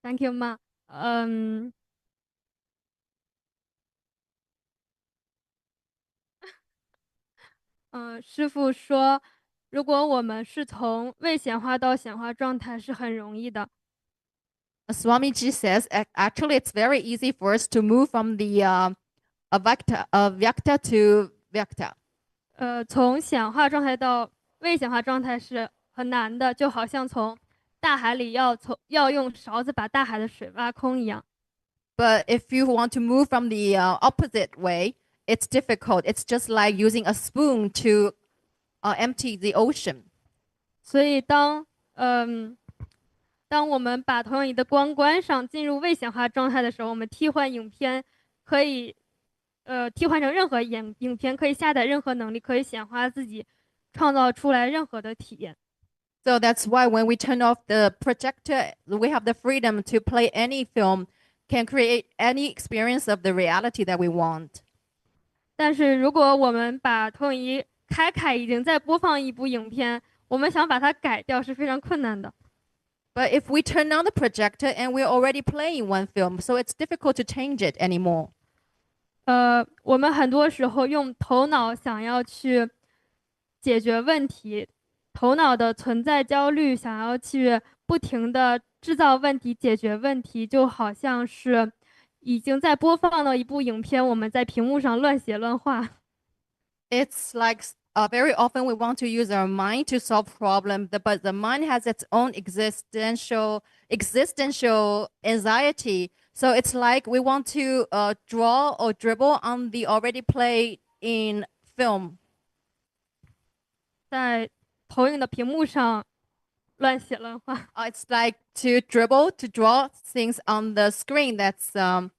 Thank you, Ma。师傅说，如果我们是从未显化到显化状态是很容易的。Swamiji says actually it's very easy for us to move from the Vyakta to Vyakta. 从显化状态到未显化状态是很难的，就好像从大海里要用勺子把大海的水挖空一样。But if you want to move from the opposite way, it's difficult. It's just like using a spoon to empty the ocean. 所以当我们把投影仪的光关上，进入未显化状态的时候，我们替换影片可以替换成任何影片，可以下载任何能力，可以显化自己，创造出来任何的体验。So that's why when we turn off the projector, we have the freedom to play any film, can create any experience of the reality that we want. 但是如果我们把投影仪开，已经在播放一部影片，我们想把它改掉是非常困难的。But if we turn on the projector and we're already playing one film, so it's difficult to change it anymore. 我们很多时候用头脑想要去解决问题，头脑的存在焦虑，想要去不停的制造问题、解决问题，就好像是已经在播放了一部影片，我们在屏幕上乱写乱画。It's like very often we want to use our mind to solve problems, but the mind has its own existential anxiety. So it's like we want to draw or dribble on the already played in film. 在投影的屏幕上乱写乱画。It's like to dribble, to draw things on the screen that's the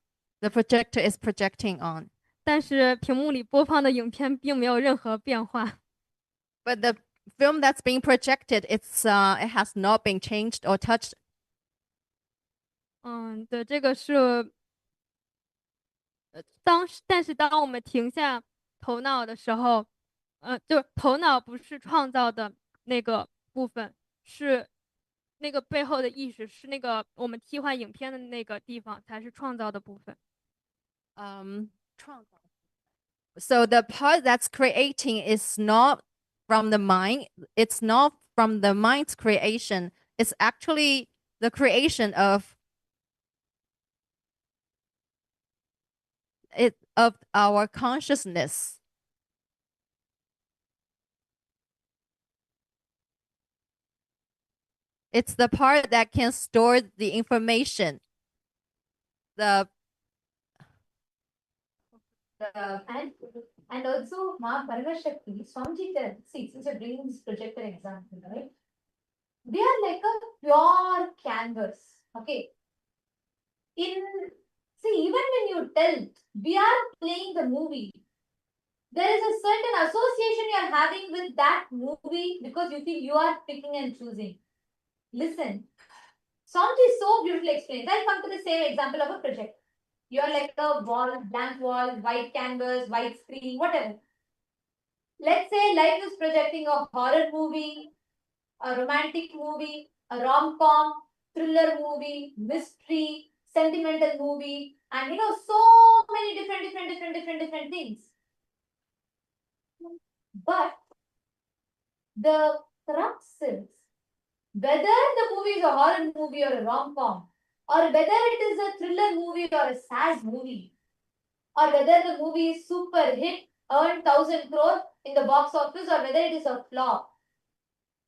projector is projecting on. 但是屏幕里播放的影片并没有任何变化。But the film that's being projected, it has not been changed or touched. 对，这个是但是当我们停下头脑的时候，就是头脑不是创造的那个部分，是那个背后的意识，是那个我们替换影片的那个地方才是创造的部分。So the part that's creating is not from the mind. It's not from the mind's creation. It's actually the creation of our consciousness. It's the part that can store the information. And also Ma Paramashakti, Swamiji, see, since you're bringing this projector example, right? They are like a pure canvas. Okay. Even when you tell we are playing the movie, there is a certain association you are having with that movie because you feel you are picking and choosing. Listen, Swamiji so beautifully explains. I'll come to the same example of a project. You are like a wall, blank wall, white canvas, white screen, whatever. Let's say life is projecting a horror movie, a romantic movie, a rom-com, thriller movie, mystery, sentimental movie, and so many different things. But the crux is whether the movie is a horror movie or a rom-com, or whether it is a thriller movie or a sad movie, or whether the movie is super hit, earned 1,000 crore in the box office, or whether it is a flop.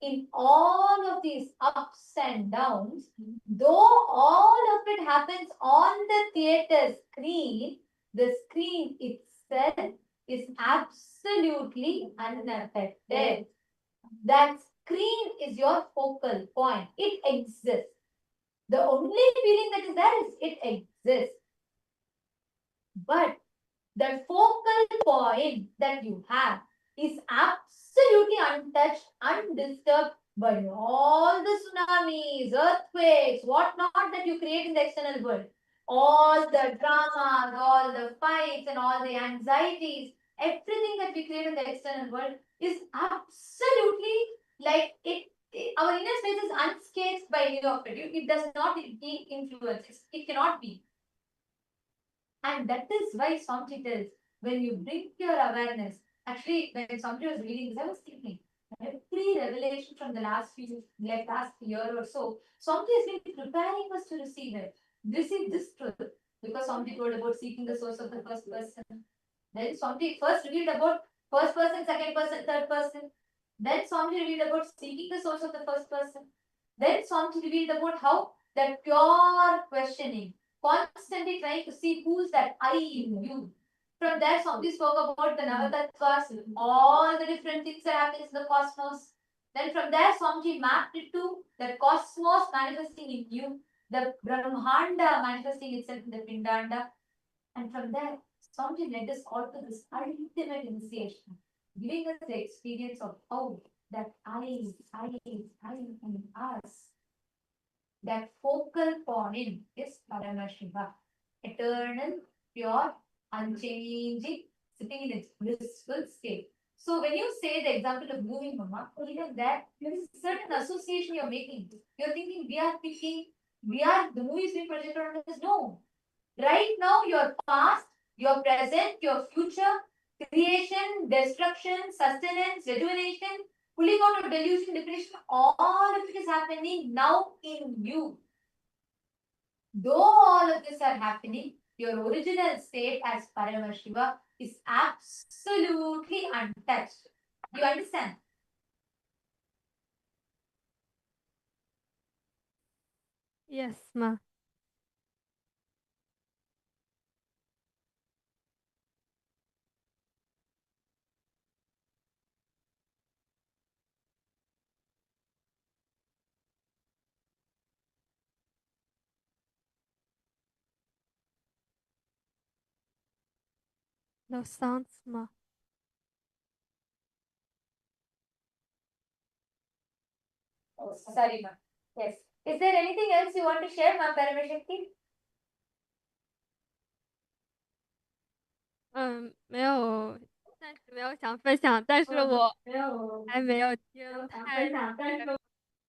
In all of these ups and downs, though all of it happens on the theater screen, the screen itself is absolutely unaffected. That screen is your focal point. It exists. The only feeling that is there is it exists. But the focal point that you have is absolutely untouched, undisturbed by all the tsunamis, earthquakes, whatnot that you create in the external world. All the dramas, all the fights, and all the anxieties, everything that we create in the external world is absolutely like it our inner space is unscathed by any of it. It does not influence. It cannot be. And that is why Swamiji tells, when you bring your awareness, actually, when Swamiji was reading this, I was thinking, every revelation from the last year or so, Swamiji has been preparing us to receive this truth. Because Swamiji told about seeking the source of the first person. Then Swamiji first revealed about first person, second person, third person. Then Swamiji revealed about seeking the source of the first person. Then Swamiji revealed about how that pure questioning, constantly trying to see who's that I in you. From there, Swamiji spoke about the Navatattvas, all the different things that happen in the cosmos. Then from there, Swamiji mapped it to the cosmos manifesting in you, the Brahmanda manifesting itself in the Pindanda. And from there, Swamiji led us all to this ultimate initiation, giving us the experience of how that I in us, that focal point is Paramashiva, eternal, pure, unchanging, sitting in its blissful state. So when you say the example of moving, Mama, even that there is a certain association you're making. You're thinking the movie is being projected on us. No. Right now, your past, your present, your future, creation, destruction, sustenance, rejuvenation, pulling out of delusion, depression, all of it is happening now in you. Though all of this are happening, your original state as Paramashiva is absolutely untouched. You understand? Yes, ma. No sounds, ma. Oh, sorry, ma'am. Yes. Is there anything else you want to share, ma'am, Paramashakti? 没有，暂时没有想分享，但是我还没有听太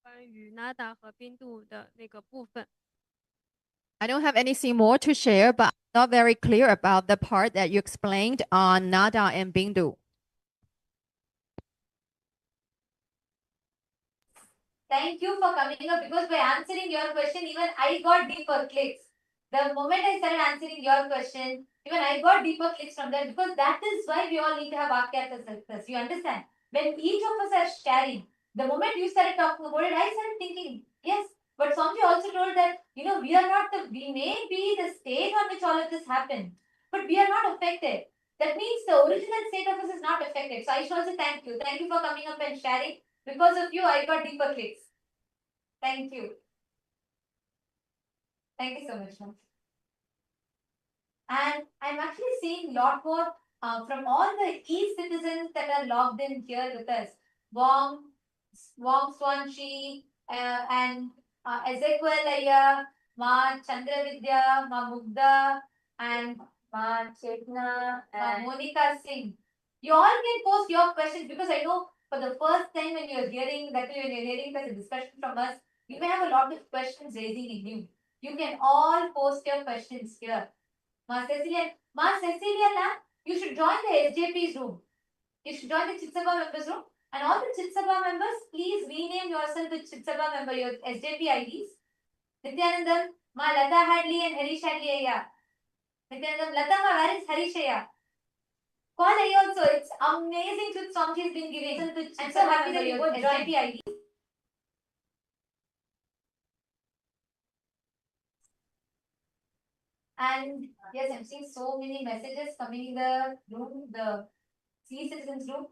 关于 Nada 和冰度的那个部分。I don't have anything more to share, but I'm not very clear about the part that you explained on Nada and Bindu. Thank you for coming up, because by answering your question, even I got deeper clicks. The moment I started answering your question, even I got deeper clicks from that, because that is why we all need to have Vakyartha success. You understand? When each of us are sharing, the moment you started talking about it, I started thinking, yes. But Swamiji also told that, we may be the state on which all of this happened, but we are not affected. That means the original state of us is not affected. So I should also thank you. Thank you for coming up and sharing. Because of you, I got deeper clicks. Thank you. Thank you so much, ma'am. And I'm actually seeing a lot more from all the e-citizens that are logged in here with us. Wong Swanchi, and Ezekiel Aya, Ma Chandravidya, Ma Mugda, and Ma Chetna, Ma Monica Singh. You all can post your questions, because I know for the first time when you're hearing such a discussion from us, you may have a lot of questions raising in you. You can all post your questions here. Ma Cecilia, you should join the SJP's room. You should join the Chitsabha members room. And all the Chitsabha members, please rename yourself with Chitsabha member, your SJP IDs. Nityanandam, Ma Lata Hadley and Harish Hadley Aya. Nityanandam, Lata Ma, where is Harish Aya? Call Aya also. It's amazing truth Swamiji has been giving. I'm so happy that you both SJP IDs. And yes, I'm seeing so many messages coming in the room, the C citizens room.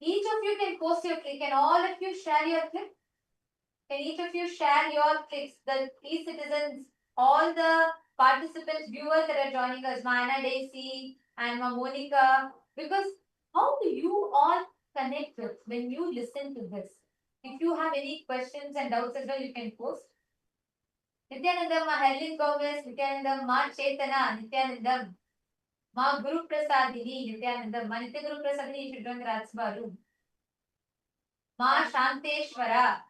Each of you can post your click, and all of you share your click. Can each of you share your clicks? The e-citizens, all the participants, viewers that are joining us, Mana Daisy and Monica, because how do you all connect with when you listen to this? If you have any questions and doubts as well, you can post. Nityanandam, Ma Helen Gomez, Nityanandam, Ma Chetana, Nityanandam. Ma Guru Prasadini Nityananda. Ma Nitya Guru Prasadini, you should join the Rajya Sabha room. Ma Shanteshwara.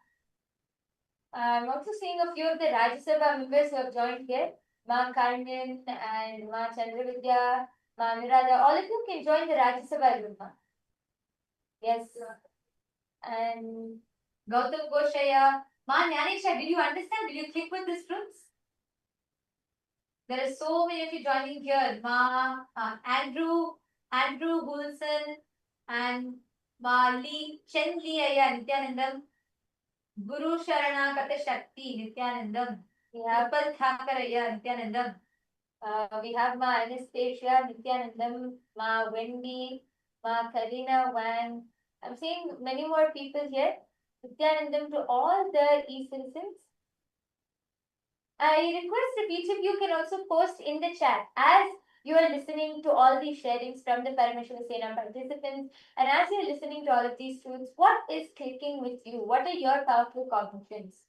I'm also seeing a few of the Rajya Sabha members who have joined here. Ma Karnan and Ma Chandravidya, Ma Nirada. All of you can join the Rajya Sabha room. Yes. And Gautam Goshaya. Ma Nyanisha, did you understand? Did you click with these fruits? There are so many of you joining here. Andrew Gulson, and Ma Lee, Chen Lee Aya, Nityanandam, Guru Sharana Kata Shakti, Nityanandam. We have Pal Thakaraya, Nityanandam. We have Ma Anastasia, Nityanandam, Ma Wendy, Ma Karina Wang. I'm seeing many more people here. Nityanandam to all the e-citizens. I request if each of you can also post in the chat as you are listening to all these sharings from the Parameshwara Sena participants, and as you're listening to all of these truths, what is clicking with you? What are your powerful cognitions?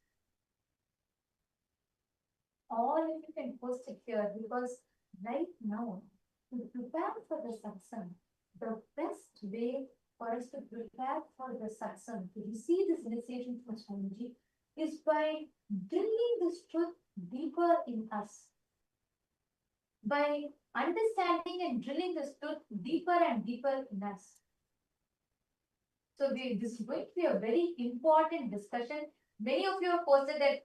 All of you can post it here, because right now, to prepare for the satsang, the best way for us to prepare for the satsang, to receive this initiation from Swamiji, is by drilling this truth deeper in us. By understanding and drilling this truth deeper and deeper in us. So this is going to be a very important discussion. Many of you have posted that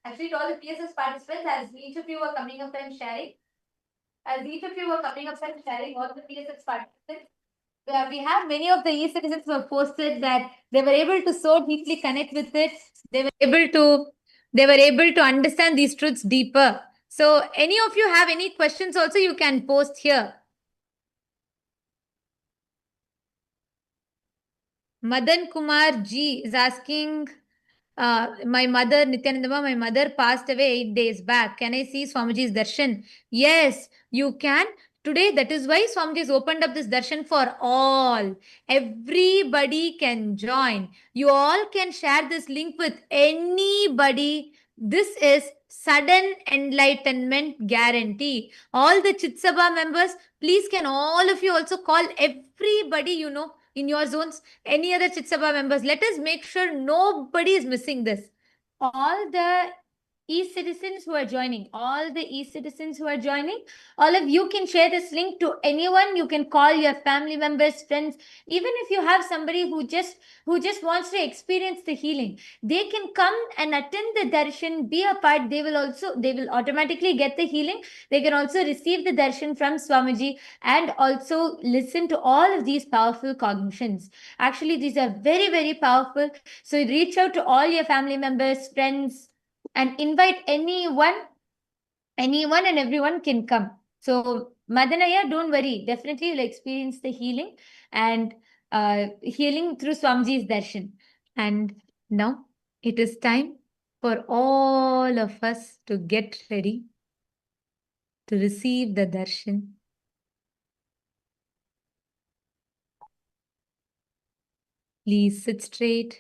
actually all the PSS participants, as each of you were coming up and sharing, all the PSS participants, we have many of the e-citizens who have posted that they were able to so deeply connect with it. They were able to understand these truths deeper. So any of you have any questions also, you can post here. Madan Kumar G is asking, my mother, Nityanandama, my mother passed away 8 days back. Can I see Swamiji's darshan? Yes, you can. Today, that is why Swamiji has opened up this darshan for all. Everybody can join. You all can share this link with anybody. This is sudden enlightenment guarantee. All the Chitsabha members, please can all of you also call everybody you know in your zones, any other Chitsabha members. Let us make sure nobody is missing this. All the e-citizens who are joining, all of you can share this link to anyone. You can call your family members, friends, even if you have somebody who just wants to experience the healing, they can come and attend the darshan, be a part. They will automatically get the healing. They can also receive the darshan from Swamiji and also listen to all of these powerful cognitions. Actually, these are very, very powerful. So reach out to all your family members, friends, and invite anyone and everyone can come. So Madanaya, don't worry, definitely you'll experience the healing and healing through Swamiji's darshan. And now it is time for all of us to get ready to receive the darshan. Please sit straight.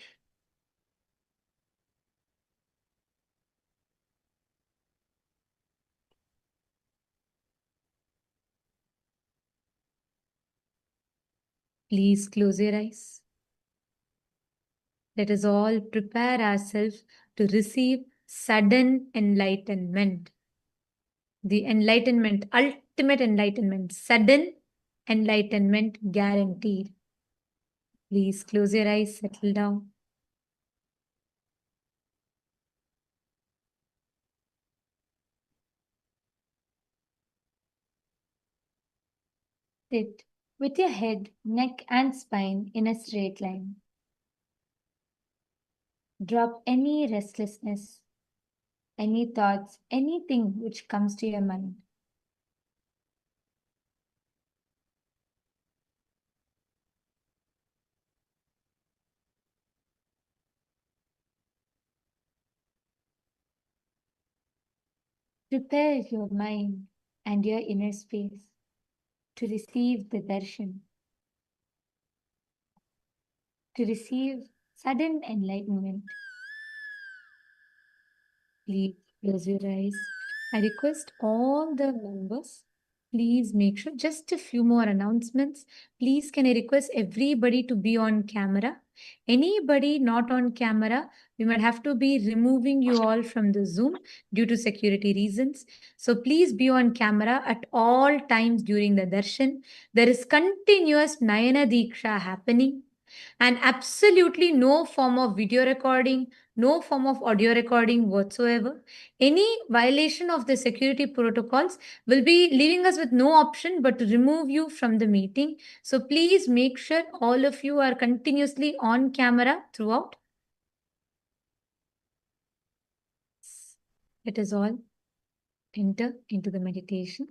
Please close your eyes. Let us all prepare ourselves to receive sudden enlightenment. The enlightenment, ultimate enlightenment, sudden enlightenment guaranteed. Please close your eyes, settle down. Sit with your head, neck, and spine in a straight line. Drop any restlessness, any thoughts, anything which comes to your mind. Prepare your mind and your inner space to receive the darshan, to receive sudden enlightenment. Please close your eyes. I request all the members Please make sure, just a few more announcements. Please, can I request everybody to be on camera? Anybody not on camera, we might have to be removing you all from the Zoom due to security reasons. So please be on camera at all times during the darshan. There is continuous Nayana Diksha happening, and absolutely no form of video recording, no form of audio recording whatsoever. Any violation of the security protocols will be leaving us with no option but to remove you from the meeting. So please make sure all of you are continuously on camera throughout. Let us all enter into the meditation.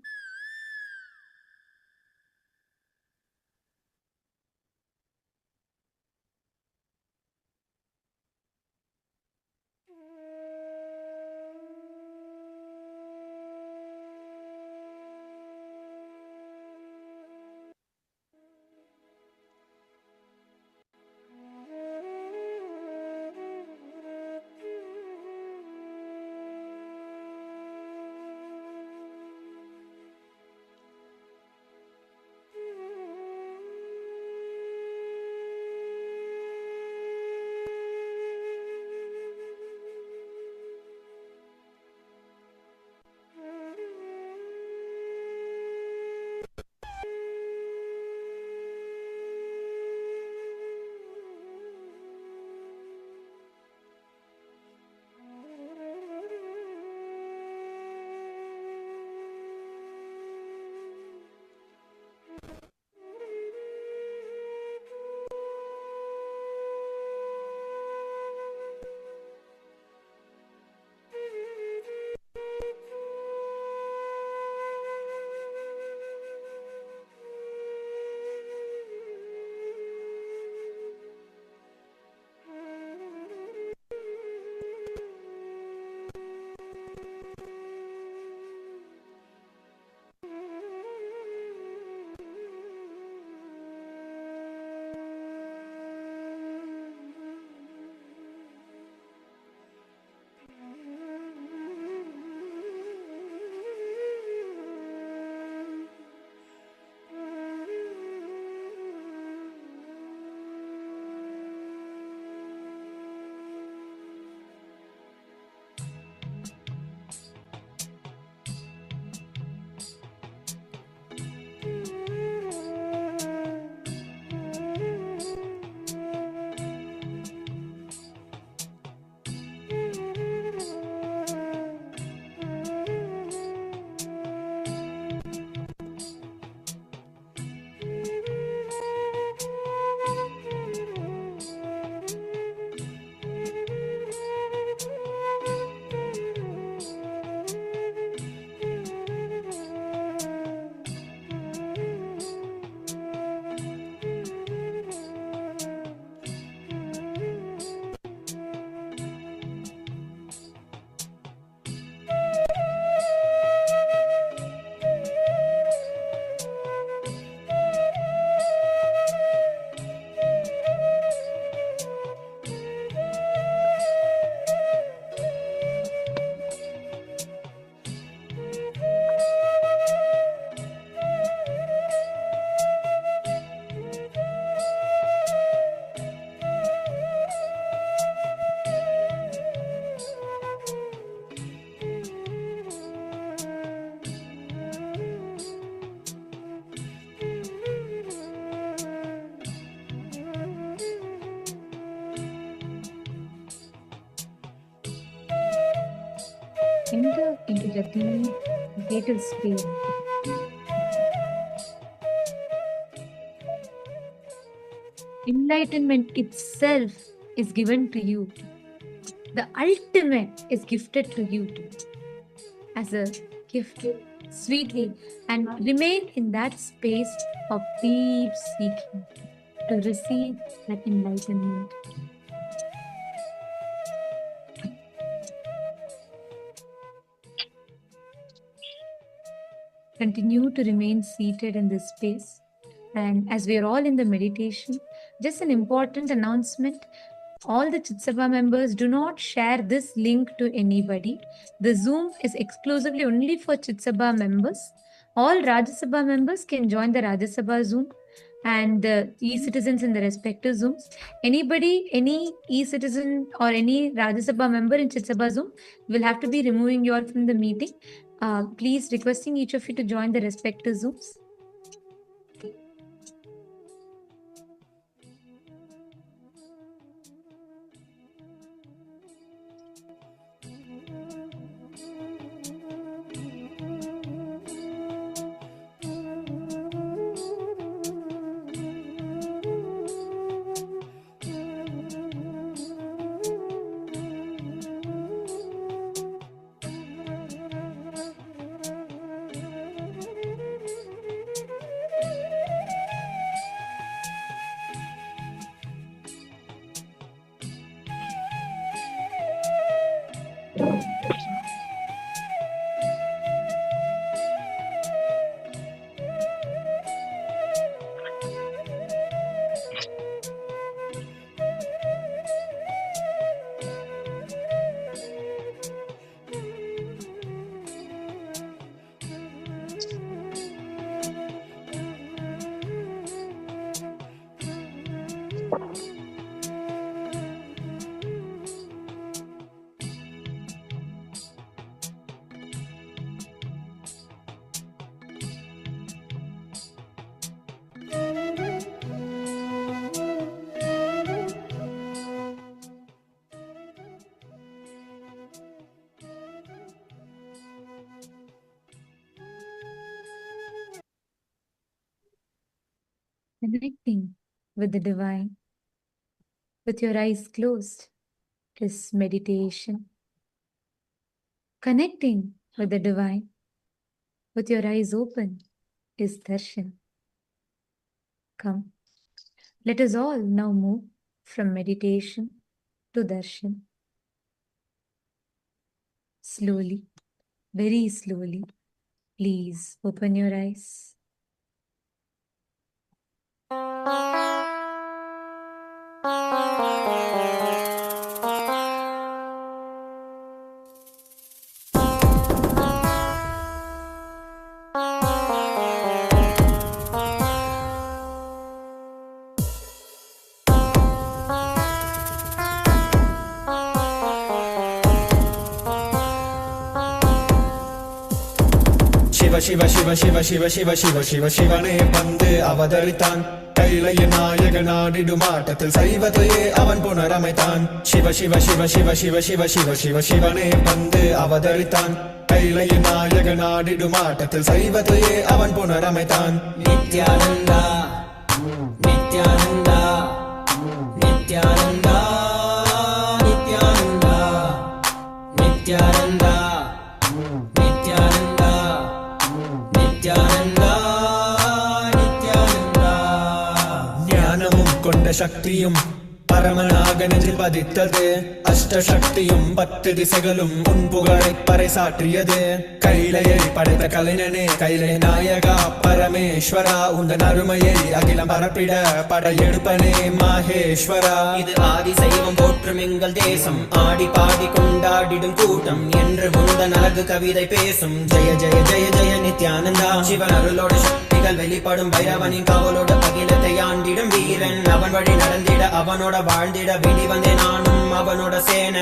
Enter into the deep, vital space. Enlightenment itself is given to you. The ultimate is gifted to you as a gift, sweetly, and remain in that space of deep seeking to receive that enlightenment. Continue to remain seated in this space. And as we are all in the meditation, just an important announcement. All the Chitsabha members, do not share this link to anybody. The Zoom is exclusively only for Chitsabha members. All Rajya Sabha members can join the Rajya Sabha Zoom and the e-citizens in the respective Zooms. Anybody, any e-citizen or any Rajya Sabha member in Chit Sabha Zoom will have to be removing you all from the meeting. Please requesting each of you to join the respective Zooms. Connecting with the divine with your eyes closed is meditation. Connecting with the divine with your eyes open is darshan. Come, let us all now move from meditation to darshan. Slowly, very slowly, please open your eyes. Shiva Shiva Shiva Shiva Shiva Shiva Shiva சிவனே வந்து அவதரித்தான் கைலைய நாயக நாடிடும் ஆட்டத்தில் சைவத்தையே அவன் புனரமைத்தான் சிவ சிவ சிவ சிவ சிவ சிவ சிவ சிவ சிவனே வந்து அவதரித்தான் கைலைய நாயக நாடிடும் ஆட்டத்தில் சைவத்தையே அவன் புனரமைத்தான் நித்யானந்தா நித்யானந்தா நித்யானந்தா நித்யானந்தா நித்யானந்தா நித்யானந்தா நித்யானந்தா நித்யானந்தா ஞானமும் கொண்ட சக்தியும் பரமனாக நெஞ்சில் பதித்தது அஷ்டசக்தியும் 10 திசைகளும் உன் புகழை பறைசாற்றியது கைலையை படைத்த கலைஞனே கைலை நாயகா பரமேஸ்வரா உந்தன் அருமையை அகிலம் பரப்பிட படையெடுப்பனே மாஹேஸ்வரா இது ஆதி சைவம் போற்றும் எங்கள் தேசம் ஆடி பாடி கொண்டாடிடும் கூட்டம் என்று உந்தன் அழகு கவிதை பேசும் ஜெய ஜெய ஜெய ஜெய நித்யானந்தா சிவன் அருளோட சக்திகள் வெளிப்படும் பைரவனின் காவலோடு அகிலத்தை ஆண்டிடும் வீரன் அவன் வழி நடந்திட அவனோட வாழ்ந்திட விடி வந்தே நானும் அவனோட சேன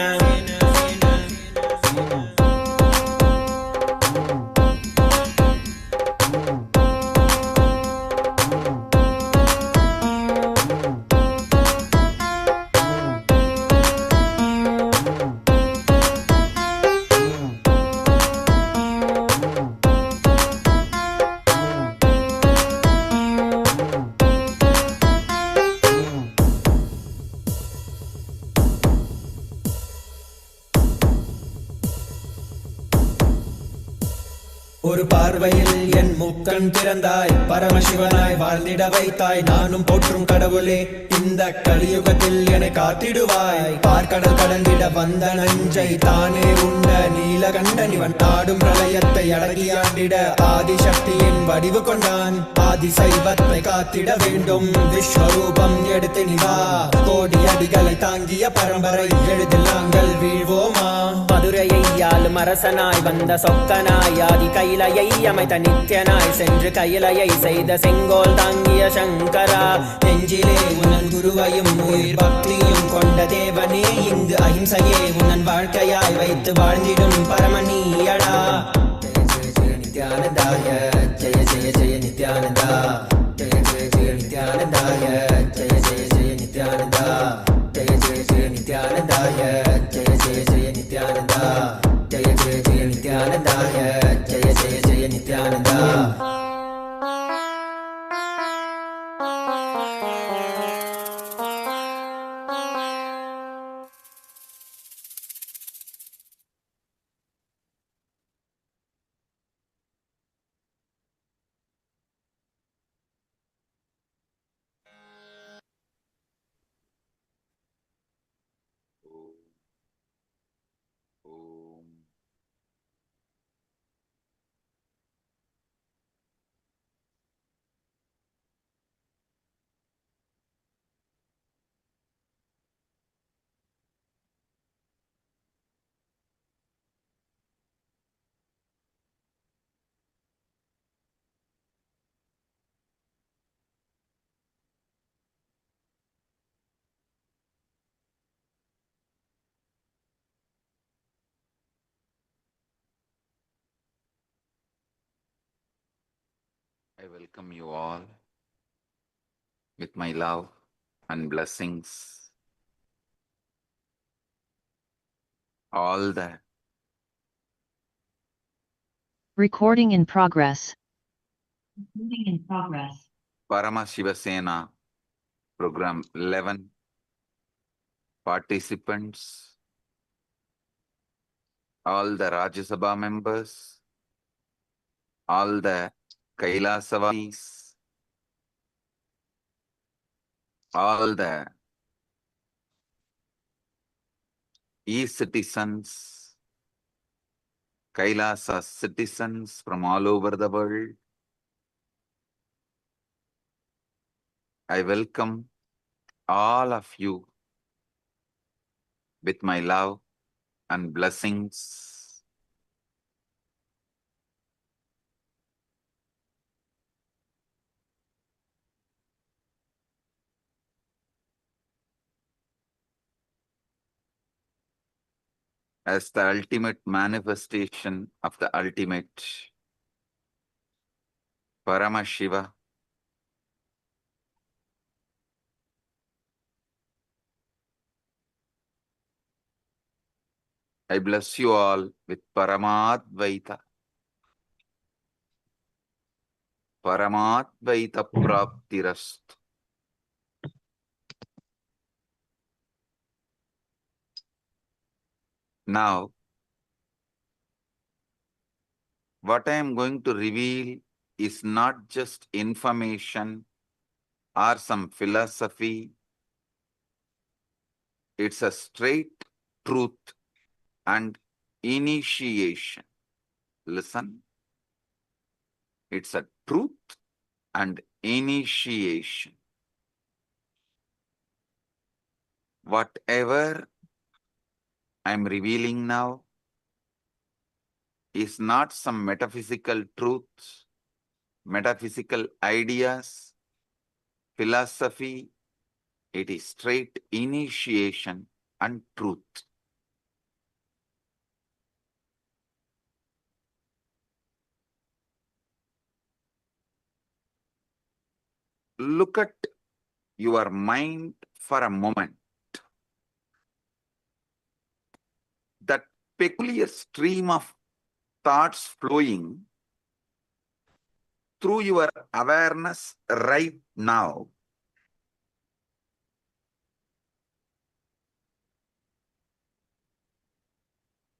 ஒரு பார்வையில் என் முக்கண் திறந்தாய் பரமசிவனாய் வாழ்ந்திட வைத்தாய் நானும் போற்றும் கடவுளே இந்த கலியுகத்தில் என்னை காத்திடுவாய். பார்க்கடல் கடந்திட வந்த நஞ்சை தானே உண்ட நீலகண்டன் இவன் ஆடும் பிரளயத்தை அடக்கி ஆண்டிட ஆதிசக்தியின் வடிவு கொண்டான். ஆதி சைவத்தை காத்திட வேண்டும் விஸ்வரூபம் எடுத்து நிவா. கோடி அடிகளை தாங்கிய பரம்பரை எழுதில் நாங்கள் வீழ்வோமா? மதுரையை ஆளும் அரசனாய் வந்த சொக்கனாய் ஆதி கைலையை அமைத்த நித்யனாய் சென்று கைலையை செய்த செங்கோல் தாங்கிய சங்கரா. நெஞ்சிலே உனன் குருவையும் உயிர் பக்தியும் கொண்ட தேவனே, இங்கு அஹிம்சையே உனன் வாழ்க்கையாய் வைத்து வாழ்ந்திடும் பரமணியடா. Jaya Jaya நித்யானந்தாய Jaya Jaya Jaya Nithyananda. Jaya Jaya Jaya நித்யானந்தாய Jaya Jaya Jaya Nithyananda. Jaya Jaya Jaya நித்யானந்தாய Jaya Jaya Jaya Nithyananda. Jaya Jaya Jaya நித்யானந்தாய Jaya Jaya Jaya Nithyananda. I welcome you all with my love and blessings. All the Recording in progress. Parama Shivasena Program 11 participants, all the Rajya Sabha members, all the Kailasavasis, all the e-citizens, Kailasa citizens from all over the world. I welcome all of you with my love and blessings. As the ultimate manifestation of the ultimate, Paramashiva, I bless you all with Paramadvaita. Paramadvaita Praptirastu. Now, what I am going to reveal is not just information or some philosophy. It's a straight truth and initiation. Listen. It's a truth and initiation. Whatever I'm revealing now is not some metaphysical truths, metaphysical ideas, philosophy. It is straight initiation and truth. Look at your mind for a moment. That peculiar stream of thoughts flowing through your awareness right now.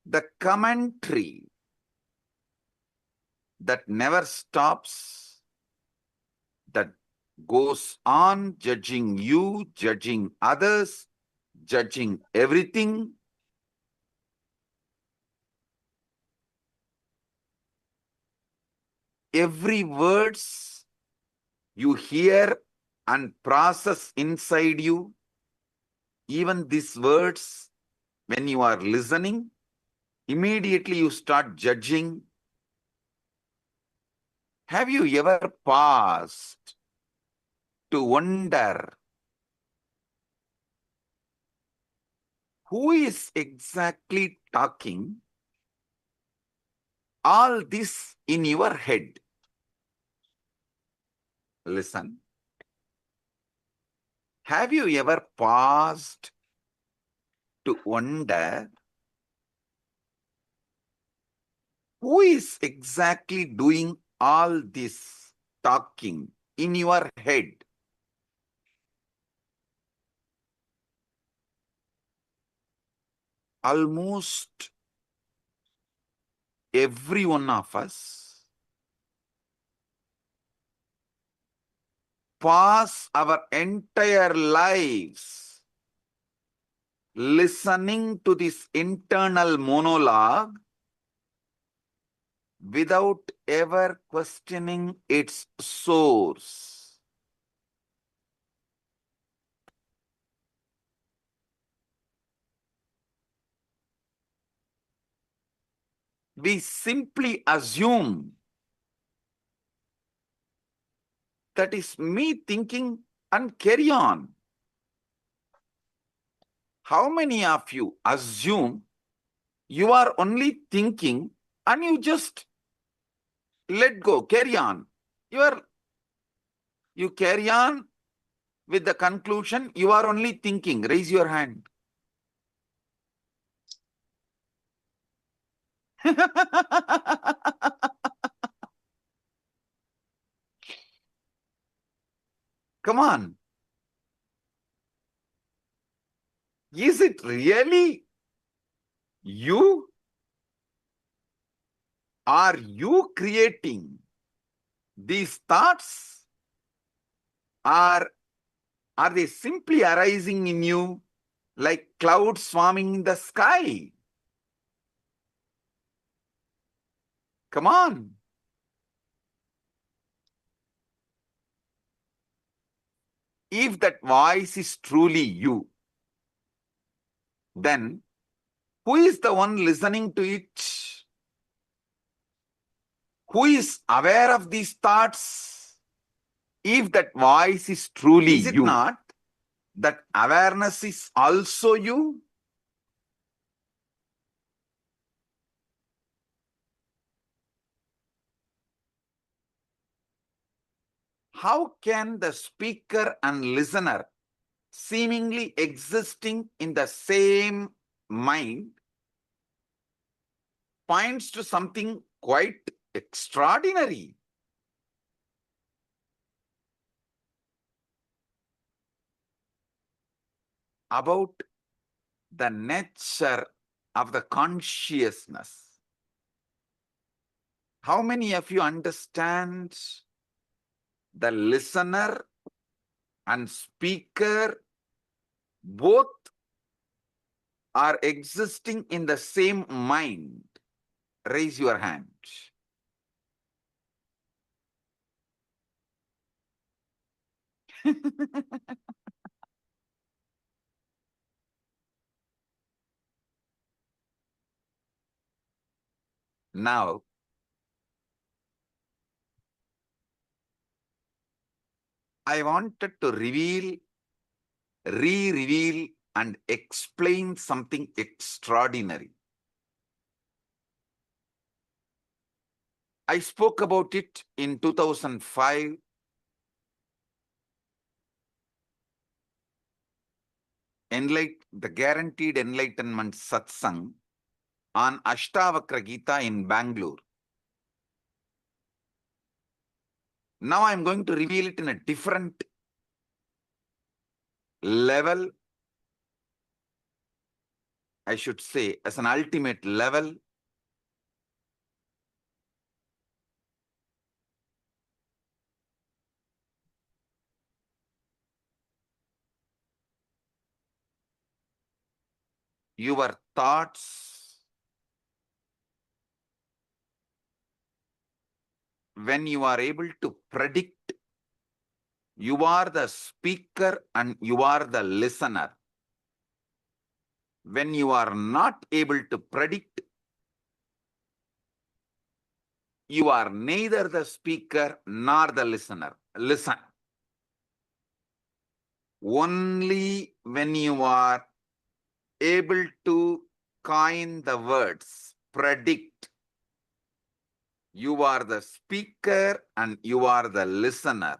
The commentary that never stops, that goes on judging you, judging others, judging everything. Every words you hear and process inside you, even these words, when you are listening, immediately you start judging. Have you ever paused to wonder who is exactly talking all this in your head? Listen. Have you ever paused to wonder who is exactly doing all this talking in your head? Almost every one of us pass our entire lives listening to this internal monologue without ever questioning its source. We simply assume that is me thinking and carry on. How many of you assume you are only thinking and you just let go, carry on? You carry on with the conclusion you are only thinking. Raise your hand. Come on. Is it really you? Are you creating these thoughts? Or are they simply arising in you like clouds swarming in the sky? Come on. If that voice is truly you, then who is the one listening to it? Who is aware of these thoughts? If that voice is truly you, is it not that awareness is also you? How can the speaker and listener seemingly existing in the same mind points to something quite extraordinary? About the nature of the consciousness. How many of you understand the listener and speaker both are existing in the same mind? Raise your hand. Now, I wanted to re-reveal and explain something extraordinary. I spoke about it in 2005. The Guaranteed Enlightenment Satsang on Ashtavakra Gita in Bangalore. Now I'm going to reveal it in a different level, I should say, as an ultimate level. your thoughts, when you are able to predict, you are the speaker and you are the listener. When you are not able to predict, you are neither the speaker nor the listener. Listen. Only when you are able to coin the words predict, you are the speaker and you are the listener.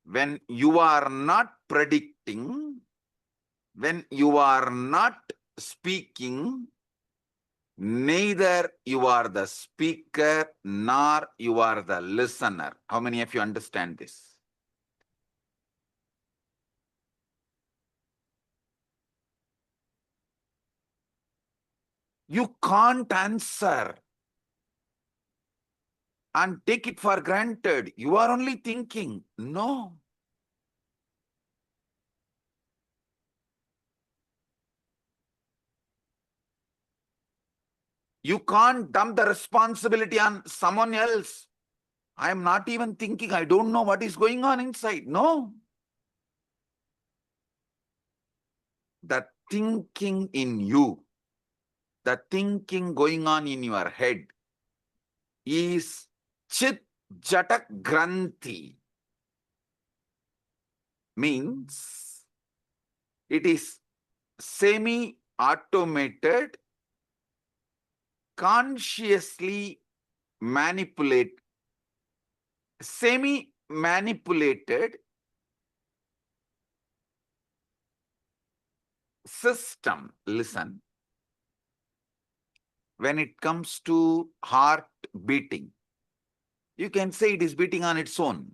When you are not predicting, when you are not speaking, neither you are the speaker nor you are the listener. How many of you understand this? You can't answer and take it for granted. You are only thinking. No. You can't dump the responsibility on someone else. I am not even thinking. I don't know what is going on inside. No. The thinking in you, the thinking going on in your head is Chit Jatak Granthi. Means it is semi-automated, consciously semi-manipulated system. Listen. When it comes to heart beating, you can say it is beating on its own.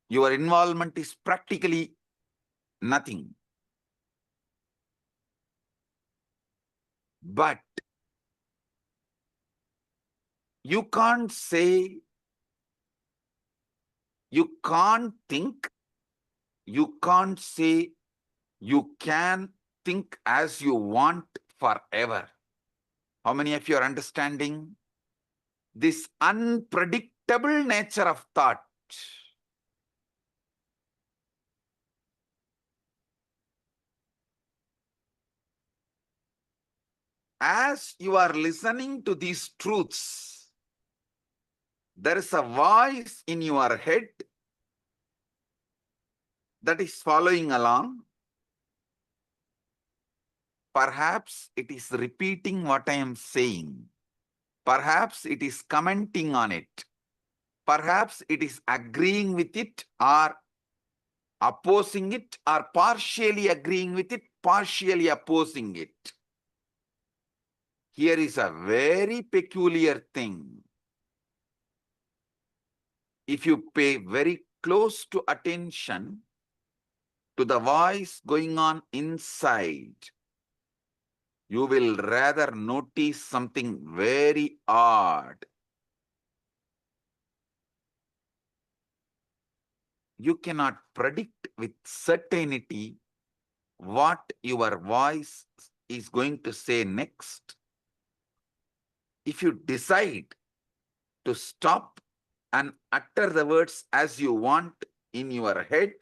Your involvement is practically nothing. But you can't say, you can't think, you can't say you can think as you want forever. How many of you are understanding this unpredictable nature of thought? As you are listening to these truths, there is a voice in your head that is following along. Perhaps it is repeating what I am saying. Perhaps it is commenting on it. Perhaps it is agreeing with it or opposing it, or partially agreeing with it, partially opposing it. Here is a very peculiar thing. If you pay very close to attention to the voice going on inside, you will rather notice something very odd. You cannot predict with certainty what your voice is going to say next. If you decide to stop and utter the words as you want in your head,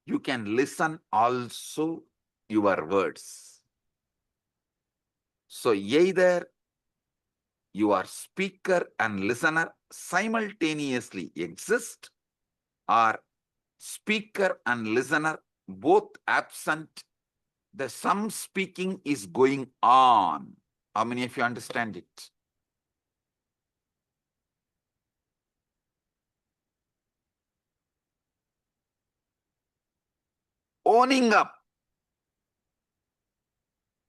you can listen also your words. So either your speaker and listener simultaneously exist, or speaker and listener both absent, some speaking is going on. How many of you understand it? Owning up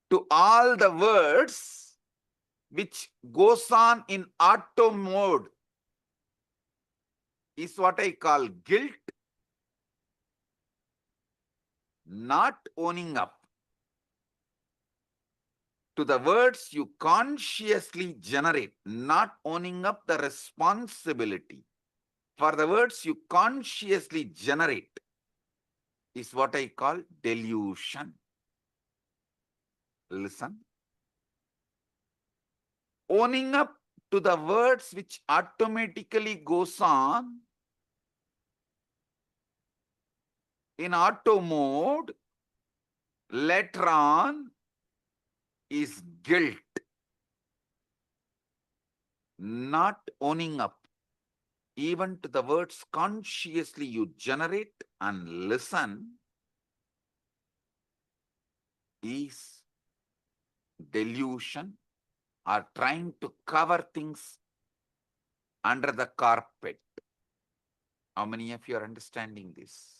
to all the words which goes on in auto mode is what I call guilt. Not owning up to the words you consciously generate, not owning up the responsibility for the words you consciously generate, is what I call delusion. Listen. Owning up to the words which automatically goes on in auto mode later on is guilt. Not owning up even to the words consciously you generate and listen is delusion, or trying to cover things under the carpet. How many of you are understanding this?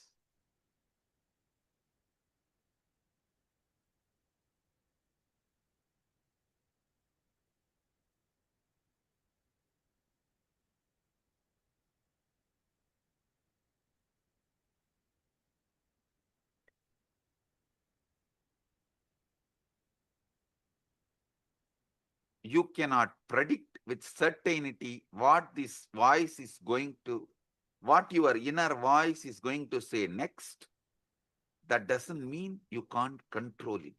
You cannot predict with certainty what this voice is going to, what your inner voice is going to say next. That doesn't mean you can't control it.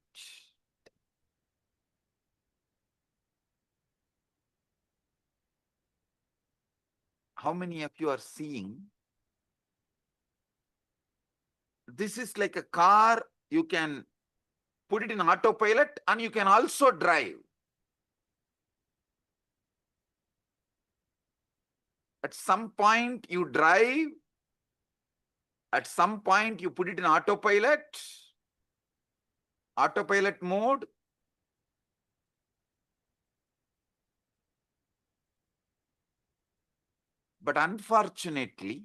How many of you are seeing? This is like a car, you can put it in autopilot and you can also drive. At some point you drive, at some point you put it in autopilot mode. But unfortunately,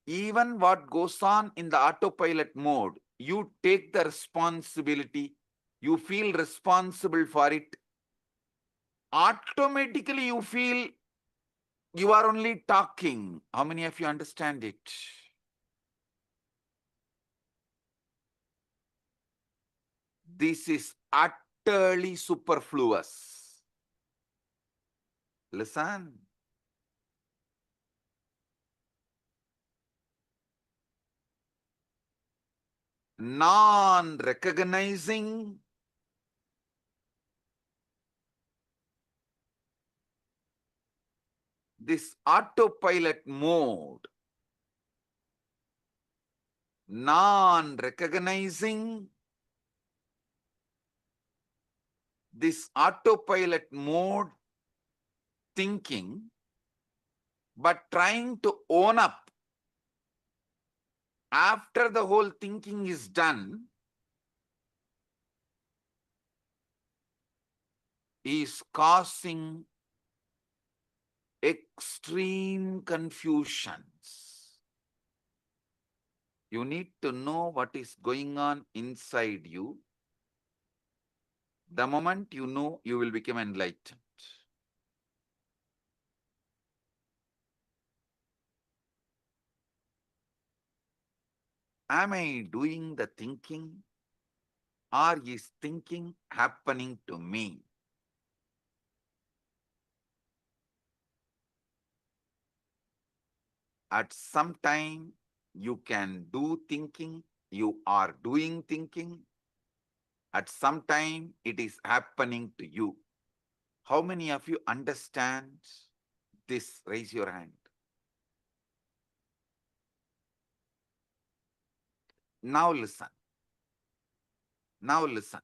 even what goes on in the autopilot mode, you take the responsibility, you feel responsible for it. Automatically you feel you are only talking. How many of you understand it? This is utterly superfluous. Listen. Non-recognizing this autopilot mode, non-recognizing this autopilot mode thinking, but trying to own up after the whole thinking is done, is causing extreme confusions. You need to know what is going on inside you. The moment you know, you will become enlightened. Am I doing the thinking, or is thinking happening to me? At some time, you can do thinking, you are doing thinking. At some time, it is happening to you. How many of you understand this? Raise your hand. Now listen. Now listen.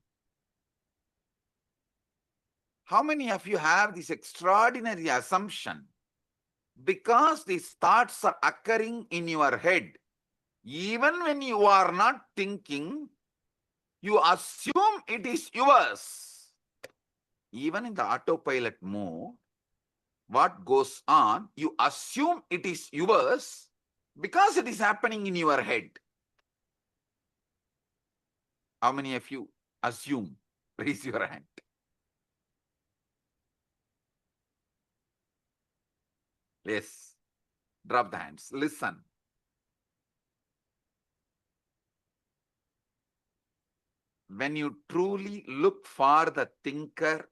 How many of you have this extraordinary assumption? Because these thoughts are occurring in your head, even when you are not thinking, you assume it is yours. Even in the autopilot mode, what goes on, you assume it is yours because it is happening in your head. How many of you assume? Raise your hand. Yes. Drop the hands. Listen. When you truly look for the thinker,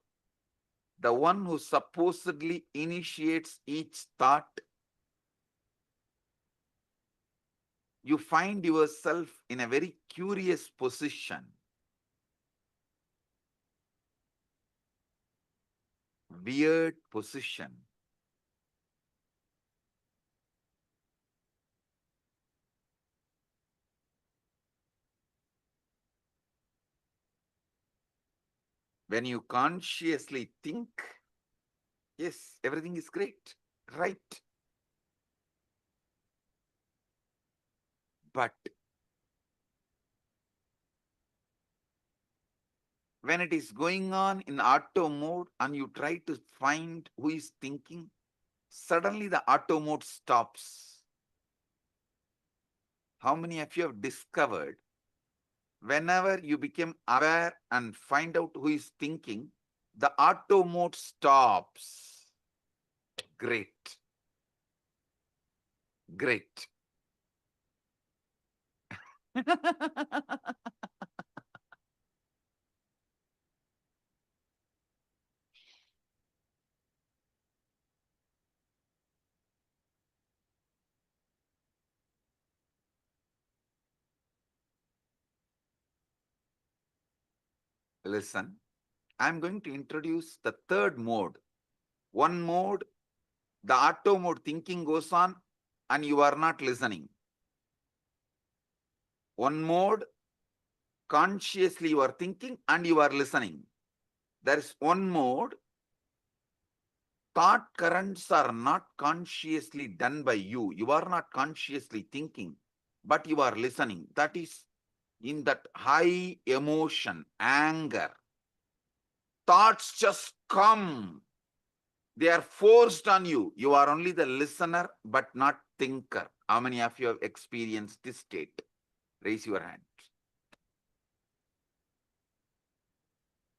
the one who supposedly initiates each thought, you find yourself in a very curious position. Weird position. When you consciously think, yes, everything is great, right? But when it is going on in auto mode and you try to find who is thinking, suddenly the auto mode stops. How many of you have discovered whenever you become aware and find out who is thinking, the auto mode stops? Great. Great. Listen, I'm going to introduce the third mode. One mode, the auto mode thinking goes on and you are not listening. One mode, consciously you are thinking and you are listening. There is one mode, thought currents are not consciously done by you. You are not consciously thinking, but you are listening. That is in that high emotion, anger. Thoughts just come. They are forced on you. You are only the listener, but not thinker. How many of you have experienced this state? Raise your hand.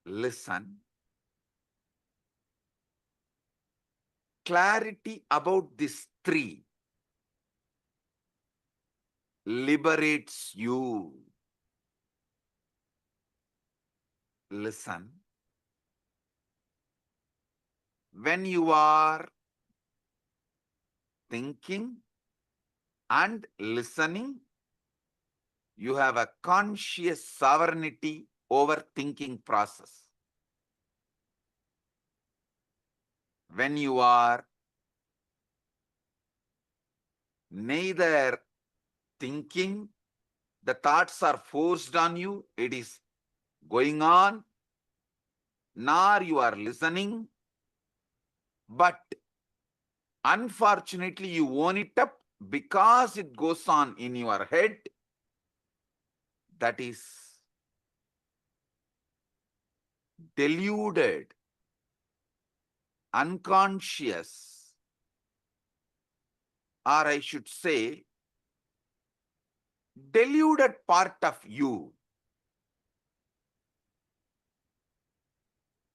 Listen. Clarity about these three liberates you. Listen. When you are thinking and listening, you have a conscious sovereignty over thinking process. When you are neither thinking, the thoughts are forced on you, it is going on, nor you are listening, but unfortunately you own it up because it goes on in your head. That is deluded, unconscious, or I should say, deluded part of you.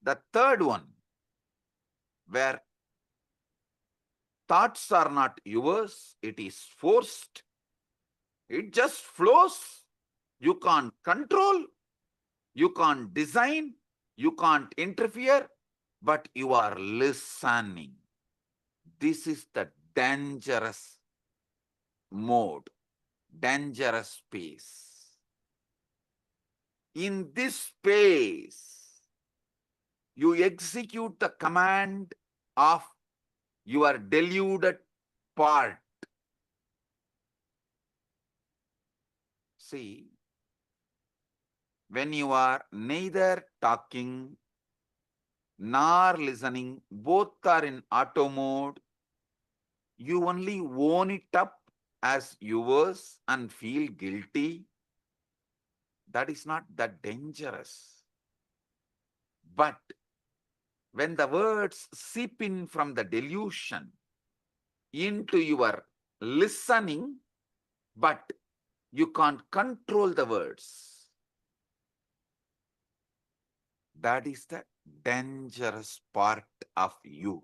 The third one, where thoughts are not yours, it is forced. It just flows. You can't control, you can't design, you can't interfere, but you are listening. This is the dangerous mode, dangerous space. In this space, you execute the command of your deluded part. See, when you are neither talking nor listening, both are in auto mode, you only own it up as yours and feel guilty. That is not that dangerous. But when the words seep in from the delusion into your listening, but you can't control the words, that is the dangerous part of you.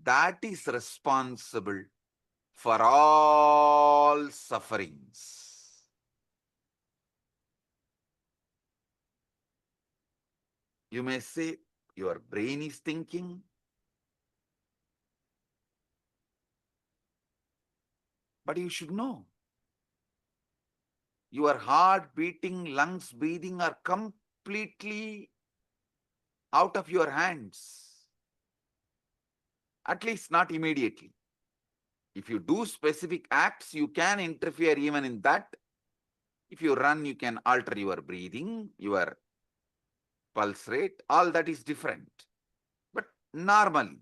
That is responsible for all sufferings. You may say your brain is thinking, But you should know. Your heart beating, lungs breathing are completely out of your hands. At least not immediately. If you do specific acts, you can interfere even in that. If you run, you can alter your breathing, your pulse rate, all that is different. But normally,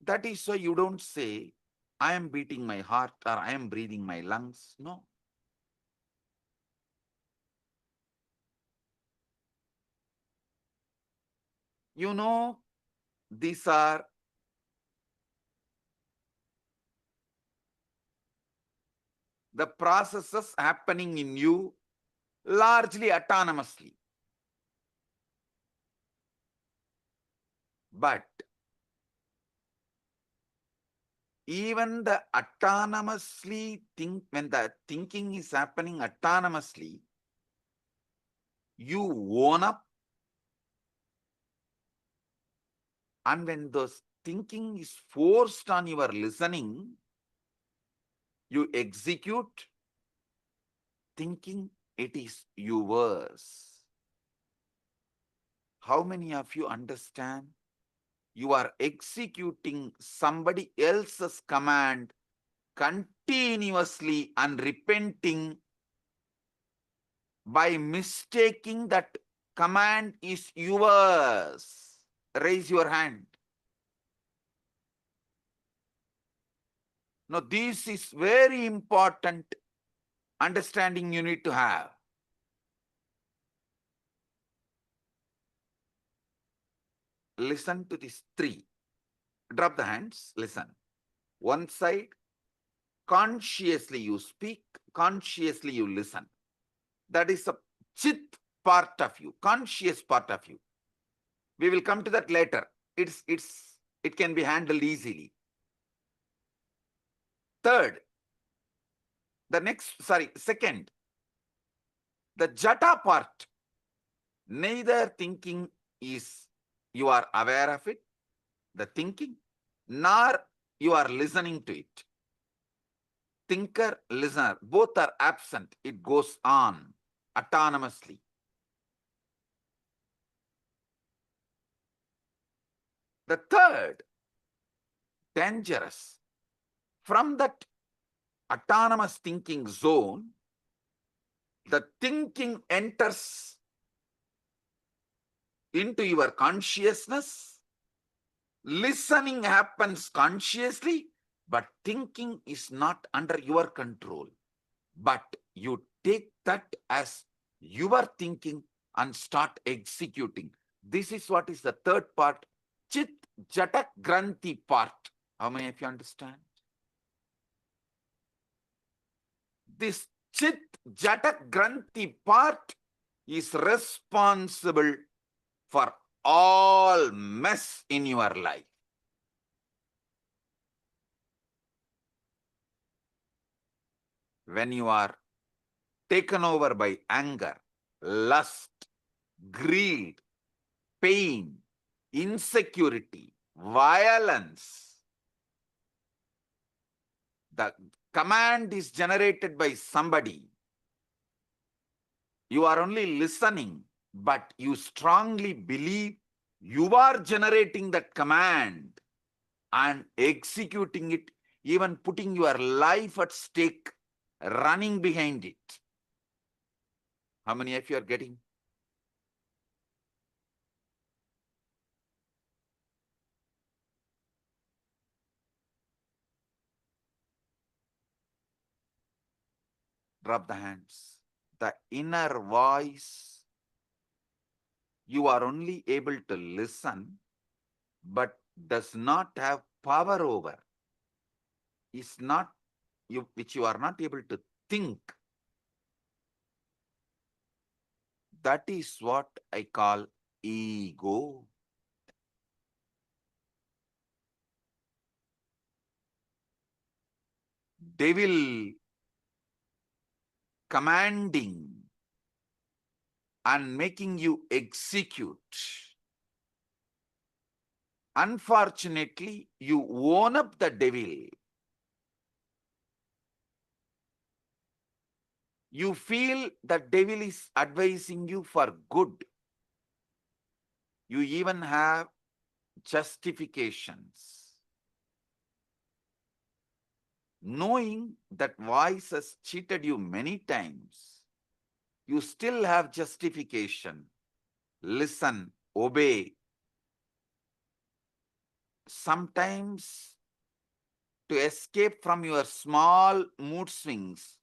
that is why you don't say, I am beating my heart or I am breathing my lungs. No. You know, these are the processes happening in you largely autonomously. But even the autonomously when the thinking is happening autonomously, you own up, and when those thinking is forced on your listening, you execute thinking it is yours. How many of you understand? You are executing somebody else's command continuously and repenting by mistaking that command is yours. Raise your hand. Now, this is very important understanding you need to have. Listen to these three. Drop the hands. Listen. One side, consciously you speak, consciously you listen. That is a chit part of you, conscious part of you. We will come to that later. It can be handled easily. Second, the jata part. Neither thinking is you are aware of it, the thinking, nor you are listening to it. Thinker, listener, both are absent. It goes on autonomously. The third, dangerous. From that autonomous thinking zone, the thinking enters into your consciousness. Listening happens consciously, but thinking is not under your control. But you take that as your thinking and start executing. This is what is the third part, Chit Jatak Granthi part. How many of you understand? This Chit Jatak Granthi part is responsible for all mess in your life. When you are taken over by anger, lust, greed, pain, insecurity, violence, the command is generated by somebody. You are only listening, but you strongly believe you are generating that command and executing it, even putting your life at stake, running behind it. How many of you are getting? Drop the hands. The inner voice, you are only able to listen, but does not have power over, is not you, which you are not able to think. That is what I call ego. Devil commanding and making you execute. unfortunately, you own up the devil. You feel the devil is advising you for good. You even have justifications. Knowing that voice has cheated you many times, you still have justification. Listen, obey. Sometimes, to escape from your small mood swings,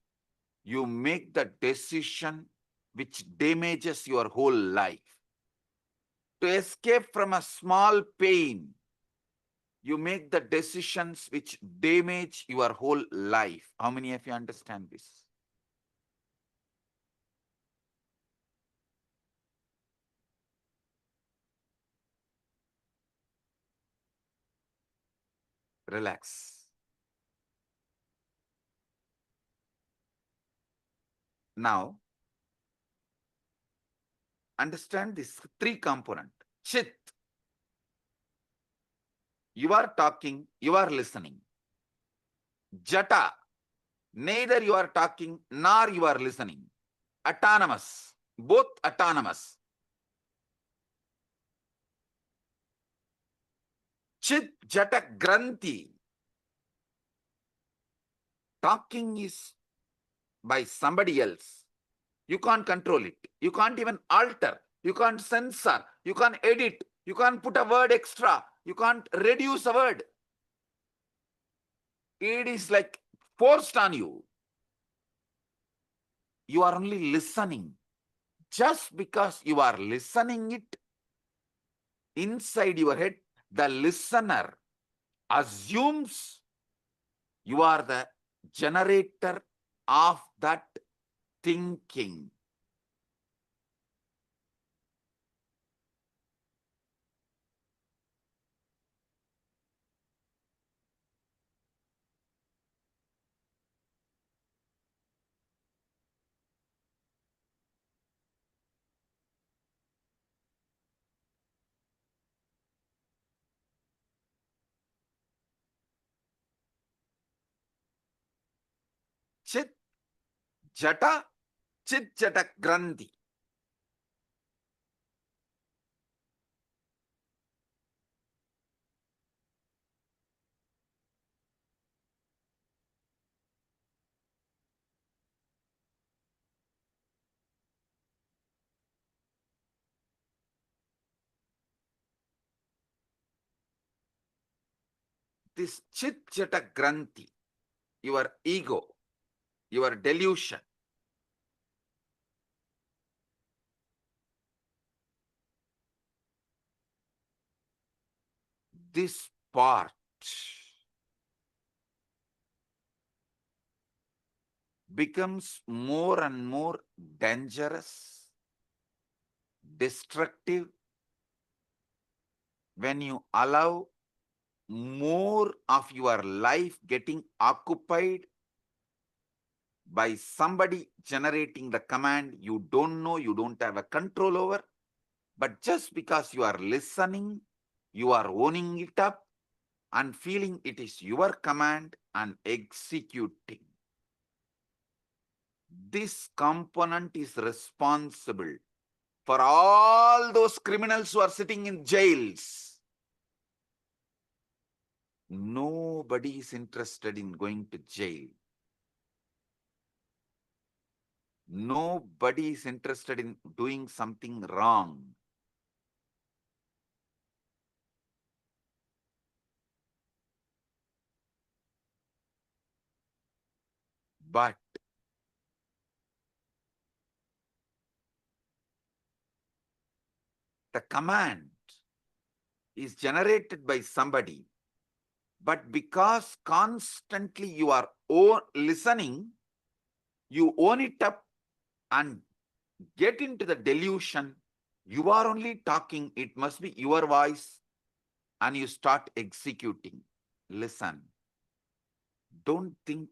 you make the decision which damages your whole life. To escape from a small pain, you make the decisions which damage your whole life. How many of you understand this? Relax. Now, understand this three component. Chit. You are talking, you are listening. Jata. Neither you are talking nor you are listening. Autonomous. Both autonomous. Chit Jata Granthi. Talking is by somebody else. You can't control it. You can't even alter. You can't censor. You can't edit. You can't put a word extra. You can't reduce a word. It is like forced on you. You are only listening. Just because you are listening it, inside your head, the listener assumes you are the generator of that thinking. Chit Jata, Chit Jata Granthi. This Chit Jata Granthi, your ego, your delusion, this part becomes more and more dangerous, destructive, when you allow more of your life getting occupied by somebody generating the command you don't know, you don't have a control over, but just because you are listening, you are owning it up and feeling it is your command and executing. This component is responsible for all those criminals who are sitting in jails. Nobody is interested in going to jail. Nobody is interested in doing something wrong. But the command is generated by somebody, but because constantly you are listening, you own it up and get into the delusion. You are only talking, it must be your voice, and you start executing. Listen. Don't think.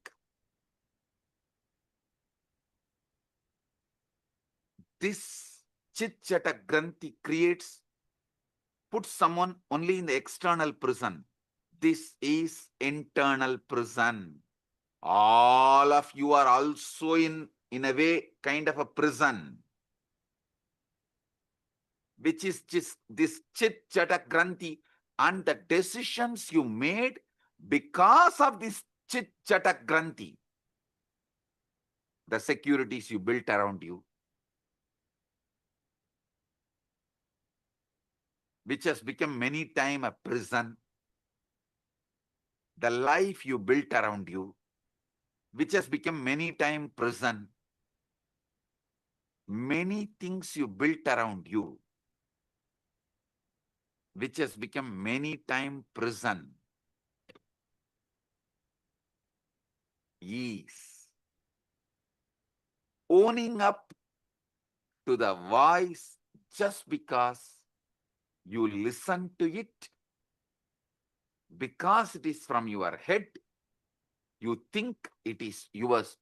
This Chit Jata Granthi creates put someone only in the external prison. This is internal prison. All of you are also in a way, kind of a prison, which is just this chit chata granthi, and the decisions you made because of this chit chata granthi, the securities you built around you, which has become many times a prison, the life you built around you, which has become many times prison, many things you built around you, which has become many times prison, is owning up to the voice just because you listen to it, because it is from your head, you think it is yours,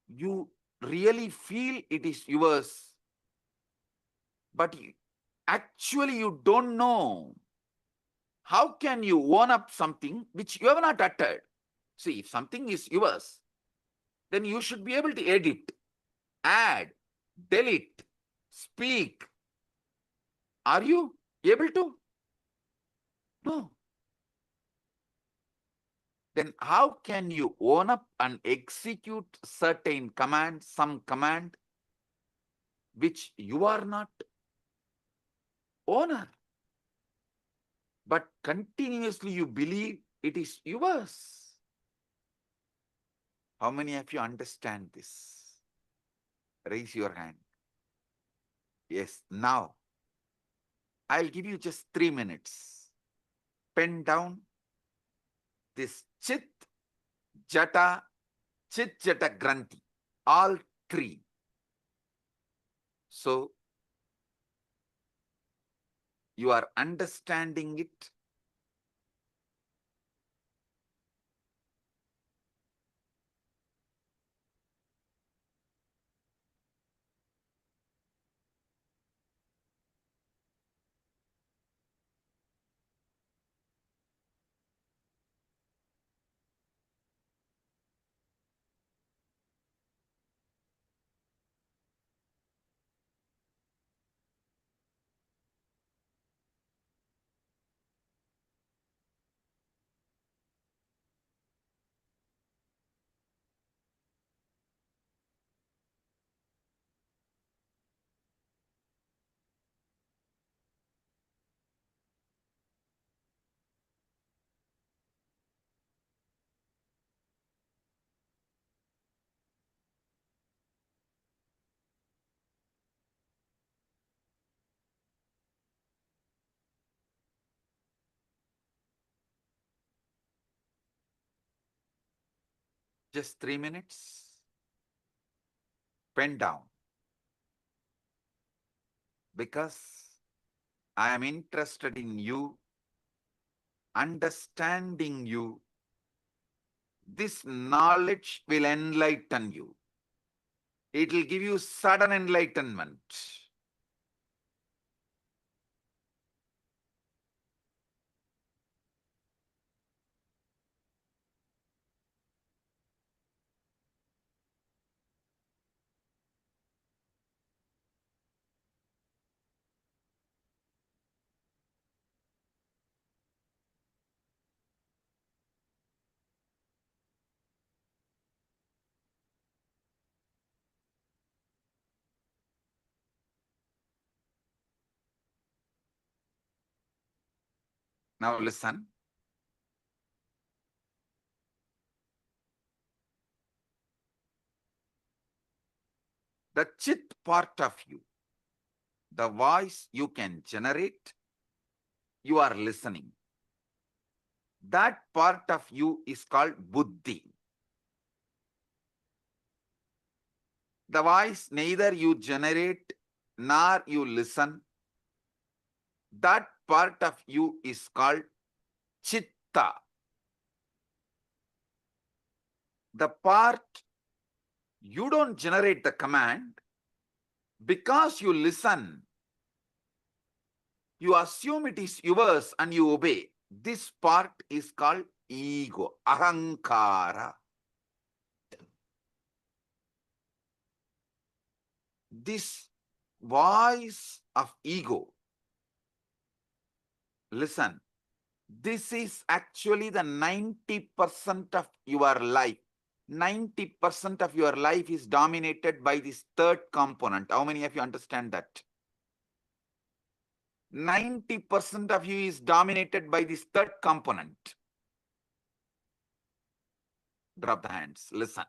you really feel it is yours, but actually you don't know. How can you own up something which you have not uttered? See, if something is yours, then you should be able to edit, add, delete, speak. Are you able to? No. Then how can you own up and execute certain command, some command, which you are not owner, but continuously you believe it is yours? How many of you understand this? Raise your hand. Yes, now I'll give you just 3 minutes. Pen down this chit, jata, chit, jata, granthi, all three. So you are understanding it. Just 3 minutes. Pen down. Because I am interested in you, understanding you. This knowledge will enlighten you. It will give you sudden enlightenment. Now listen. The chit part of you, the voice you can generate, you are listening. That part of you is called buddhi. The voice neither you generate nor you listen. That part of you is called chitta. The part you don't generate the command because you listen. You assume it is yours and you obey. This part is called ego, ahankara. This voice of ego, listen, this is actually the 90% of your life. 90% of your life is dominated by this third component. How many of you understand that? 90% of you is dominated by this third component. Drop the hands. Listen.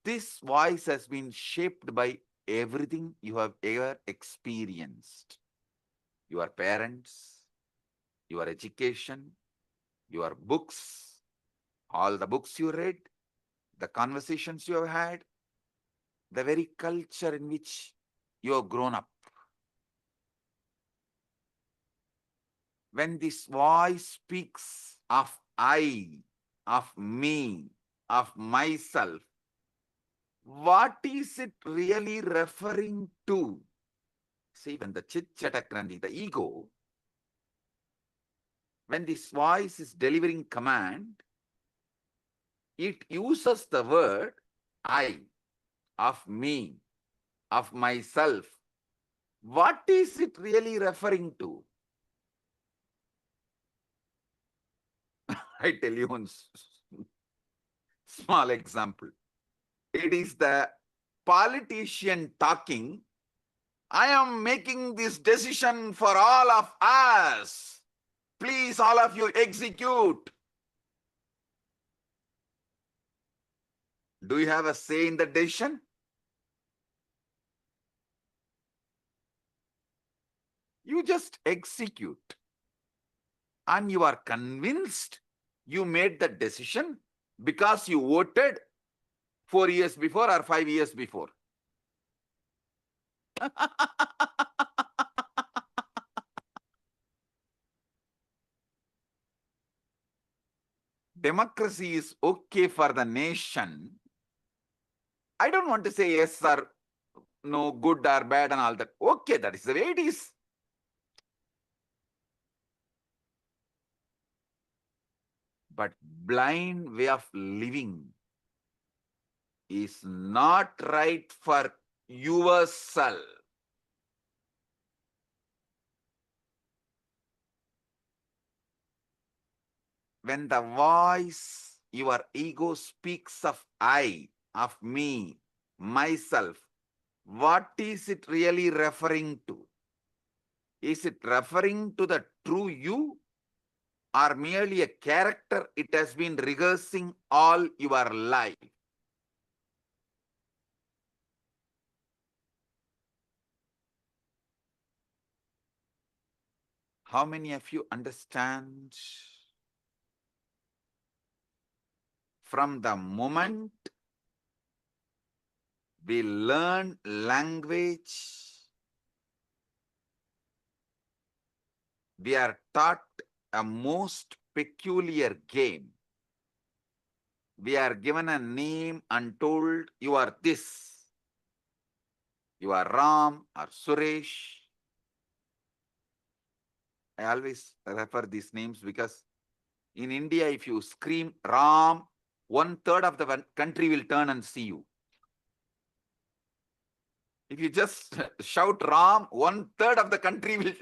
This voice has been shaped by everything you have ever experienced. Your parents, your education, your books, all the books you read, the conversations you have had, the very culture in which you have grown up. When this voice speaks of I, of me, of myself, what is it really referring to? See, when the chit-chatakrandi, the ego, when this voice is delivering command, it uses the word I, of me, of myself. What is it really referring to? I tell you one small example. It is the politician talking, I am making this decision for all of us. Please, all of you, execute. Do you have a say in the decision? You just execute. And you are convinced you made the decision because you voted 4 years before or 5 years before. Democracy is okay for the nation. I don't want to say yes or no, good or bad and all that. Okay, that is the way it is. But blind way of living is not right for yourself. When the voice, your ego speaks of I, of me, myself, what is it really referring to? Is it referring to the true you or merely a character it has been rehearsing all your life? How many of you understand? From the moment we learn language, we are taught a most peculiar game. We are given a name and told, you are this. You are Ram or Suresh. I always refer these names because in India, if you scream Ram, 1/3 of the country will turn and see you. If you just shout Ram, 1/3 of the country will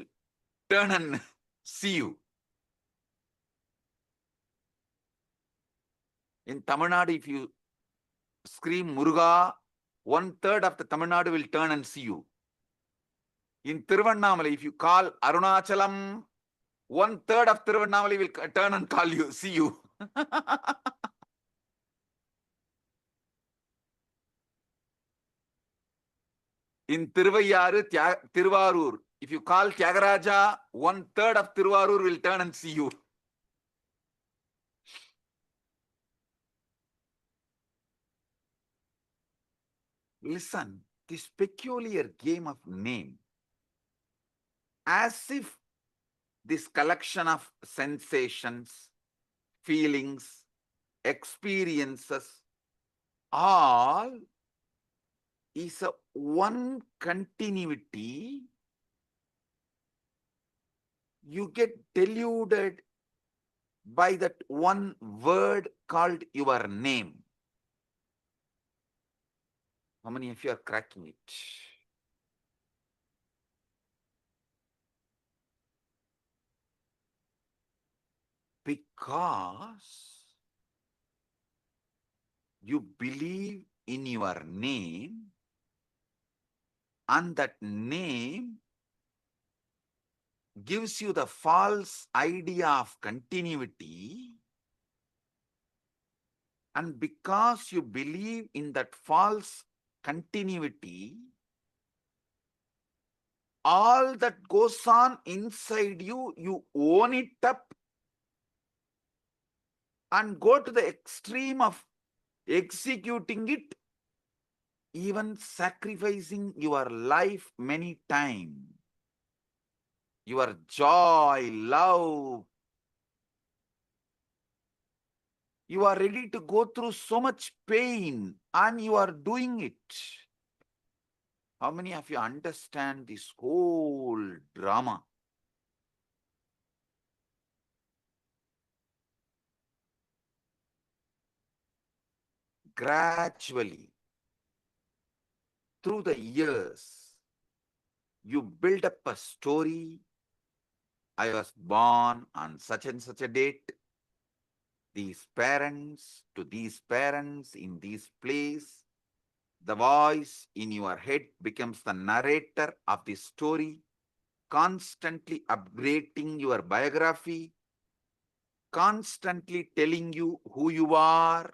turn and see you. In Tamil Nadu, if you scream Muruga, 1/3 of the Tamil Nadu will turn and see you. In Tiruvannamalai, if you call Arunachalam, 1/3 of Tiruvannamalai will turn and call you, see you. In Tiruvarur, if you call Tyagaraja, 1/3 of Tiruvarur will turn and see you. Listen, this peculiar game of name, as if this collection of sensations, feelings, experiences, all is a one continuity you get deluded by that one word called your name. How many of you are cracking it? Because you believe in your name, and that name gives you the false idea of continuity, and because you believe in that false continuity, all that goes on inside you, you own it up and go to the extreme of executing it, even sacrificing your life many times. Your joy, love, you are ready to go through so much pain and you are doing it. How many of you understand this whole drama? Gradually, through the years, you build up a story. I was born on such and such a date. These parents to these parents in this place. The voice in your head becomes the narrator of the story, constantly upgrading your biography, constantly telling you who you are.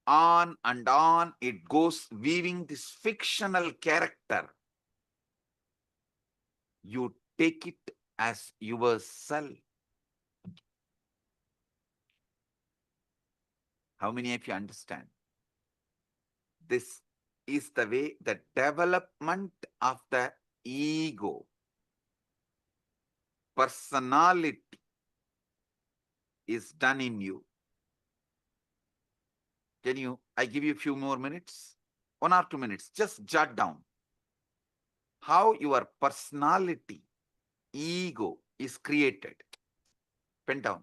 On and on it goes, weaving this fictional character. You take it as yourself. How many of you understand? This is the way the development of the ego, personality is done in you. I give you a few more minutes, 1 or 2 minutes, just jot down how your personality, ego is created. Pen down.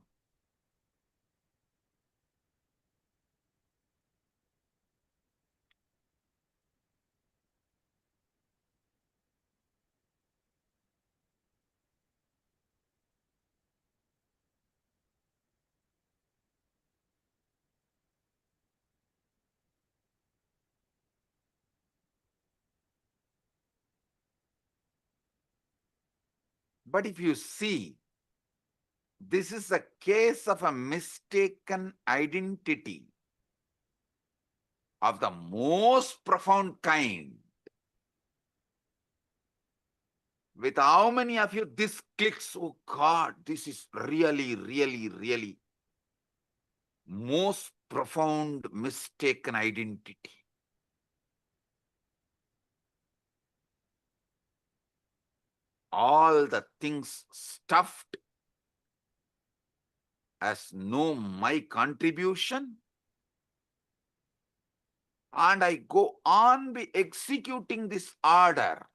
But if you see, this is a case of a mistaken identity of the most profound kind. With how many of you this clicks? Oh God, this is really, really, really most profound mistaken identity. All the things stuffed as no my contribution, and I go on be executing this order.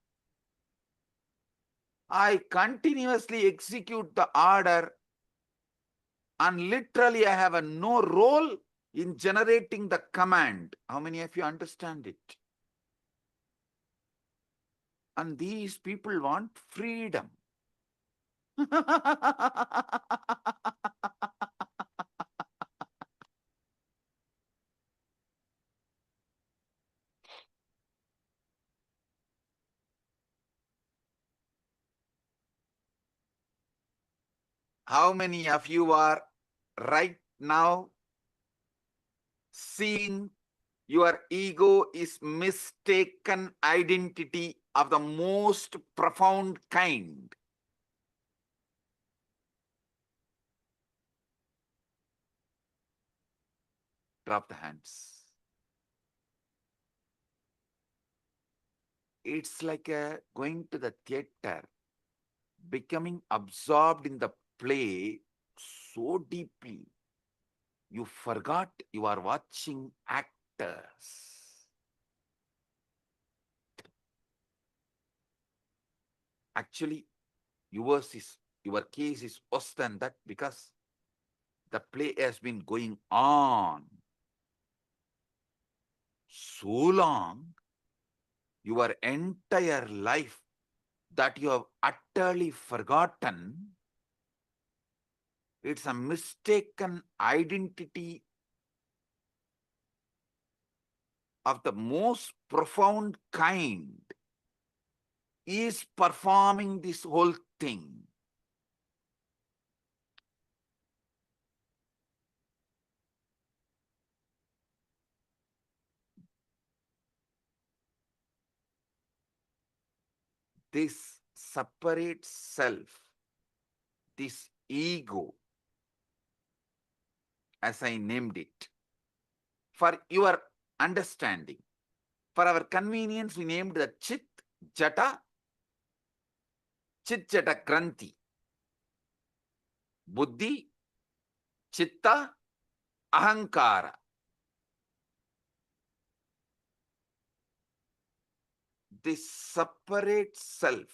I continuously execute the order, and literally I have no role in generating the command. How many of you understand it? And these people want freedom. How many of you are right now seeing your ego is mistaken identity of the most profound kind? Drop the hands. It's like going to the theater, becoming absorbed in the play so deeply, you forgot you are watching actors. Actually, your case is worse than that because the play has been going on so long, your entire life, that you have utterly forgotten. It's a mistaken identity of the most profound kind is performing this whole thing. This separate self, this ego, as I named it, for your understanding, for our convenience, we named the Chit Jata Granthi. Buddhi, Chitta, Ahankara. This separate self,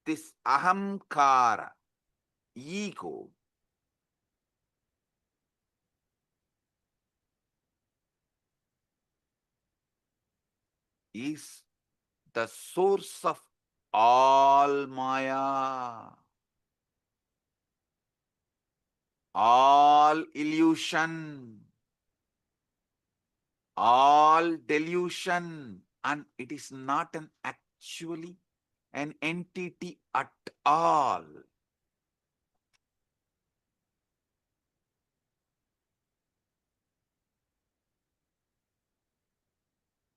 this Ahamkara, ego, is the source of all Maya, all illusion, all delusion, and it is not actually an entity at all.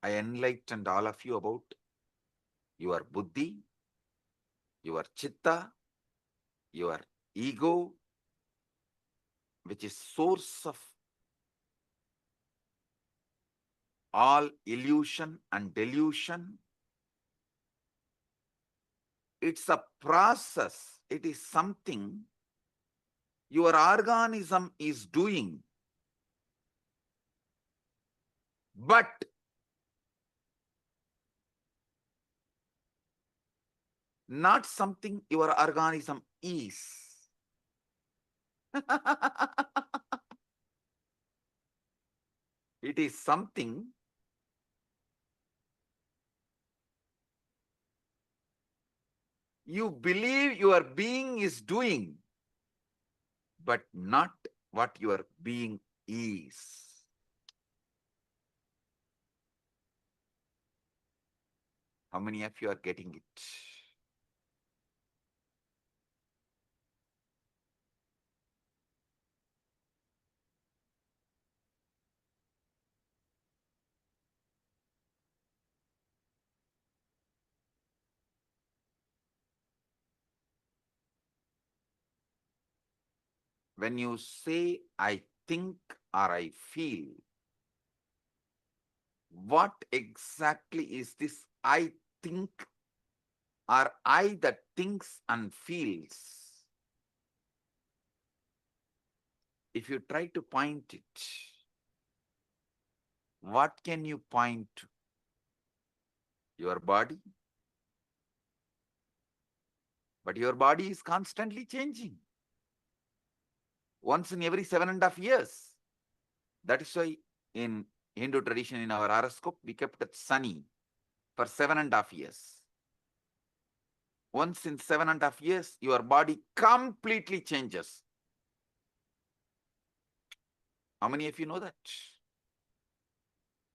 I enlightened all of you about your buddhi, your chitta, your ego, which is source of all illusion and delusion. It's a process. It is something your organism is doing. But not something your organism is. It is something you believe your being is doing, but not what your being is. How many of you are getting it? When you say, I think or I feel, what exactly is this I think or I that thinks and feels? If you try to point it, what can you point to? Your body? But your body is constantly changing. Once in every 7.5 years. That is why in Hindu tradition, in our horoscope, we kept it sunny for 7.5 years. Once in 7.5 years, your body completely changes. How many of you know that?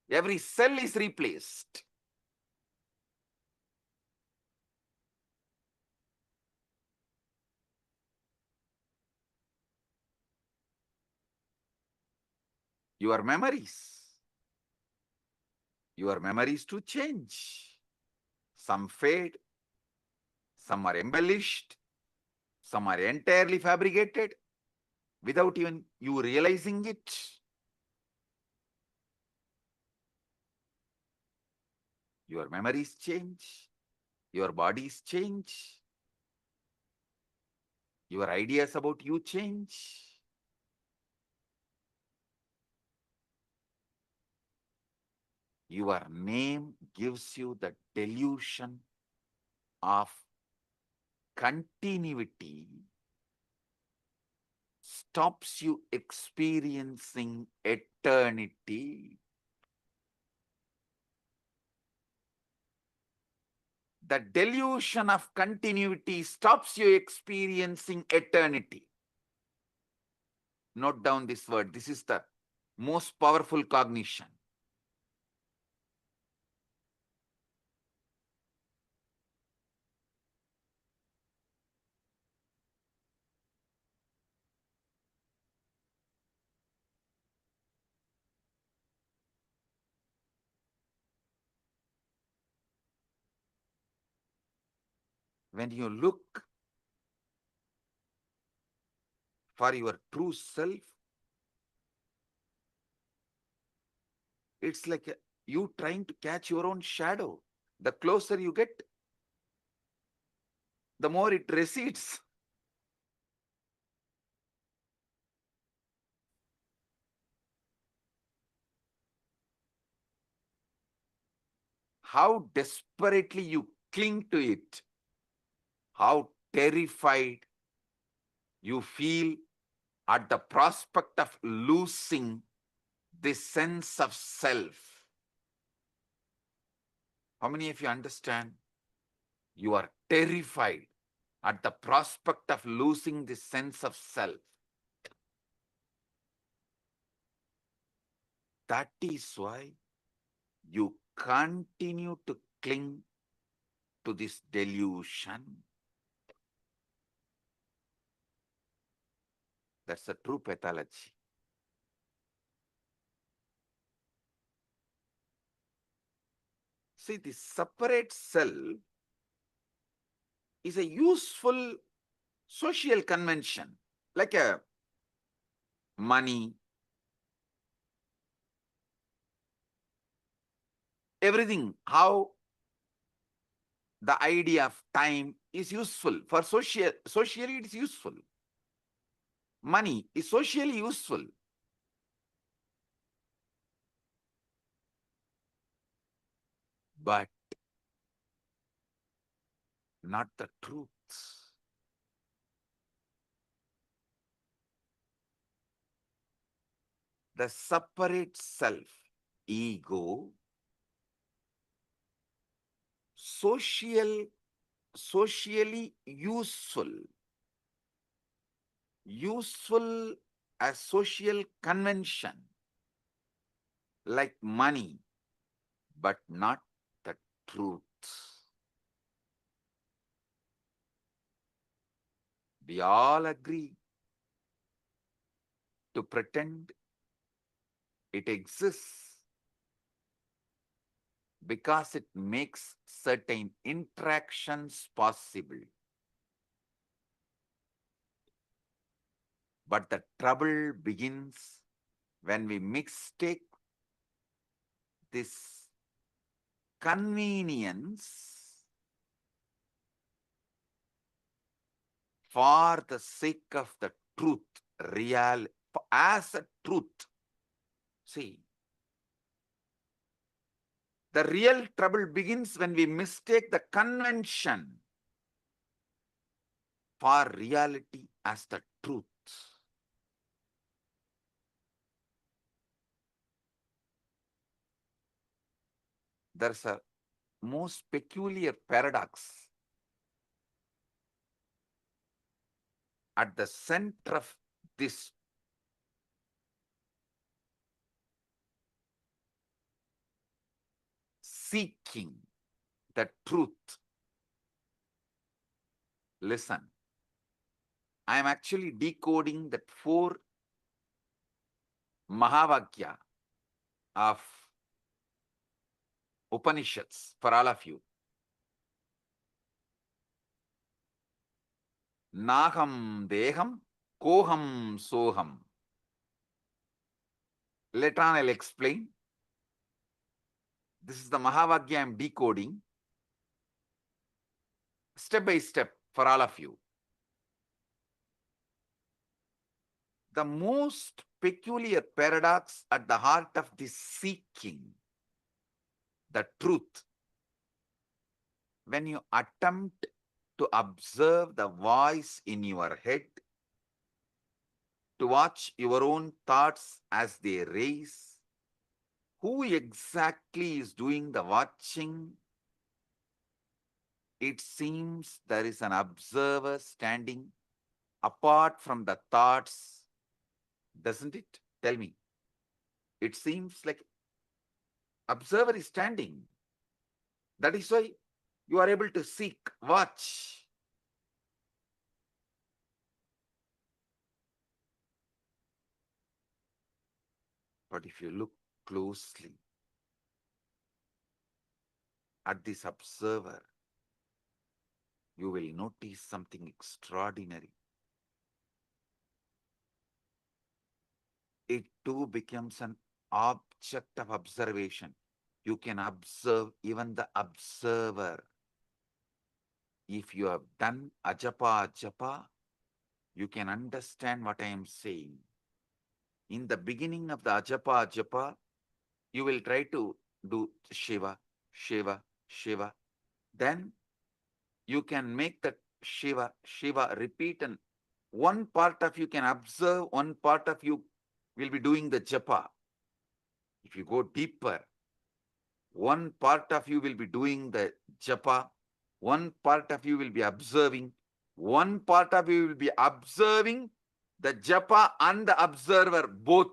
Every cell is replaced. Your memories too change. Some fade, some are embellished, some are entirely fabricated without even you realizing it. Your memories change, your bodies change, your ideas about you change. Your name gives you the delusion of continuity stops you experiencing eternity. The delusion of continuity stops you experiencing eternity. Note down this word. This is the most powerful cognition. When you look for your true self, it's like you trying to catch your own shadow. The closer you get, the more it recedes. How desperately you cling to it, how terrified you feel at the prospect of losing this sense of self. How many of you understand? You are terrified at the prospect of losing this sense of self. That is why you continue to cling to this delusion. That's a true pathology. See, the separate self is a useful social convention, like a money, everything, how the idea of time is useful. For socially it is useful. Money is socially useful. But not the truth. The separate self, ego, socially useful as social convention, like money, but not the truth. We all agree to pretend it exists because it makes certain interactions possible. But the trouble begins when we mistake this convenience for the sake of the truth, as a truth. See, the real trouble begins when we mistake the convention for reality as the truth. There's a most peculiar paradox at the center of this seeking the truth. Listen, I am actually decoding that 4 Mahavakya of Upanishads for all of you. Naham deham, koham soham. Later on I'll explain. This is the Mahavakya I am decoding step by step for all of you. The most peculiar paradox at the heart of this seeking the truth, when you attempt to observe the voice in your head, to watch your own thoughts as they raise. Who exactly is doing the watching? It seems there is an observer standing apart from the thoughts, doesn't it? Tell me. It seems like observer is standing. That is why you are able to seek, watch. But if you look closely at this observer, you will notice something extraordinary. It too becomes an object of observation. You can observe even the observer. If you have done ajapa, you can understand what I am saying. In the beginning of the ajapa, you will try to do Shiva, Shiva, Shiva. Then you can make that Shiva, Shiva repeat, and one part of you can observe, one part of you will be doing the japa. If you go deeper, one part of you will be doing the japa, one part of you will be observing, one part of you will be observing the japa and the observer both.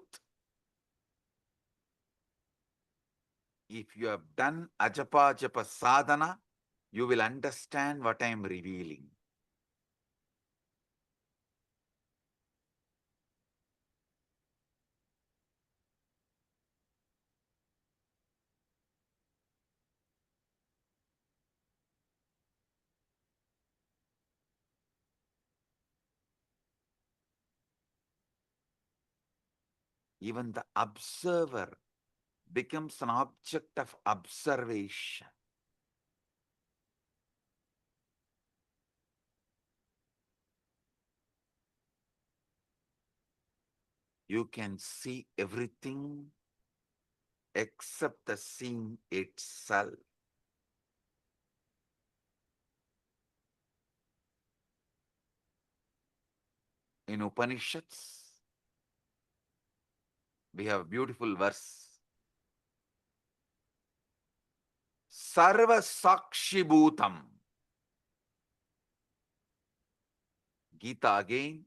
If you have done ajapa japa sadhana, you will understand what I am revealing. Even the observer becomes an object of observation. You can see everything except the scene itself. In Upanishads, we have a beautiful verse. Sarva Sakshi Bhutam. Gita again.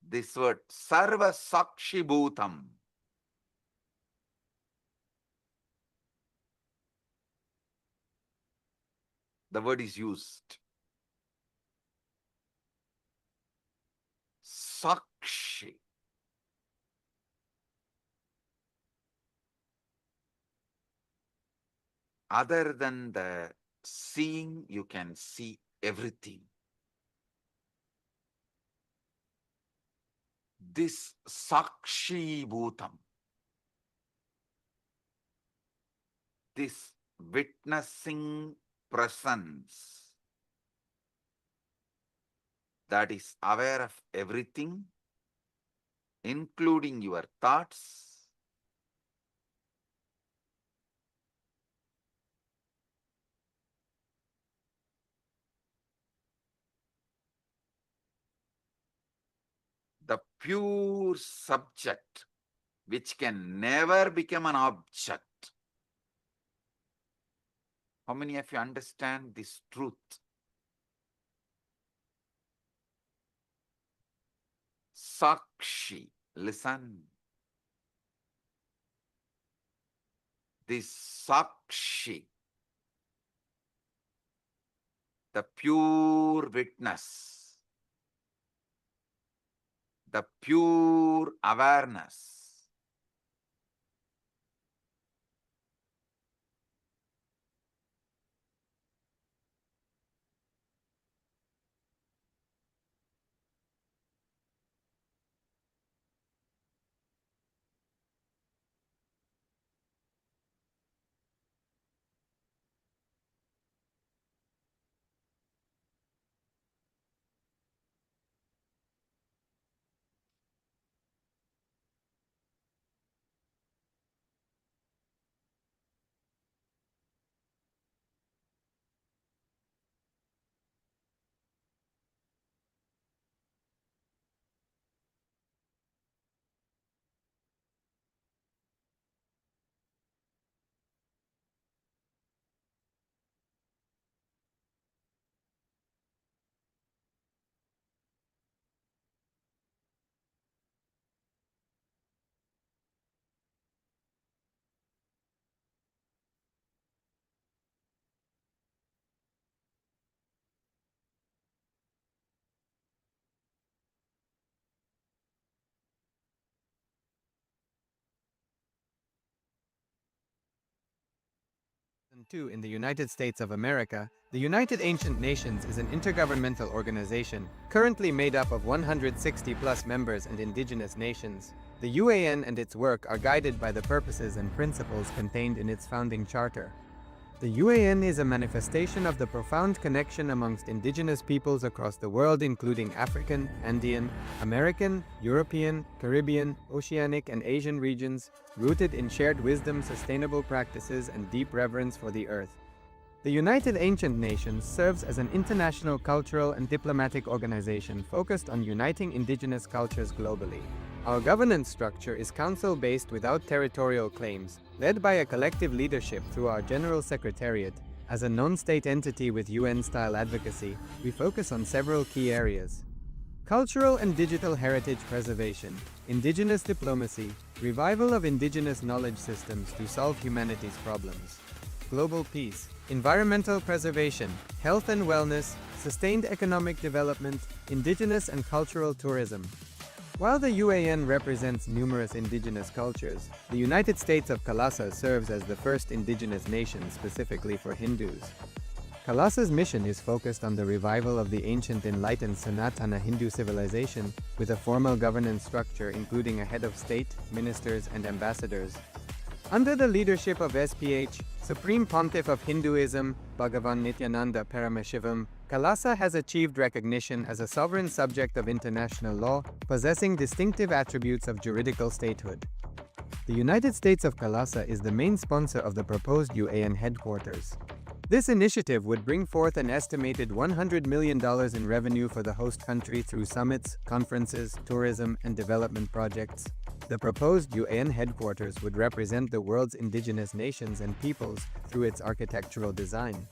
This word, Sarva Sakshi Bhutam. The word is used. Sakshi. Other than the seeing, you can see everything. This Sakshi Bhutam, this witnessing presence that is aware of everything, including your thoughts, the pure subject, which can never become an object. How many of you understand this truth? Sakshi, listen. This Sakshi, the pure witness, the pure awareness, II in the United States of America, the United Ancient Nations is an intergovernmental organization currently made up of 160 plus members and indigenous nations. The UAN and its work are guided by the purposes and principles contained in its founding charter. The UAN is a manifestation of the profound connection amongst indigenous peoples across the world, including African, Andean, American, European, Caribbean, Oceanic, and Asian regions, rooted in shared wisdom, sustainable practices, and deep reverence for the earth. The United Ancient Nations serves as an international cultural and diplomatic organization focused on uniting indigenous cultures globally. Our governance structure is council-based without territorial claims, led by a collective leadership through our General Secretariat. As a non-state entity with UN-style advocacy, we focus on several key areas: cultural and digital heritage preservation, indigenous diplomacy, revival of indigenous knowledge systems to solve humanity's problems, global peace, environmental preservation, health and wellness, sustained economic development, indigenous and cultural tourism. While the UAN represents numerous indigenous cultures, the United States of Kalasa serves as the first indigenous nation specifically for Hindus. Kalasa's mission is focused on the revival of the ancient enlightened Sanatana Hindu civilization with a formal governance structure including a head of state, ministers, and ambassadors. Under the leadership of SPH, Supreme Pontiff of Hinduism, Bhagavan Nityananda Paramashivam, Kalasa has achieved recognition as a sovereign subject of international law, possessing distinctive attributes of juridical statehood. The United States of Kalasa is the main sponsor of the proposed UAN headquarters. This initiative would bring forth an estimated $100 million in revenue for the host country through summits, conferences, tourism, and development projects. The proposed UAN headquarters would represent the world's indigenous nations and peoples through its architectural design.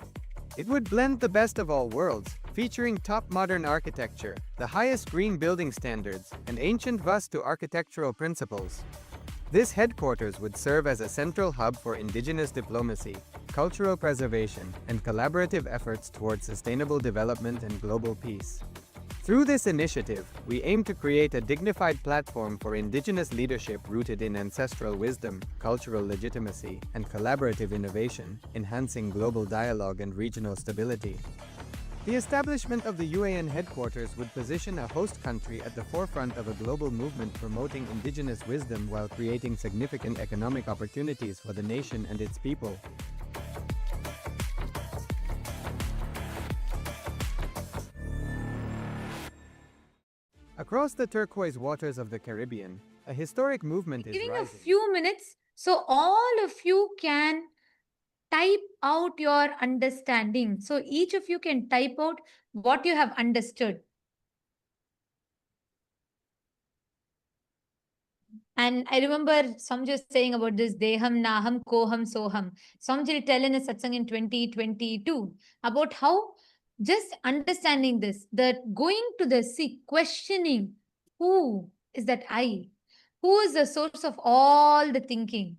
It would blend the best of all worlds, featuring top modern architecture, the highest green building standards, and ancient Vastu architectural principles. This headquarters would serve as a central hub for indigenous diplomacy, cultural preservation, and collaborative efforts towards sustainable development and global peace. Through this initiative, we aim to create a dignified platform for indigenous leadership rooted in ancestral wisdom, cultural legitimacy, and collaborative innovation, enhancing global dialogue and regional stability. The establishment of the UAN headquarters would position a host country at the forefront of a global movement promoting indigenous wisdom while creating significant economic opportunities for the nation and its people. Across the turquoise waters of the Caribbean, a historic movement is Giving rising. a few minutes so all of you can type out your understanding. So each of you can type out what you have understood. And I remember Samji saying about this Deham, Naham, Koham, Soham. Samji tell in a satsang in 2022 about how just understanding this, that going to the sea, questioning who is that I? Who is the source of all the thinking?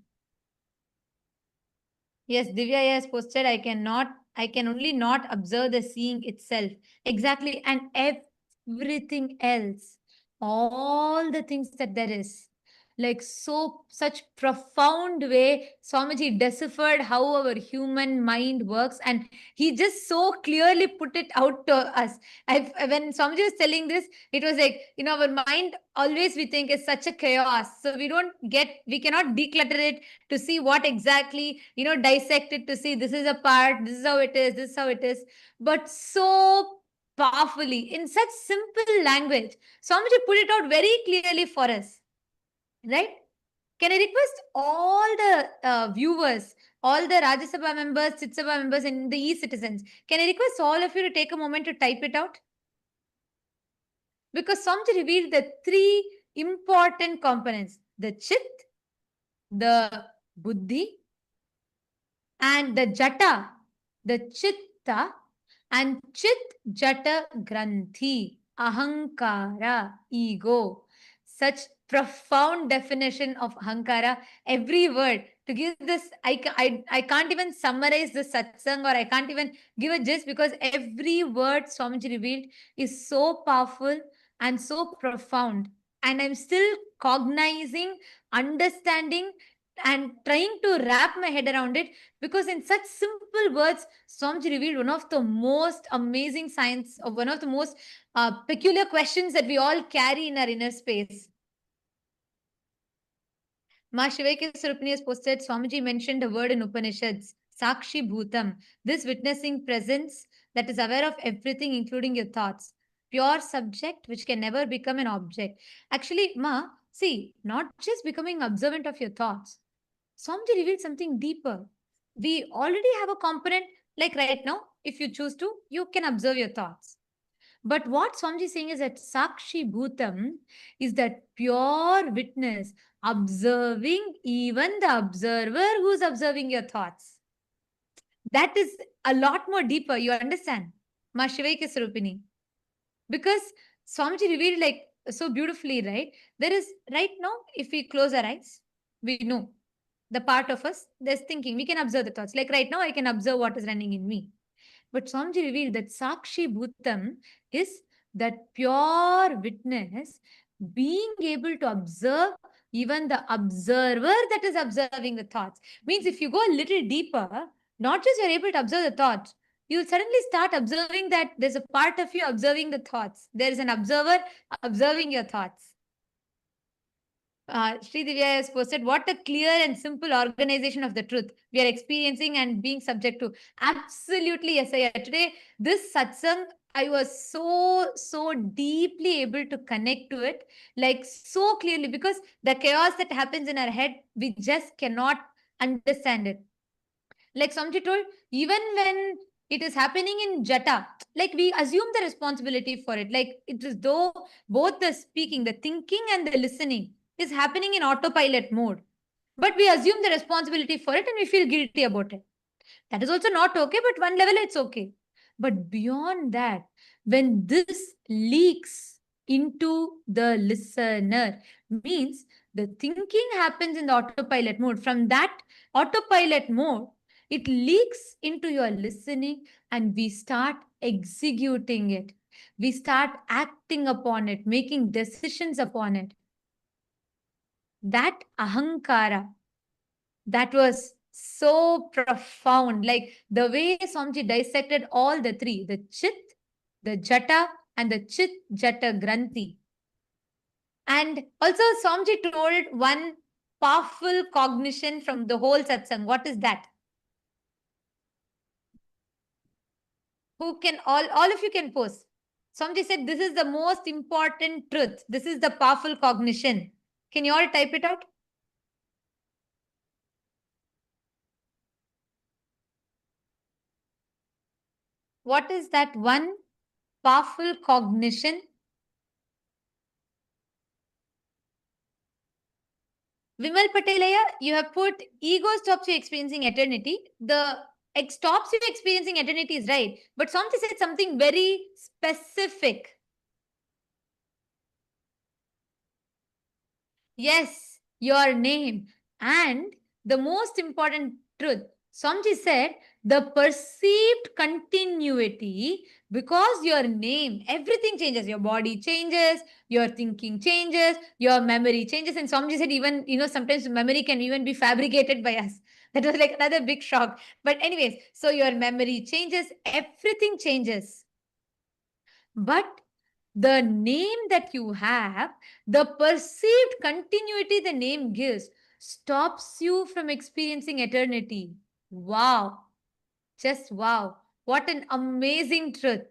Yes, Divya has posted, I can only not observe the seeing itself. Exactly. And everything else, all the things that there is. Like such profound way, Swamiji deciphered how our human mind works, and he just so clearly put it out to us. When Swamiji was telling this, it was like, our mind always we think is such a chaos. So we cannot declutter it to see what exactly, dissect it to see this is a part, this is how it is, this is how it is. But so powerfully, in such simple language, Swamiji put it out very clearly for us. Right? Can I request all the viewers, all the Rajya Sabha members, Chit Sabha members, and the e-citizens, can I request all of you to take a moment to type it out? Because Swamiji revealed the three important components: the Chit, the Buddhi, and the Jata, the Chitta, and Chit Jata Granthi, Ahankara, ego. Such profound definition of Ahankara, every word. To give this, I can't even summarize the satsang, or I can't even give a gist, because every word Swamiji revealed is so powerful and so profound. And I'm still cognizing, understanding, and trying to wrap my head around it, because in such simple words, Swamiji revealed one of the most amazing science, or one of the most peculiar questions that we all carry in our inner space. Ma Shivaika Sarupani has posted, Swamiji mentioned a word in Upanishads, Sakshi Bhutam, this witnessing presence that is aware of everything, including your thoughts. Pure subject which can never become an object. Actually, Ma, see, not just becoming observant of your thoughts. Swamiji revealed something deeper. We already have a component, like right now, if you choose to, you can observe your thoughts. But what Swamiji is saying is that Sakshi Bhutam is that pure witness, observing even the observer who's observing your thoughts. That is a lot more deeper, you understand? Ma Shivaika Sarupini. Because Swamiji revealed like so beautifully, right? There is right now, if we close our eyes, we know the part of us that's thinking. We can observe the thoughts. Like right now, I can observe what is running in me. But Swamiji revealed that Sakshi Bhutam is that pure witness being able to observe even the observer that is observing the thoughts. Means if you go a little deeper, not just you're able to observe the thoughts, you'll suddenly start observing that there's a part of you observing the thoughts. There is an observer observing your thoughts. Sri Divya has posted, what a clear and simple organization of the truth we are experiencing and being subject to. Absolutely, yes, I today, this satsang, I was so deeply able to connect to it, like so clearly, because the chaos that happens in our head, we just cannot understand it. Like Samji told, even when it is happening in Jata, like we assume the responsibility for it. Like it is though both the speaking, the thinking and the listening is happening in autopilot mode. But we assume the responsibility for it and we feel guilty about it. That is also not okay, but one level it's okay. But beyond that, when this leaks into the listener, means the thinking happens in the autopilot mode. From that autopilot mode, it leaks into your listening and we start executing it. We start acting upon it, making decisions upon it. That ahankara, that was so profound. Like the way Swamiji dissected all the three, the Chit, the Jata, and the Chit Jata Granthi. And also Swamiji told one powerful cognition from the whole satsang. What is that? Who can, all of you can post. Swamiji said, this is the most important truth. This is the powerful cognition. Can you all type it out? What is that one powerful cognition? Vimal Patelaya, you have put ego stops you experiencing eternity. The stops you experiencing eternity is right. But Swamiji said something very specific. Yes, your name. And the most important truth, Swamiji said, the perceived continuity, because your name, everything changes. Your body changes, your thinking changes, your memory changes. And Swamiji said even, sometimes memory can even be fabricated by us. That was like another big shock. But anyways, so your memory changes, everything changes. But the name that you have, the perceived continuity the name gives, stops you from experiencing eternity. Wow. Just wow. What an amazing truth.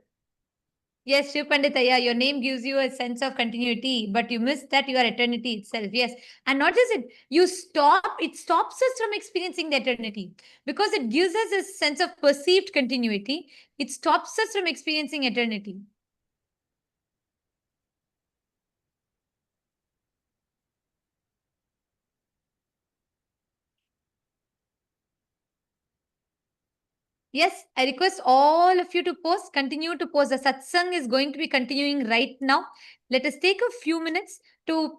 Yes, Shiv Panditaya, your name gives you a sense of continuity, but you miss that you are eternity itself. Yes. And not just it, it stops us from experiencing the eternity because it gives us a sense of perceived continuity. It stops us from experiencing eternity. Yes, I request all of you to post, continue to post. The satsang is going to be continuing right now. Let us take a few minutes to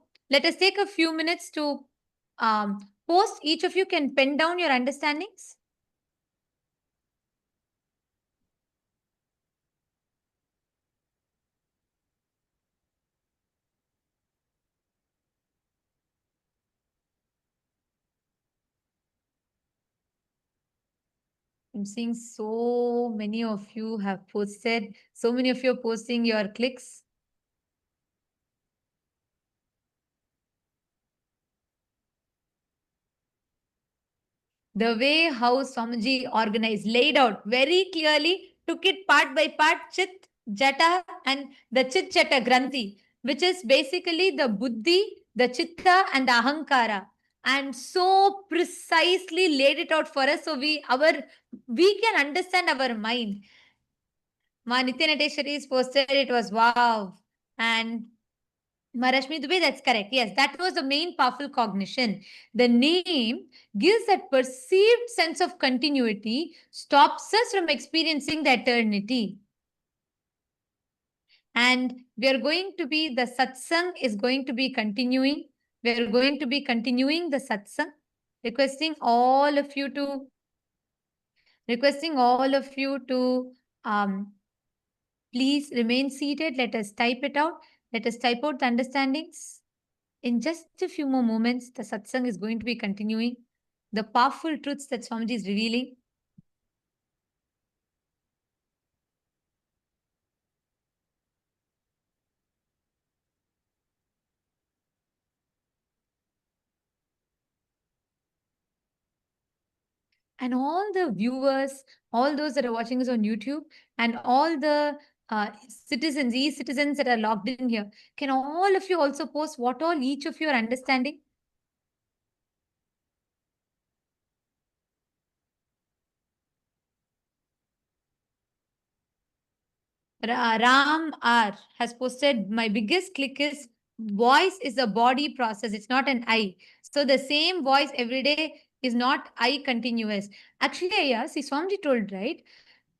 post. Each of you can pen down your understandings. I'm seeing so many of you have posted. So many of you are posting your clicks. The way how Swamiji organized, laid out very clearly, took it part by part, Chit, Jata, and the Chit Jata Granthi, which is basically the Buddhi, the Chitta, and the Ahankara. And so precisely laid it out for us so we can understand our mind. Ma Nitya Nateshwari is posted, it was wow. And Marashmi Dubey, that's correct. Yes, that was the main powerful cognition. The name gives that perceived sense of continuity, stops us from experiencing the eternity. And we are going to be, the satsang is going to be continuing. We are going to be continuing the satsang, requesting all of you to please remain seated. Let us type it out. Let us type out the understandings. In just a few more moments, the satsang is going to be continuing. The powerful truths that Swamiji is revealing. And all the viewers, all those that are watching us on YouTube, and all the citizens, e-citizens that are logged in here, can all of you also post what all each of you are understanding? Ram R has posted, my biggest click is voice is a body process. It's not an I. So the same voice every day is not I continuous. Actually, yeah, see, Swamiji told, right?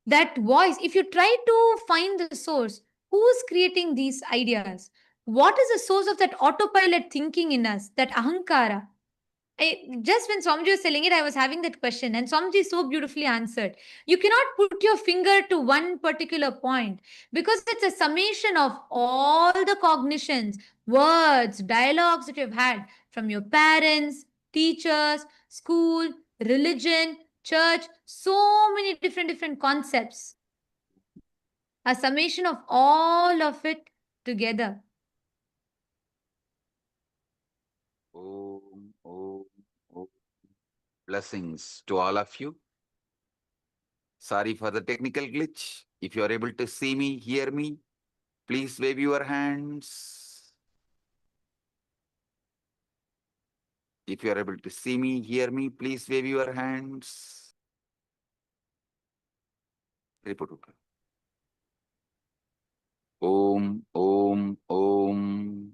That voice, if you try to find the source, who's creating these ideas? What is the source of that autopilot thinking in us, that ahankara? Just when Swamiji was telling it, I was having that question, and Swamiji so beautifully answered. You cannot put your finger to one particular point because it's a summation of all the cognitions, words, dialogues that you've had from your parents, teachers, school, religion, church, so many different concepts. A summation of all of it together. Om, om, om. Blessings to all of you. Sorry for the technical glitch. If you are able to see me, hear me, please wave your hands. If you are able to see me, hear me, please wave your hands. Report. Om, om, om.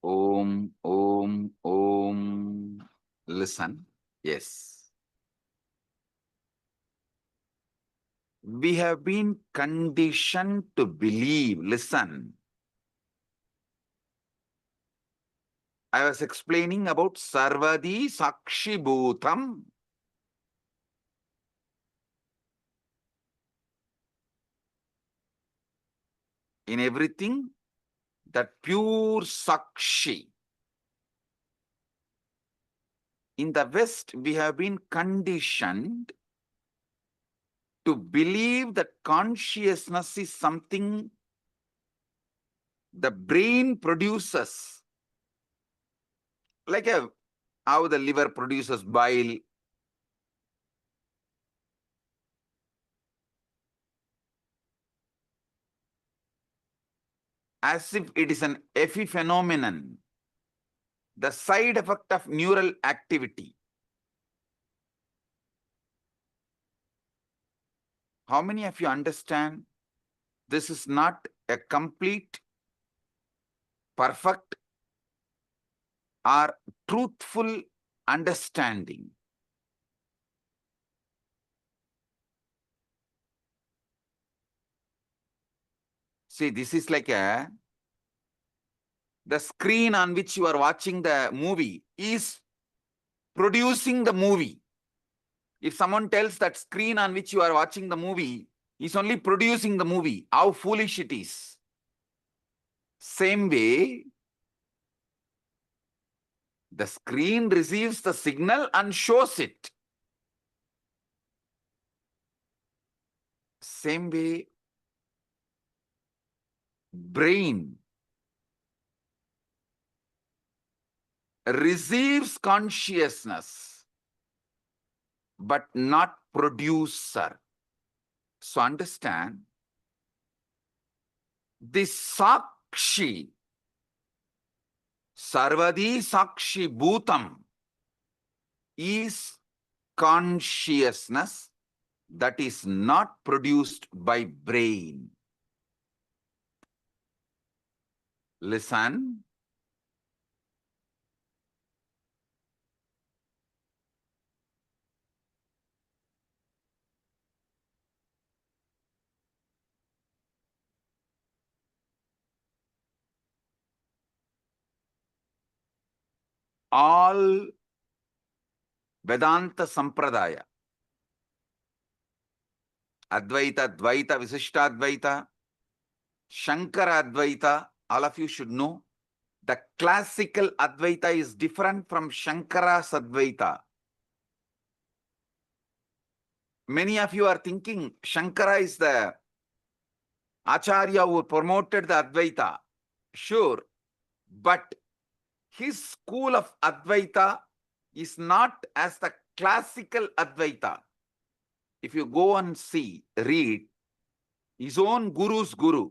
Om, om, om. Listen. Yes. We have been conditioned to believe. Listen. I was explaining about Sarvadi Sakshi Bhutam. In everything, that pure Sakshi. In the West, we have been conditioned to believe that consciousness is something the brain produces. Like how the liver produces bile. As if it is an epiphenomenon, the side effect of neural activity. How many of you understand this is not a complete, perfect, or truthful understanding? See, this is like the screen on which you are watching the movie is producing the movie. If someone tells that screen on which you are watching the movie is only producing the movie, how foolish it is. Same way, the screen receives the signal and shows it. Same way, brain receives consciousness, but not producer. So understand, this Sakshi, Sarvadi Sakshi Bhutam, is consciousness that is not produced by brain. Listen. All Vedanta Sampradaya, Advaita, Dvaita, Visishtadvaita, Shankara Advaita, all of you should know, the classical Advaita is different from Shankara's Advaita. Many of you are thinking Shankara is the Acharya who promoted the Advaita. Sure, but his school of Advaita is not as the classical Advaita. If you go and see, read, his own guru's guru,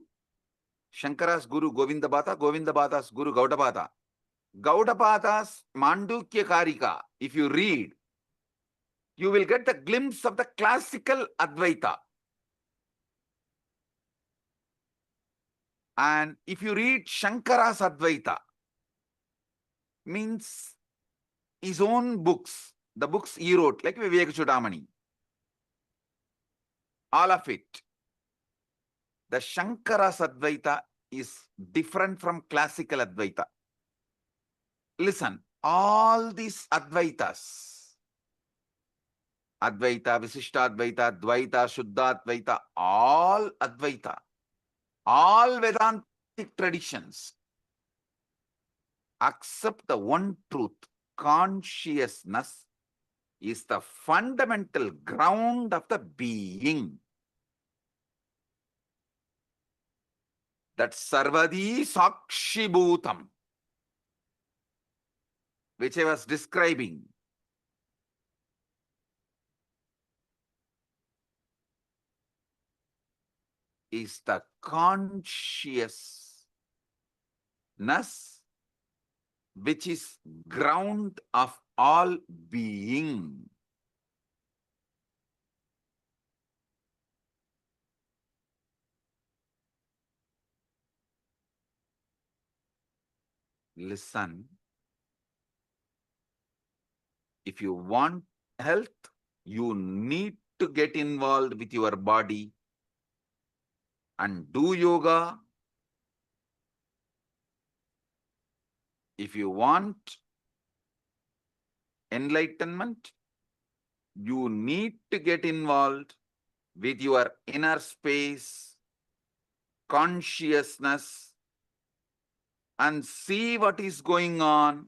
Shankara's guru Govindabhata, Govindabhata's guru Gaudabhata. Gaudabhata's Mandukya Karika, if you read, you will get the glimpse of the classical Advaita. And if you read Shankara's Advaita, means his own books, the books he wrote, like Vivek Chudamani, all of it. The Shankara's Advaita is different from classical Advaita. Listen, all these Advaitas, Advaita, Visishtadvaita, Dvaita, Shuddhadvaita, all Advaita, all Vedantic traditions accept the one truth. Consciousness is the fundamental ground of the being. That Sarvadi Sakshi Bhutam, which I was describing, is the consciousness which is ground of all being. Listen, if you want health, you need to get involved with your body and do yoga. If you want enlightenment, you need to get involved with your inner space, consciousness, and see what is going on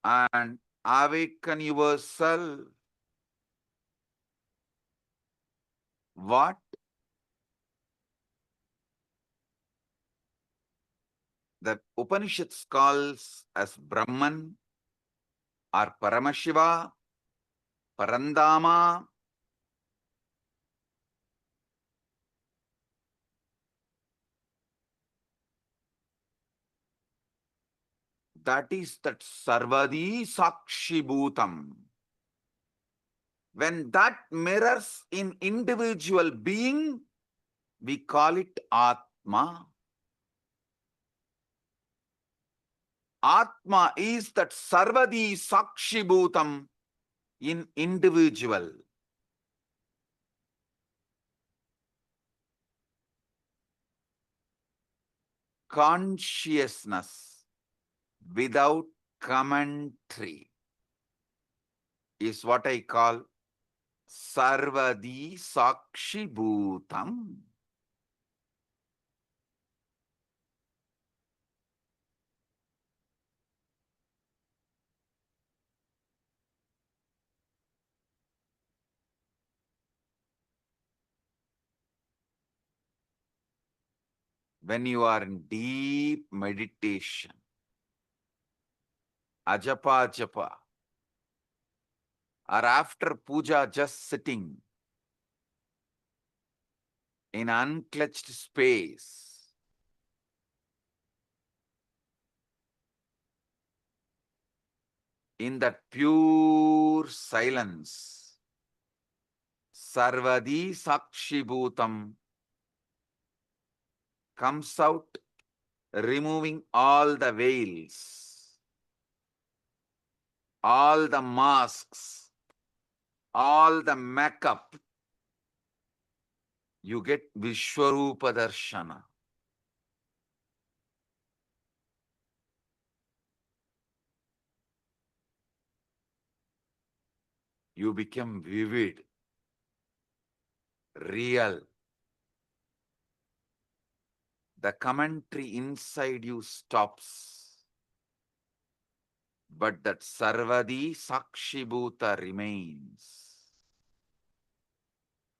and awaken yourself. What? That Upanishads calls as Brahman or Paramashiva, Parandama. That is that Sarvadi Sakshi Bhutam. When that mirrors in individual being, we call it Atma. Atma is that Sarvadi Sakshi Bhutam in individual. Consciousness without commentary is what I call Sarvadi Sakshi Bhutam. when you are in deep meditation, ajapa japa, or after puja just sitting in unclutched space, in that pure silence, sarvadi sakshibhutam comes out, removing all the veils, all the masks, all the makeup. You get Vishwarupa Darshana. You become vivid, real. The commentary inside you stops, but that Sarvadi Sakshibhuta remains.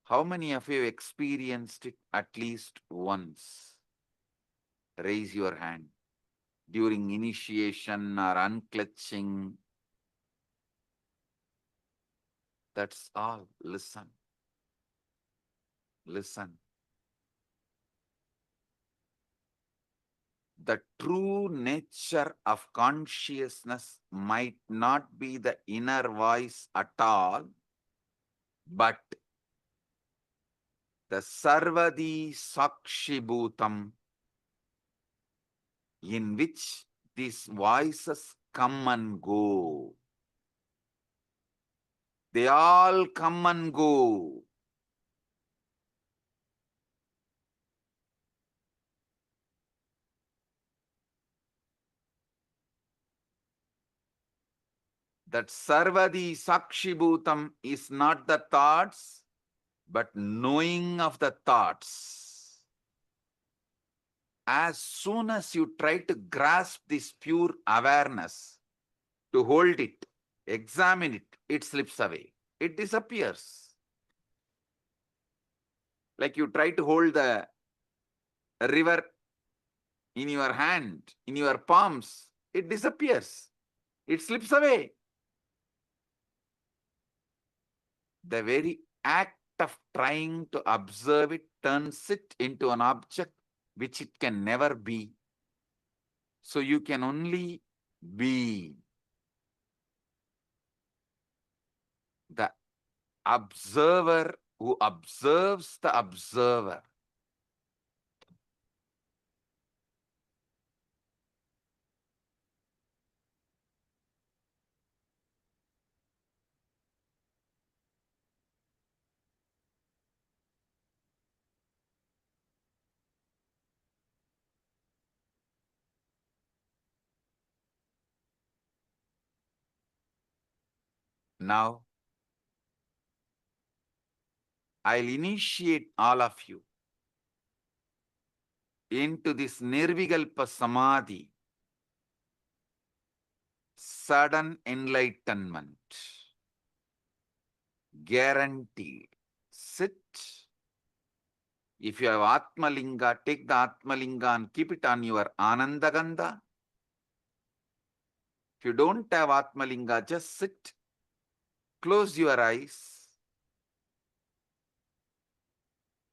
How many of you experienced it at least once? Raise your hand. During initiation or unclutching. That's all. Listen. Listen. The true nature of consciousness might not be the inner voice at all, but the Sarvadi Sakshibhutam, in which these voices come and go. They all come and go. That Sarvadi Sakshibhutam is not the thoughts, but knowing of the thoughts. As soon as you try to grasp this pure awareness, to hold it, examine it, it slips away. It disappears. Like you try to hold the river in your hand, in your palms, it disappears. It slips away. The very act of trying to observe it turns it into an object which it can never be. So you can only be. The observer who observes the observer. Now, I'll initiate all of you into this Nirvikalpa Samadhi, sudden enlightenment, guaranteed. Sit. If you have Atmalinga, take the Atmalinga and keep it on your Anandagandha. If you don't have Atmalinga, just sit. Close your eyes.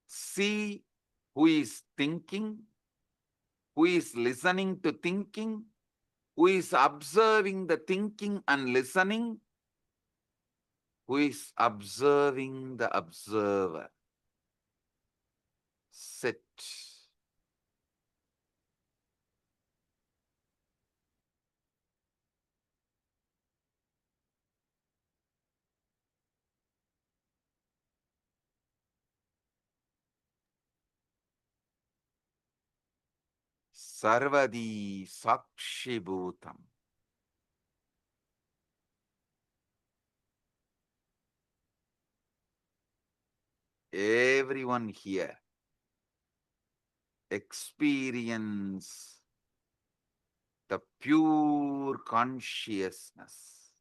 See who is thinking, who is listening to thinking, who is observing the thinking and listening, who is observing the observer. Sit. Sarvadi Sakshibhutam. Everyone here experience the pure consciousness.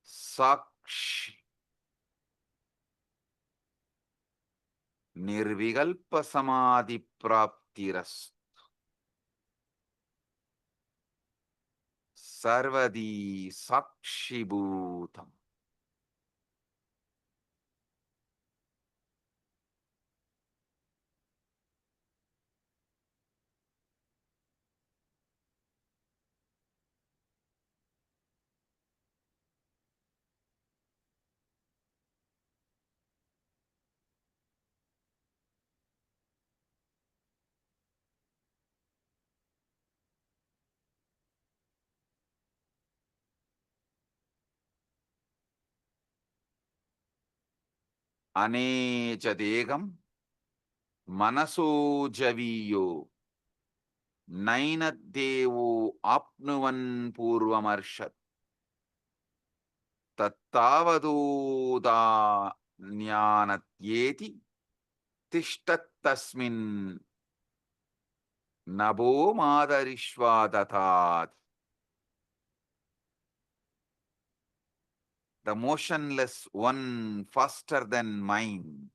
Sakshi. Nirvikalpa samadhi praptiras. Sarvadi sakshibhutam. Anecha degam manaso javiyo nainaddevo apnuvan purvamarshat tattavadoda jnanatyeti tishtattasmin nabo madarishvadatat. The motionless one faster than mind,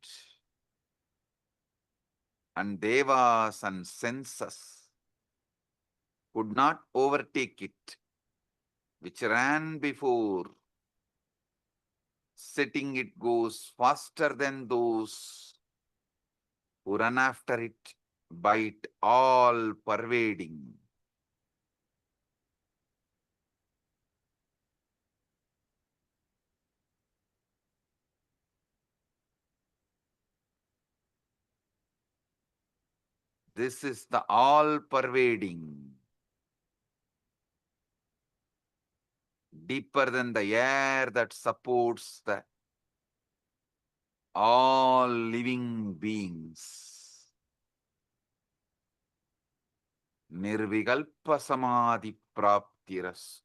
and devas and senses could not overtake it, which ran before. Setting it goes faster than those who run after it, by it all pervading. This is the all pervading, deeper than the air that supports the all living beings. Nirvikalpa samadhi praptiras.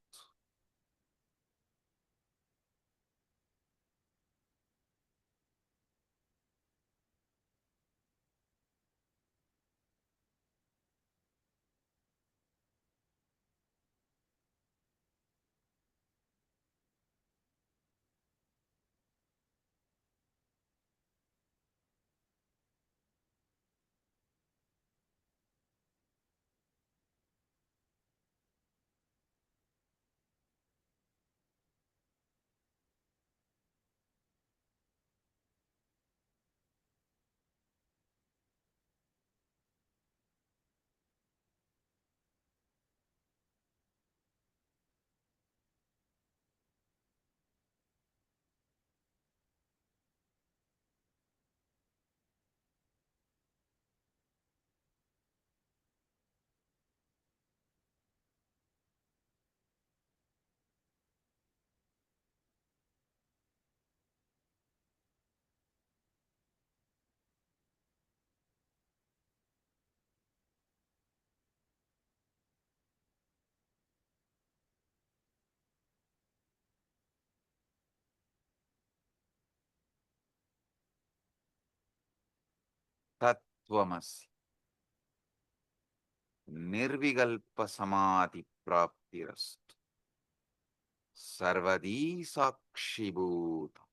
Tattvamasi. Nirvikalpa samadhi praptiras. Sarvadi sakshibhutam.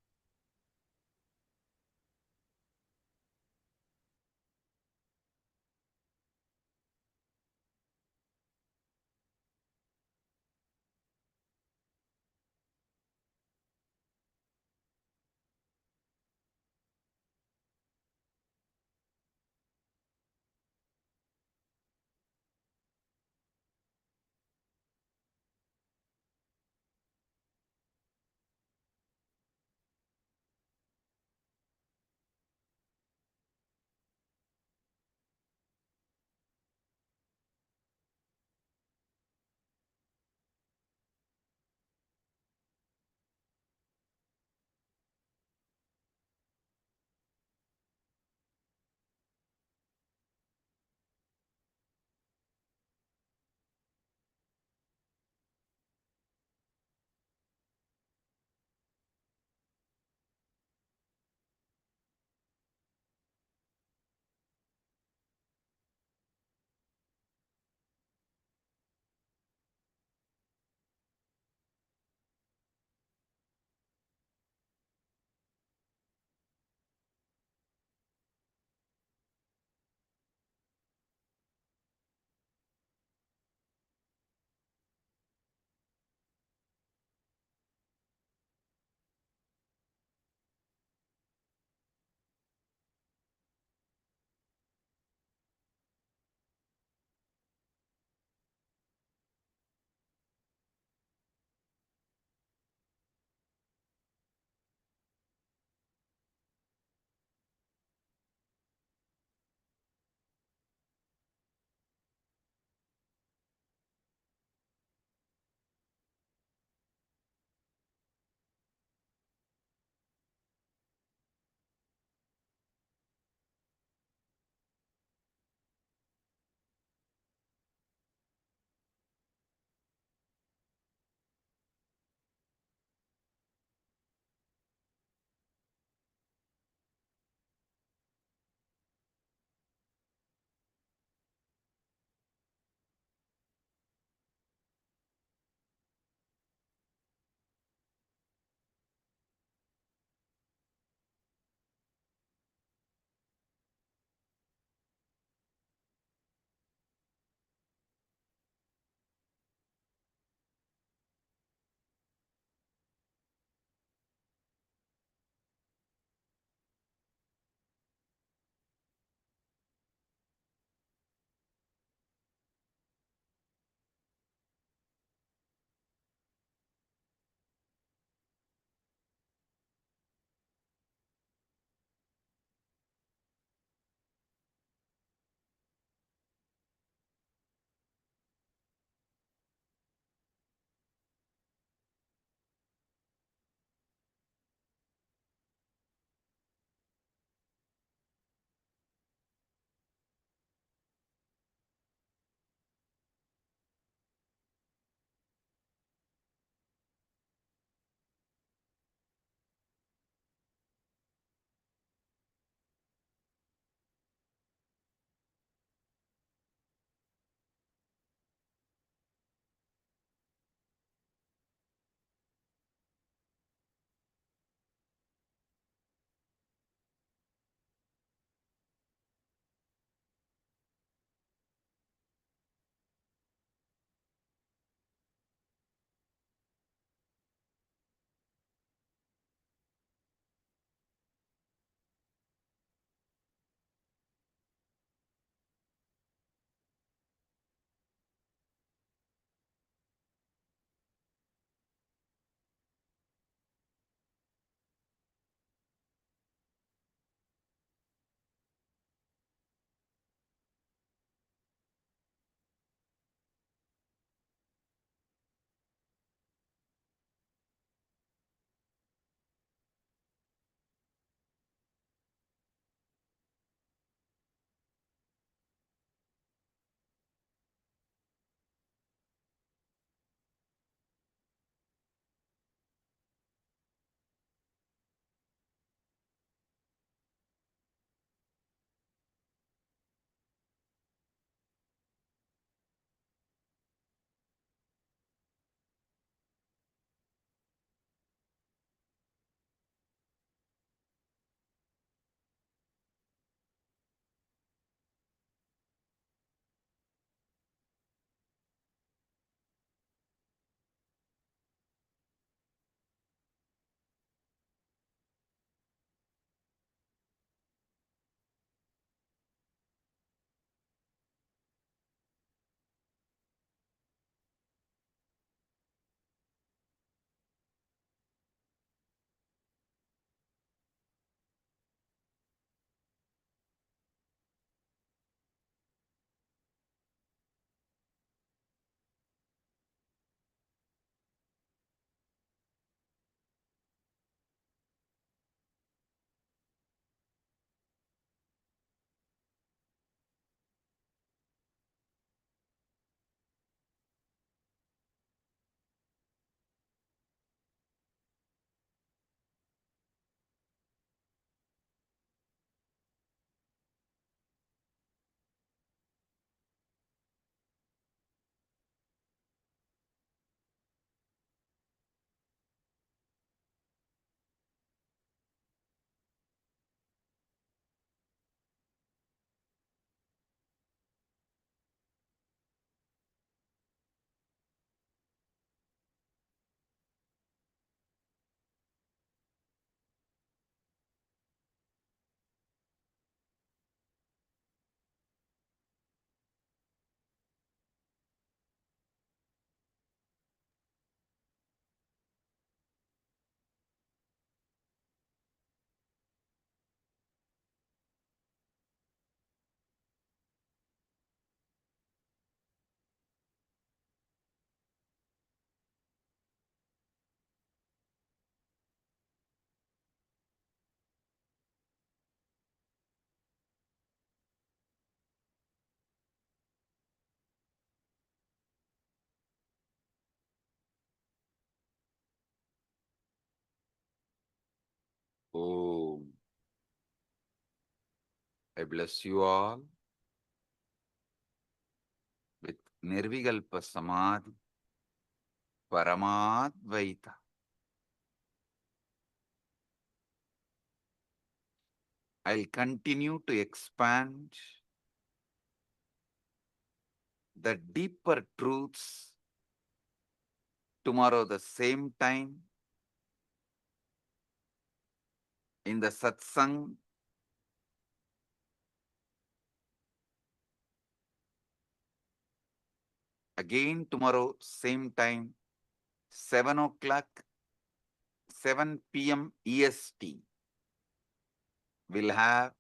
Om. I bless you all with Nirvikalpa Samadhi, Paramadvaita. I'll continue to expand the deeper truths tomorrow the same time in the satsang. Again tomorrow same time, 7 o'clock, 7 p.m. EST. We'll have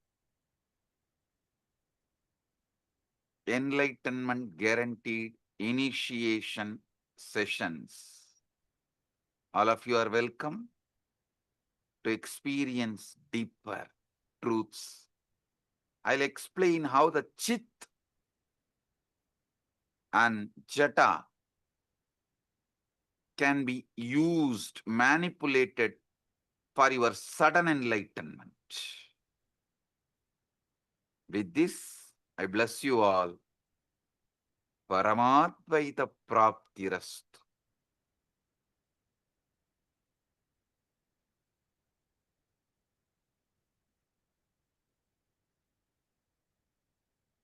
enlightenment guaranteed initiation sessions. All of you are welcome to experience deeper truths. I'll explain how the Chit and Jata can be used, manipulated for your sudden enlightenment. With this, I bless you all. Paramadvaita Praptirastu.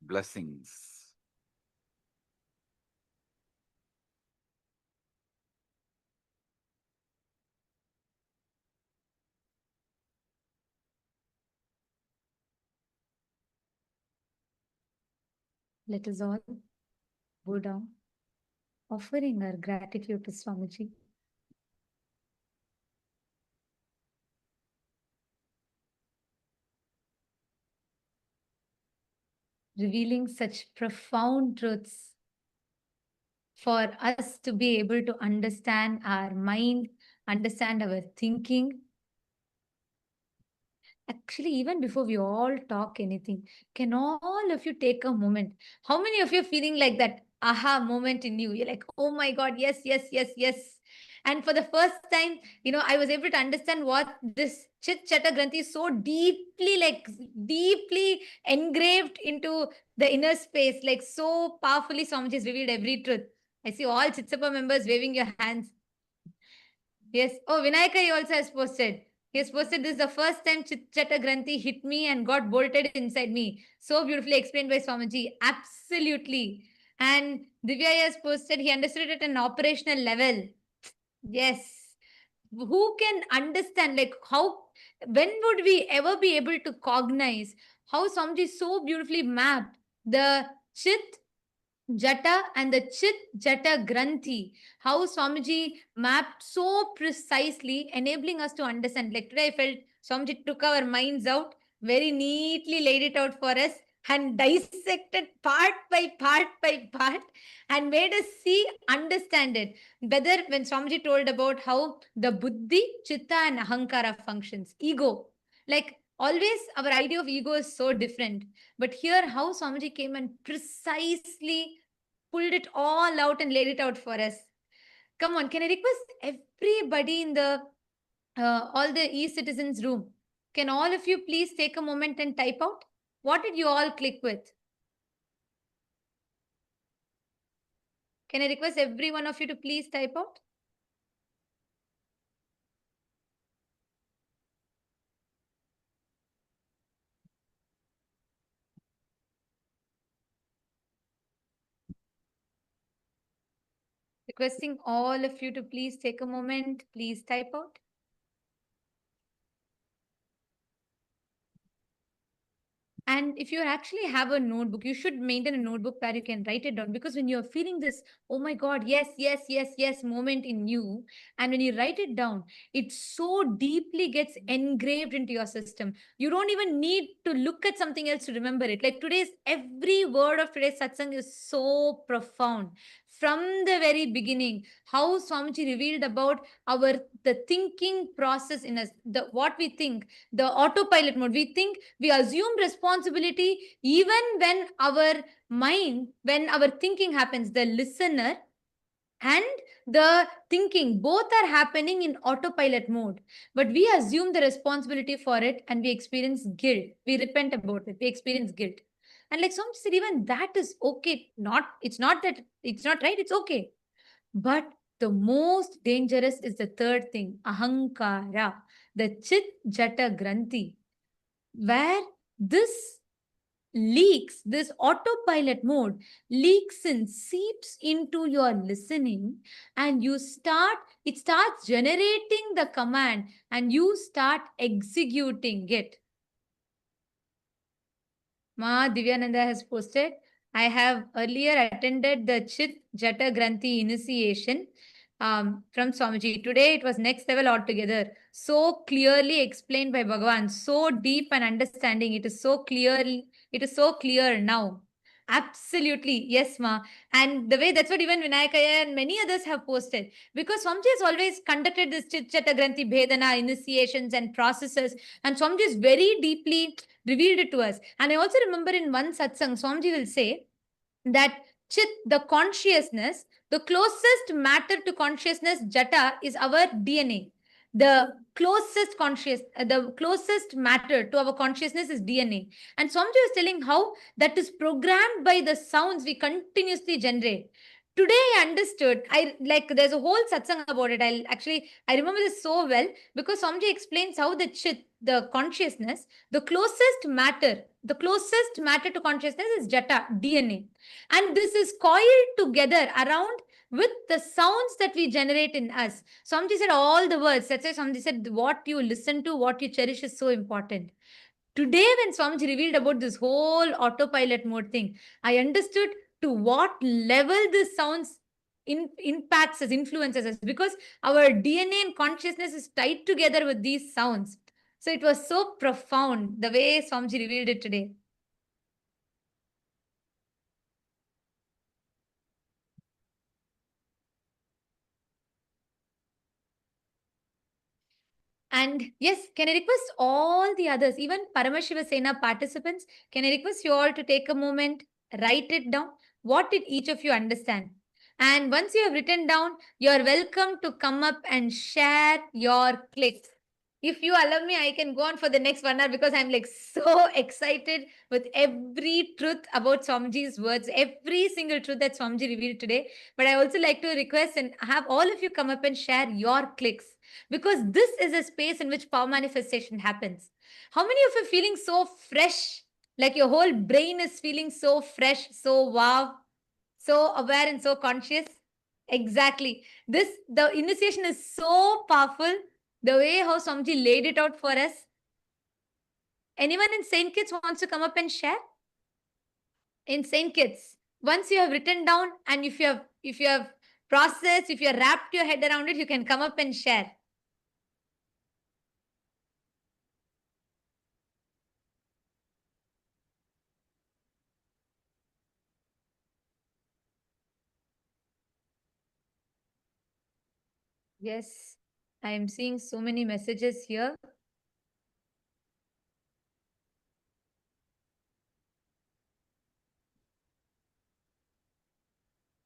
Blessings. Let us all bow down, offering our gratitude to Swamiji. Revealing such profound truths for us to be able to understand our mind, understand our thinking. Actually, even before we all talk anything, can all of you take a moment? How many of you are feeling like that aha moment in you? You're like, oh my God, yes, yes, yes, yes. And for the first time, I was able to understand what this Chit Chata Granthi is so deeply engraved into the inner space, like so powerfully Swamiji has revealed every truth. I see all Chitsapa members waving your hands. Yes. Oh, Vinayaka he also has posted. He has posted, this is the first time Chit-Chata Granthi hit me and got bolted inside me. So beautifully explained by Swamiji. Absolutely. And Divya has posted, he understood it at an operational level. Yes. Who can understand, like, when would we ever be able to cognize how Swamiji so beautifully mapped the Chit Jata and the Chit Jata Granthi, how Swamiji mapped so precisely, enabling us to understand. Like today, I felt Swamiji took our minds out, very neatly laid it out for us, and dissected part by part, and made us see, understand it. Whether when Swamiji told about how the Buddhi, Chitta, and Ahankara functions, ego, like always, our idea of ego is so different. But here, how Swamiji came and precisely pulled it all out and laid it out for us. Come on, can I request everybody in the all the e-citizens room? Can all of you please take a moment and type out? What did you all click with? Can I request every one of you to please type out? Requesting all of you to please take a moment, please type out. And if you actually have a notebook, you should maintain a notebook where you can write it down, because when you're feeling this, oh my God, yes, yes, yes, yes moment in you, and when you write it down, it so deeply gets engraved into your system. You don't even need to look at something else to remember it. Like every word of today's satsang is so profound. From the very beginning, how Swamiji revealed about the thinking process in us, what we think, the autopilot mode. We think, we assume responsibility even when our mind, when our thinking happens. The listener and the thinking, both are happening in autopilot mode. But we assume the responsibility for it and we experience guilt. We repent about it. We experience guilt. And like some said, even that is okay. It's not that it's not right, it's okay. But the most dangerous is the third thing, ahankara, the chit jata granthi, where this leaks, this autopilot mode leaks and seeps into your listening, and it starts generating the command and you start executing it. Ma Divyananda has posted, I have earlier attended the Chit Jata Granthi initiation from Swamiji. Today it was next level altogether. So clearly explained by Bhagavan. So deep and understanding. It is so clear now. Absolutely. Yes, Ma. And the way that's what even Vinayakaya and many others have posted. Because Swamiji has always conducted this Chit Jata Granthi Bhedana initiations and processes. And Swamiji is very deeply revealed it to us. And I also remember in one satsang, Swamiji will say that Chit, the consciousness, the closest matter to consciousness, Jata, is our DNA. The closest matter to our consciousness is DNA. And Swamiji was telling how that is programmed by the sounds we continuously generate. Today I understood. There's a whole satsang about it. I remember this so well because Swamiji explains how the Chit, the consciousness, the closest matter to consciousness is Jata, DNA. And this is coiled together around with the sounds that we generate in us. Swamiji said all the words. That's why Swamiji said what you listen to, what you cherish is so important. Today, when Swamiji revealed about this whole autopilot mode thing, I understood to what level this sounds impacts us, influences us, because our DNA and consciousness is tied together with these sounds. So it was so profound the way Swamiji revealed it today. And yes, can I request all the others, even Paramashiva Sena participants, can I request you all to take a moment, write it down? What did each of you understand? And once you have written down, you're welcome to come up and share your clicks. If you allow me, I can go on for the next 1 hour because I'm like so excited with every truth about Swamiji's words, every single truth that Swamiji revealed today. But I also like to request and have all of you come up and share your clicks, because this is a space in which power manifestation happens. How many of you are feeling so fresh? Like your whole brain is feeling so fresh, so wow, so aware and so conscious? Exactly. The initiation is so powerful. The way how Swamiji laid it out for us. Anyone in Saint Kitts wants to come up and share? In Saint Kitts, once you have written down and if you have processed, if you have wrapped your head around it, you can come up and share. Yes, I am seeing so many messages here.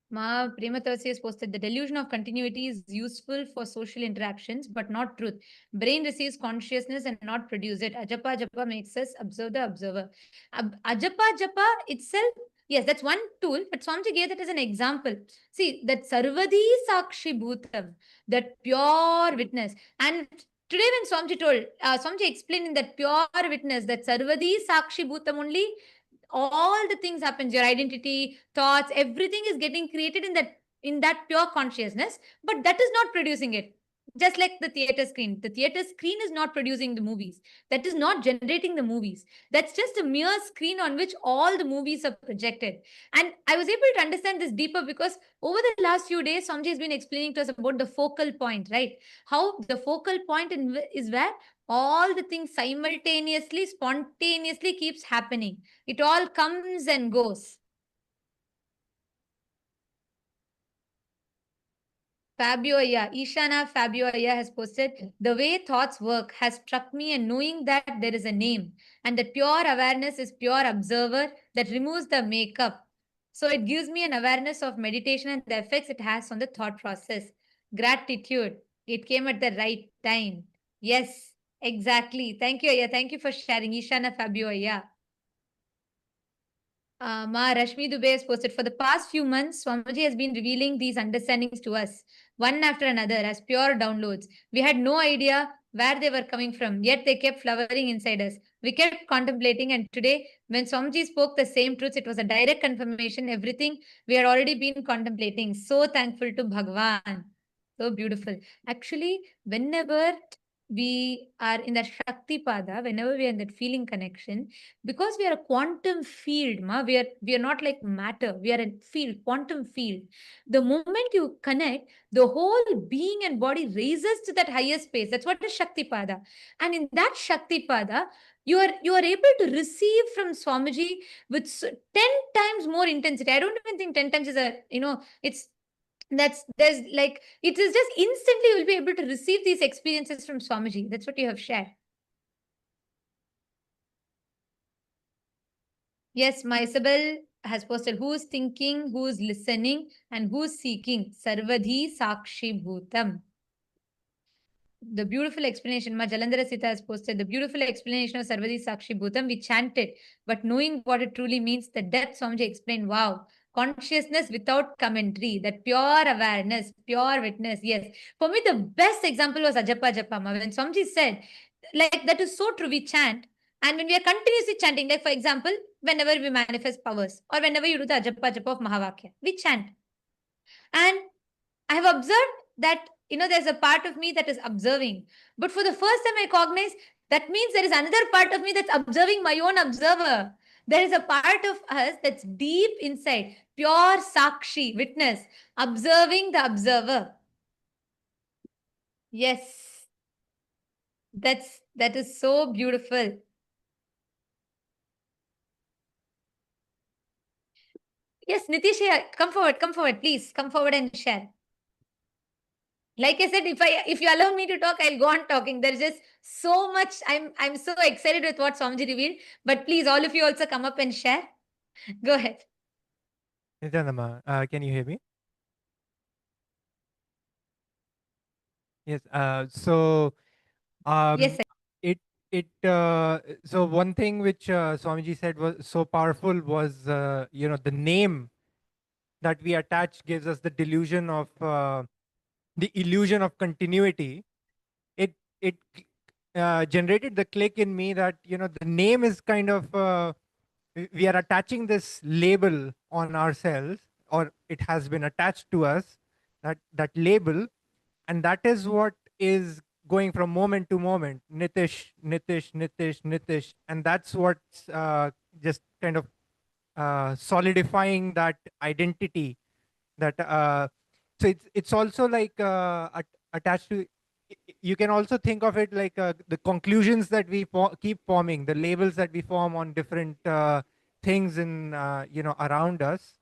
Ma Prematavasi has posted, the delusion of continuity is useful for social interactions, but not truth. Brain receives consciousness and not produce it. Ajapa Japa makes us observe the observer. Ajapa Japa itself, yes, that's one tool, but Swamiji gave that as an example. See, that Sarvadi Sakshi Bhutam, that pure witness. And today when Swamiji told, Swamiji explained in that pure witness, that Sarvadi Sakshi Bhutam only, all the things happens, your identity, thoughts, everything is getting created in that pure consciousness, but that is not producing it. Just like the theater screen is not producing the movies, that is not generating the movies, that's just a mere screen on which all the movies are projected. And I was able to understand this deeper because over the last few days Somji has been explaining to us about the focal point, right? How the focal point is where all the things simultaneously, spontaneously keeps happening. It all comes and goes. Fabio Aya, Ishana Fabio Aya has posted, the way thoughts work has struck me, and knowing that there is a name and that pure awareness is pure observer that removes the makeup. So it gives me an awareness of meditation and the effects it has on the thought process. Gratitude. It came at the right time. Yes, exactly. Thank you, Aya. Thank you for sharing. Ishana Fabio, Aya. Ma Rashmi Dubey has posted, for the past few months, Swamiji has been revealing these understandings to us, one after another, as pure downloads. We had no idea where they were coming from, yet they kept flowering inside us. We kept contemplating, and today, when Swamiji spoke the same truths, it was a direct confirmation, everything we had already been contemplating. So thankful to Bhagwan. So beautiful. Actually, whenever we are in that Shakti Pada, whenever we are in that feeling connection, because we are a quantum field, we are not like matter, we are a field, quantum field. The moment you connect, the whole being and body raises to that higher space. That's what is Shakti Pada. And in that Shakti Pada, you are able to receive from Swamiji with 10 times more intensity. I don't even think 10 times is it's there's like, it is just instantly you'll be able to receive these experiences from Swamiji. That's what you have shared. Yes, my Isabel has posted, who's thinking, who's listening, and who's seeking. Sarvadhi Sakshi Bhutam. The beautiful explanation, Ma Jalandhara Sita has posted, the beautiful explanation of Sarvadi Sakshi Bhutam. We chanted, but knowing what it truly means, the depth Swamiji explained, wow, consciousness without commentary, that pure awareness, pure witness. Yes. For me, the best example was Ajapa Japama. When Swamiji said, like, that is so true, we chant. And when we are continuously chanting, like, for example, whenever we manifest powers, or whenever you do the Ajapa Japa of Mahavakya, we chant. And I have observed that, there's a part of me that is observing. But for the first time, I cognize that means there is another part of me that's observing my own observer. There is a part of us that's deep inside, pure Sakshi, witness, observing the observer. Yes, that is so beautiful. Yes, Nitish, come forward, please. Come forward and share. Like I said, if you allow me to talk, I'll go on talking. There's just so much. I'm so excited with what Swamiji revealed. But please, all of you also come up and share. Go ahead. Nityanama, can you hear me? Yes. Yes, sir. So one thing which Swamiji said was so powerful was the name that we attach gives us the delusion of the illusion of continuity. It generated the click in me that the name is kind of we are attaching this label on ourselves, or it has been attached to us, that label, and that is what is going from moment to moment, Nitish, Nitish, Nitish, Nitish, and that's what's just kind of solidifying that identity. That so it's also like attached to. You can also think of it like the conclusions that we keep forming, the labels that we form on different things in around us,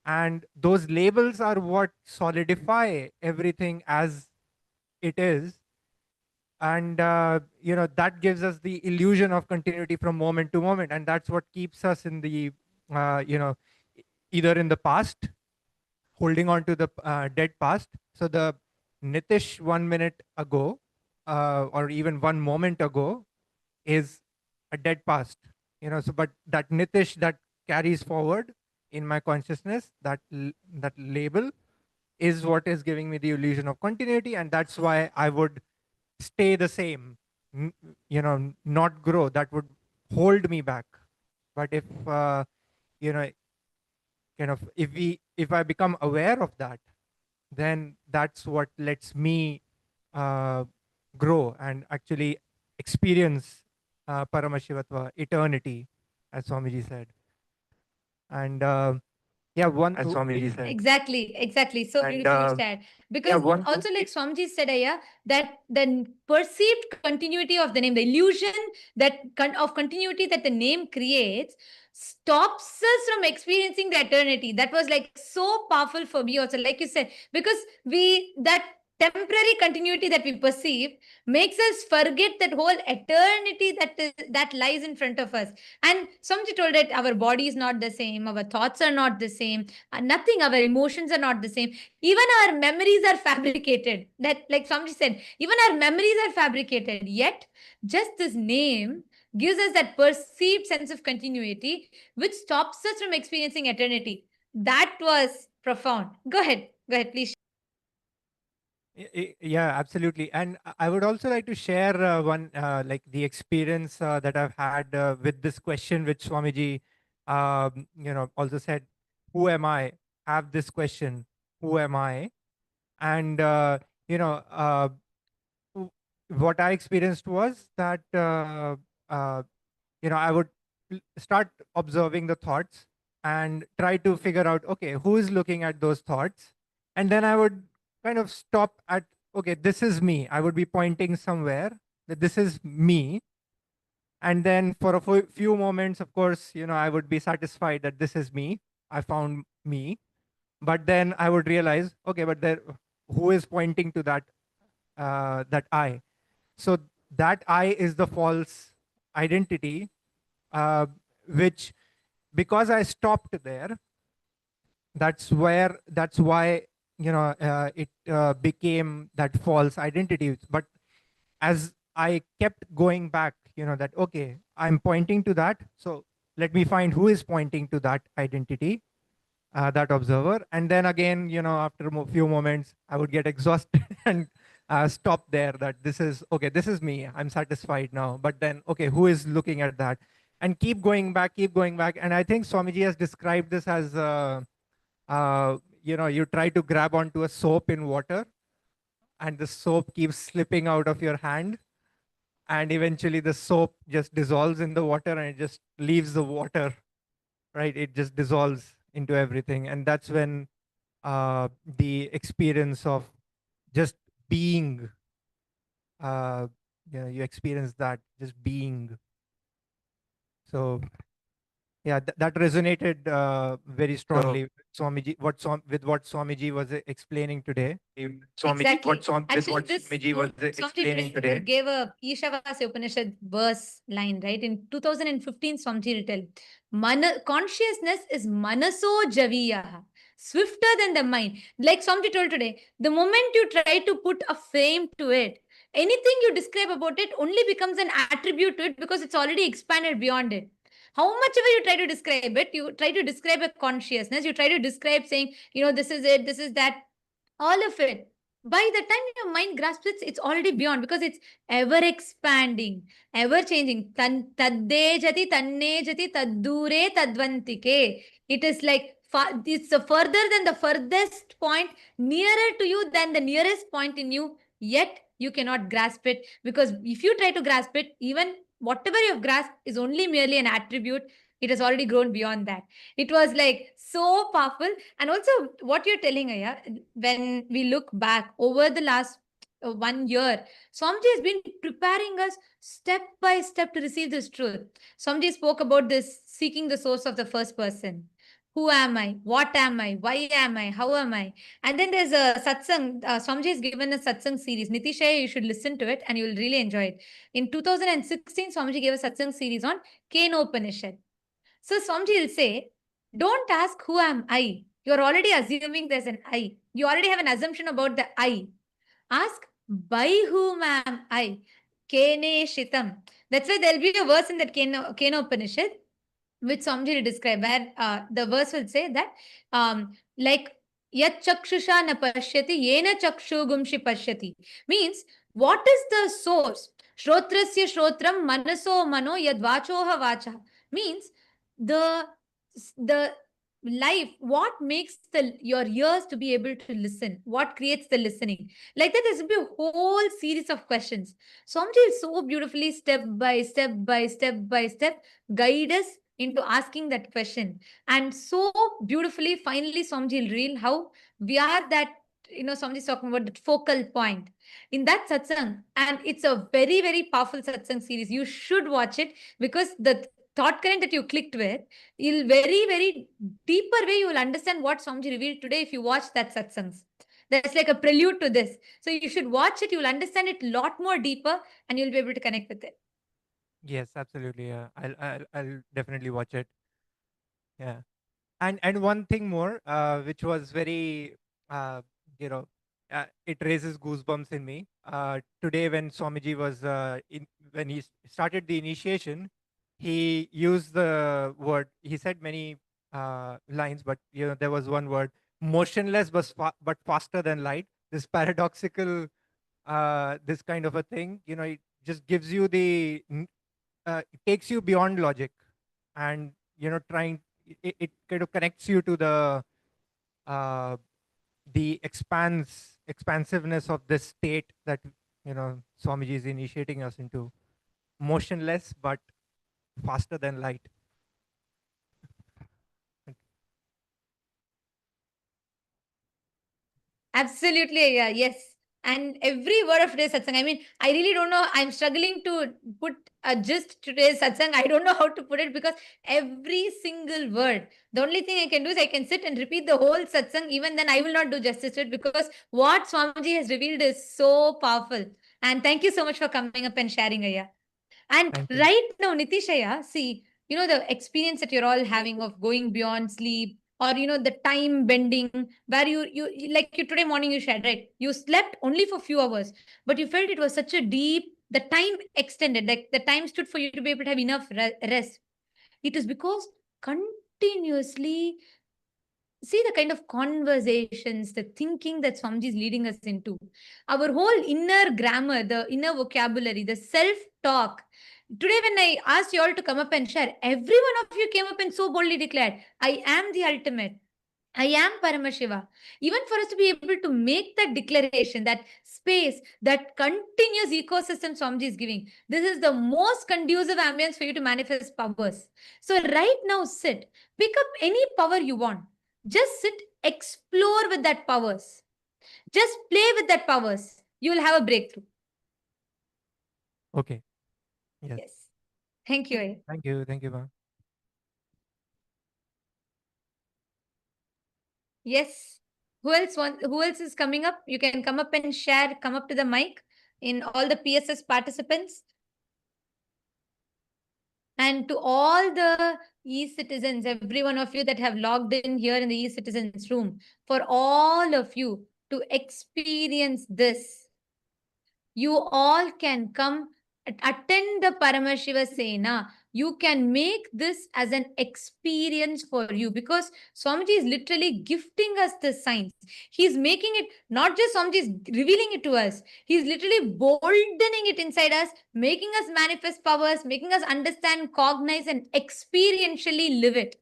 and those labels are what solidify everything as it is. And that gives us the illusion of continuity from moment to moment, and that's what keeps us in the either in the past, holding on to the dead past. So the Nitish 1 minute ago, or even 1 moment ago, is a dead past. So but that Nitish that carries forward in my consciousness, that label is what is giving me the illusion of continuity, and that's why I would stay the same, not grow. That would hold me back. But if you know kind of if I become aware of that, then that's what lets me grow and actually experience Paramashivatva, eternity, as Swamiji said. And as Swamiji said. Exactly. So beautifully said. Because also, like Swamiji said, Aya, that the perceived continuity of the name, the illusion of continuity that the name creates, stops us from experiencing the eternity. That was like so powerful for me also, like you said, because temporary continuity that we perceive makes us forget that whole eternity that lies in front of us. And Swamiji told that our body is not the same, our thoughts are not the same, nothing, our emotions are not the same. Even our memories are fabricated. That, like Swamiji said, even our memories are fabricated. Yet, just this name gives us that perceived sense of continuity, which stops us from experiencing eternity. That was profound. Go ahead, please. Yeah, absolutely. And I would also like to share one, like the experience that I've had with this question, which Swamiji, also said, who am I? Have this question, who am I? And, you know, w- what I experienced was that, uh, I would start observing the thoughts and try to figure out, okay, who is looking at those thoughts? And then I would kind of stop at, okay, this is me. I would be pointing somewhere that this is me. And then for a few moments, of course, I would be satisfied that this is me. I found me. But then I would realize, okay, but there, who is pointing to that I? So that I is the false identity, uh, which, because I stopped there, that's why it became that false identity. But as I kept going back, that, okay, I'm pointing to that, so let me find who is pointing to that identity, that observer. And then again, after a few moments, I would get exhausted and stop there, that this is, okay, this is me, I'm satisfied now. But then, okay, who is looking at that? And keep going back, keep going back. And I think Swamiji has described this as, you try to grab onto a soap in water, and the soap keeps slipping out of your hand. And eventually the soap just dissolves in the water and it just leaves the water, right? It just dissolves into everything. And that's when the experience of just being, you experience that, just being. So yeah, that resonated very strongly with Swamiji, with what Swamiji was explaining today. Exactly. What Swamiji was explaining today. gave a Ishavasya Upanishad verse line, right? In 2015, Swamiji written, consciousness is manaso javiya, swifter than the mind. Like Swamiji told today, the moment you try to put a frame to it, anything you describe about it only becomes an attribute to it because it's already expanded beyond it. How much ever you try to describe it, you try to describe a consciousness, you try to describe saying, this is it, this is that, all of it. By the time your mind grasps it, it's already beyond because it's ever expanding, ever changing. Tadde jati, tanne jati, taddure tadvantike. It is like it's further than the furthest point, nearer to you than the nearest point in you, yet you cannot grasp it because if you try to grasp it, even whatever you've grasped is only merely an attribute. It has already grown beyond that. It was like so powerful. And also, what you're telling, Aya, when we look back over the last 1 year, Swamiji has been preparing us step by step to receive this truth. Swamiji spoke about this seeking the source of the first person. Who am I? What am I? Why am I? How am I? And then there's a satsang. Swamiji has given a satsang series. Nitishaya, you should listen to it and you will really enjoy it. In 2016, Swamiji gave a satsang series on Kenopanishad. So Swamiji will say, don't ask who am I. You're already assuming there's an I. You already have an assumption about the I. Ask, by whom am I? Kene Shitam. That's why there'll be a verse in that Kenopanishad, which Swamiji will describe, where the verse will say that, like, Yat chakshusha na pashyati, yena chakshugumshi pashyati. Means, what is the source? Shrotrasya shrotram manaso mano yad vachoha vacha. Means, the the life, what makes your ears to be able to listen, what creates the listening, like that. There's be a whole series of questions. Swamiji will so beautifully step by step by step by step guide us into asking that question. And so beautifully, finally, Swamiji will reveal how we are that, Swamiji is talking about that focal point in that satsang. And it's a very, very powerful satsang series. You should watch it because the thought current that you clicked with, you'll very, very deeper way, you will understand what Swamiji revealed today if you watch that satsangs. That's like a prelude to this. So you should watch it. You'll understand it a lot more deeper and you'll be able to connect with it. Yes, absolutely. Yeah, I'll definitely watch it. Yeah. And one thing more, which was very, uh, you know, it raises goosebumps in me. Today, when Swamiji was when he started the initiation, he used the word. He said many lines, but there was one word: motionless, but faster than light. This paradoxical, this kind of a thing. It just gives you it takes you beyond logic, and trying it kind of connects you to uh, the expansiveness of this state that Swamiji is initiating us into, motionless but faster than light. Absolutely, yeah, yes. And every word of today's satsang, I mean, I really don't know. I'm struggling to put a gist to today's satsang. I don't know how to put it because every single word, the only thing I can do is I can sit and repeat the whole satsang. Even then, I will not do justice to it because what Swamiji has revealed is so powerful. And thank you so much for coming up and sharing, Aya. And Thank you. right now, Nitishaya, see, the experience that you're all having of going beyond sleep, or the time bending, where you like you today morning you shared, right? You slept only for few hours, but you felt it was such a deep, the time extended, like the time stood for you to be able to have enough rest. It is because continuously see the kind of conversations, the thinking that Swamiji is leading us into. Our whole inner grammar, the inner vocabulary, the self-talk. Today, when I asked you all to come up and share, every one of you came up and so boldly declared, I am the ultimate. I am Paramashiva. Even for us to be able to make that declaration, that space, that continuous ecosystem Swamiji is giving, this is the most conducive ambience for you to manifest powers. So right now, sit, pick up any power you want. Just sit, explore with that powers. Just play with that powers. You will have a breakthrough. Okay. Yes. Yes. Thank you. Thank you. Thank you, ma'am. Yes. Who else is coming up? You can come up and share, come up to the mic in all the PSS participants. And to all the e-citizens, every one of you that have logged in here in the e-citizens room, for all of you to experience this, you all can come attend the Paramashiva Sena. You can make this as an experience for you because Swamiji is literally gifting us the signs. He's making it, not just Swamiji is revealing it to us. He's literally boldening it inside us, making us manifest powers, making us understand, cognize, and experientially live it.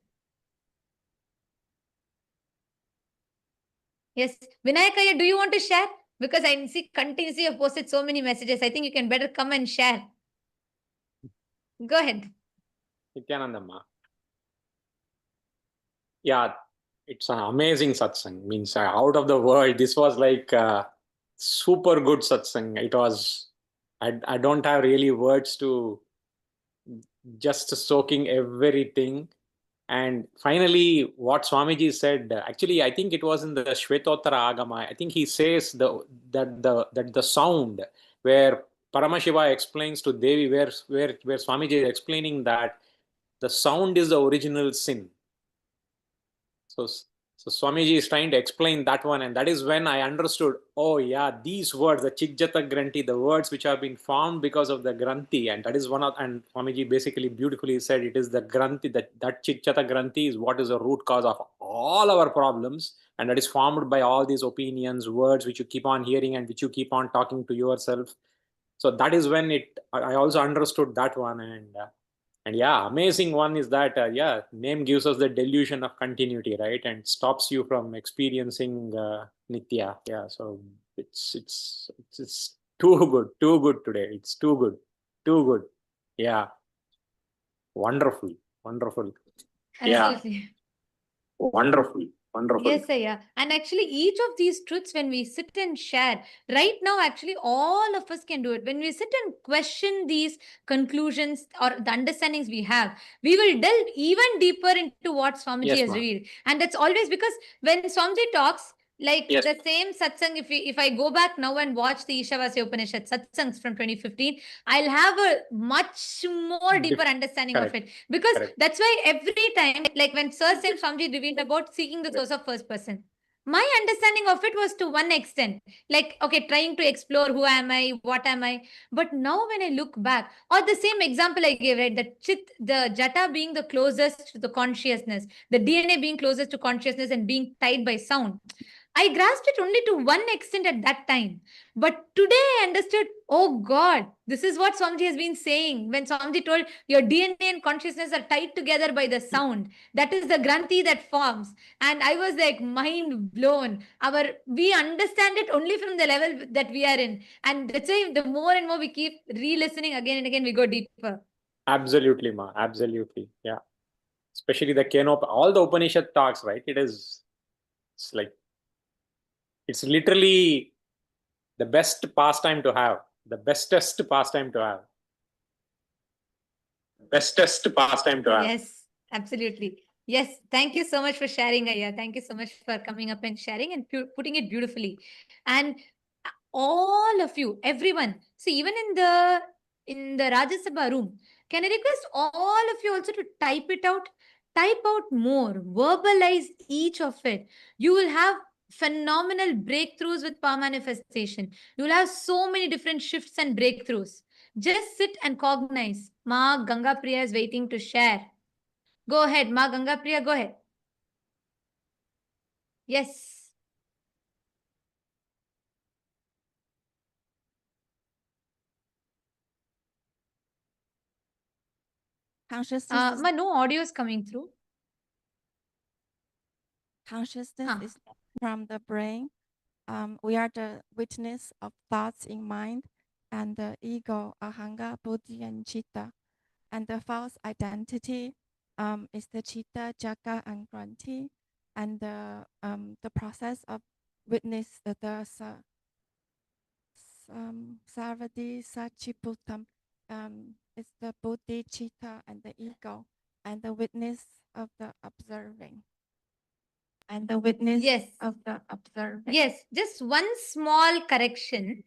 Yes. Vinayakaya, do you want to share? Because I see continuously you've posted so many messages. I think you can better come and share. Go ahead. Nityanandamma. Yeah, it's an amazing satsang. Means out of the world. This was like super good satsang. It was. I don't have really words to just soaking everything. And finally, what Swamiji said. Actually, I think it was in the Shvetottara Agama. I think he says that the sound where Paramashiva explains to Devi, where Swamiji is explaining that the sound is the original sin. So Swamiji is trying to explain that one, and that is when I understood, oh yeah, these words, the Chikjata Granthi, the words which have been formed because of the Granthi, and that is one of, and Swamiji basically beautifully said it is the Granthi, that Chikjata Granthi is what is the root cause of all our problems, and that is formed by all these opinions, words which you keep on hearing and which you keep on talking to yourself. So that is when I also understood that one, and yeah, amazing one is that yeah, name gives us the delusion of continuity, right, and stops you from experiencing nitya. Yeah, so it's too good today. It's too good. Yeah, wonderful. Absolutely. Yeah, wonderful. Yes, yeah. And actually, each of these truths, when we sit and share, right now, actually, all of us can do it. When we sit and question these conclusions or the understandings we have, we will delve even deeper into what Swamiji Yes, has ma'am. revealed. And that's always because when Swamiji talks, Like Yes. the same satsang, if I go back now and watch the Ishavasya Upanishad satsangs from 2015, I'll have a much more deeper understanding Correct. of it. Because Correct. that's why every time, like when Sir Sam Swamiji revealed about seeking the source of first person, my understanding of it was to one extent, like, okay, trying to explore who am I, what am I. But now when I look back, or the same example I gave, right, the jata being the closest to the consciousness, the DNA being closest to consciousness and being tied by sound. I grasped it only to one extent at that time. But today I understood, oh God, this is what Swamiji has been saying. When Swamiji told your DNA and consciousness are tied together by the sound, that is the granthi that forms. And I was like mind blown. We understand it only from the level that we are in. And that's why the more and more we keep re-listening again and again, we go deeper. Absolutely, Ma. Absolutely. Yeah. Especially the Kenop, all the Upanishad talks, right? It's like, it's literally the best pastime to have, the bestest pastime to have. Bestest pastime to have. Yes, absolutely. Yes, thank you so much for sharing, Aya. Thank you so much for coming up and sharing and putting it beautifully. And all of you, everyone, see, even in the Rajya Sabha room, can I request all of you also to type it out? Type out more, verbalize each of it. You will have phenomenal breakthroughs with power manifestation. You will have so many different shifts and breakthroughs. Just sit and cognize. Ma Ganga Priya is waiting to share. Go ahead, Ma Ganga Priya, go ahead. Yes. Consciousness Ma, no audio is coming through. consciousness is from the brain. We are the witness of thoughts in mind and the ego, ahanga, buddhi, and chitta. And the false identity is the chitta, jaga, and granthi. And the process of witness the sarvadi sachiputam is the buddhi, chitta, and the ego, and the witness of the observing. And the witness of the observing. Yes, just one small correction.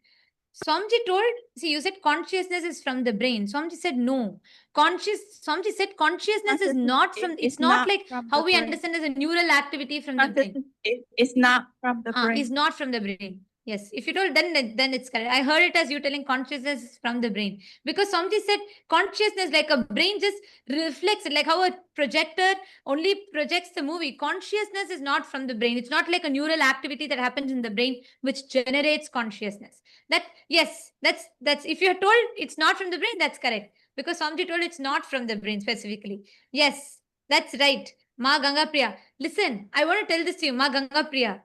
Swamiji told, see, you said consciousness is from the brain. Swamiji said no. Swamiji said consciousness is not from, it's not like how we understand as a neural activity from the brain. It's not from the brain. It's not from the brain. Yes, if you told, then it's correct. I heard it as you telling consciousness is from the brain. Because Swamiji said consciousness, like a brain just reflects it, like how a projector only projects the movie. Consciousness is not from the brain. It's not like a neural activity that happens in the brain which generates consciousness. That, yes, that's if you're told it's not from the brain, that's correct. Because Swamiji told it's not from the brain specifically. Yes, that's right. Ma Ganga Priya. Listen, I want to tell this to you, Ma Ganga Priya.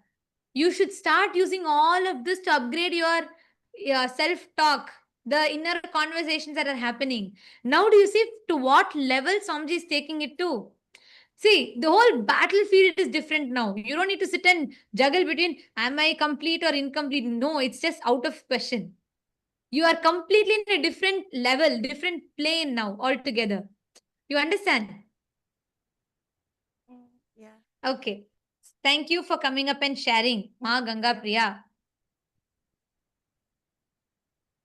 You should start using all of this to upgrade your self-talk, the inner conversations that are happening. Now do you see to what level Swamiji is taking it to? See, the whole battlefield is different now. You don't need to sit and juggle between am I complete or incomplete. No, it's just out of question. You are completely in a different level, different plane now altogether. You understand? Yeah. Okay. Thank you for coming up and sharing, Ma Ganga Priya.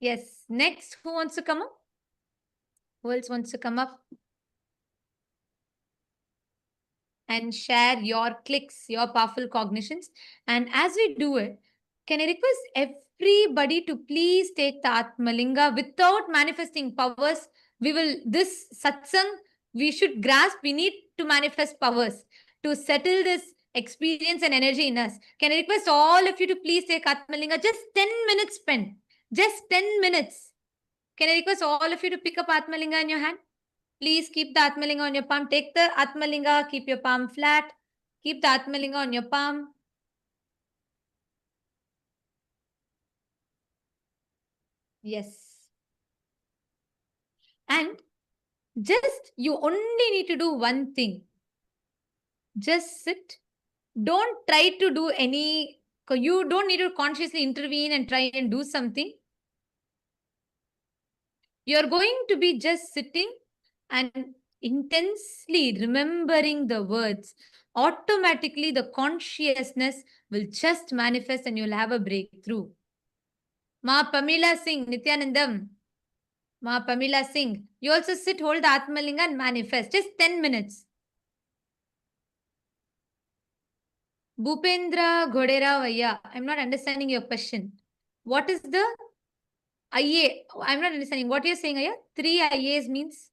Yes. Next, who wants to come up? Who else wants to come up? And share your clicks, your powerful cognitions. And as we do it, can I request everybody to please take the Atmalinga without manifesting powers? This satsang, we should grasp, we need to manifest powers to settle this experience and energy in us. Can I request all of you to please take Atmalinga? Just 10 minutes spent. Just 10 minutes. Can I request all of you to pick up Atmalinga in your hand? Please keep the Atmalinga on your palm. Take the Atmalinga, keep your palm flat. Keep the Atmalinga on your palm. Yes. And just, you only need to do one thing. Just sit. Don't try to do you don't need to consciously intervene and try and do something. You're going to be just sitting and intensely remembering the words. automatically the consciousness will just manifest and you'll have a breakthrough. Ma Pamela Singh, Nityanandam. Ma Pamela Singh. You also sit, hold the Atmalinga and manifest. Just 10 minutes. Bhupendra Ghodera Vaya. I'm not understanding your question. What is the IA? I'm not understanding. What you're saying, Aya? 3 IAs means?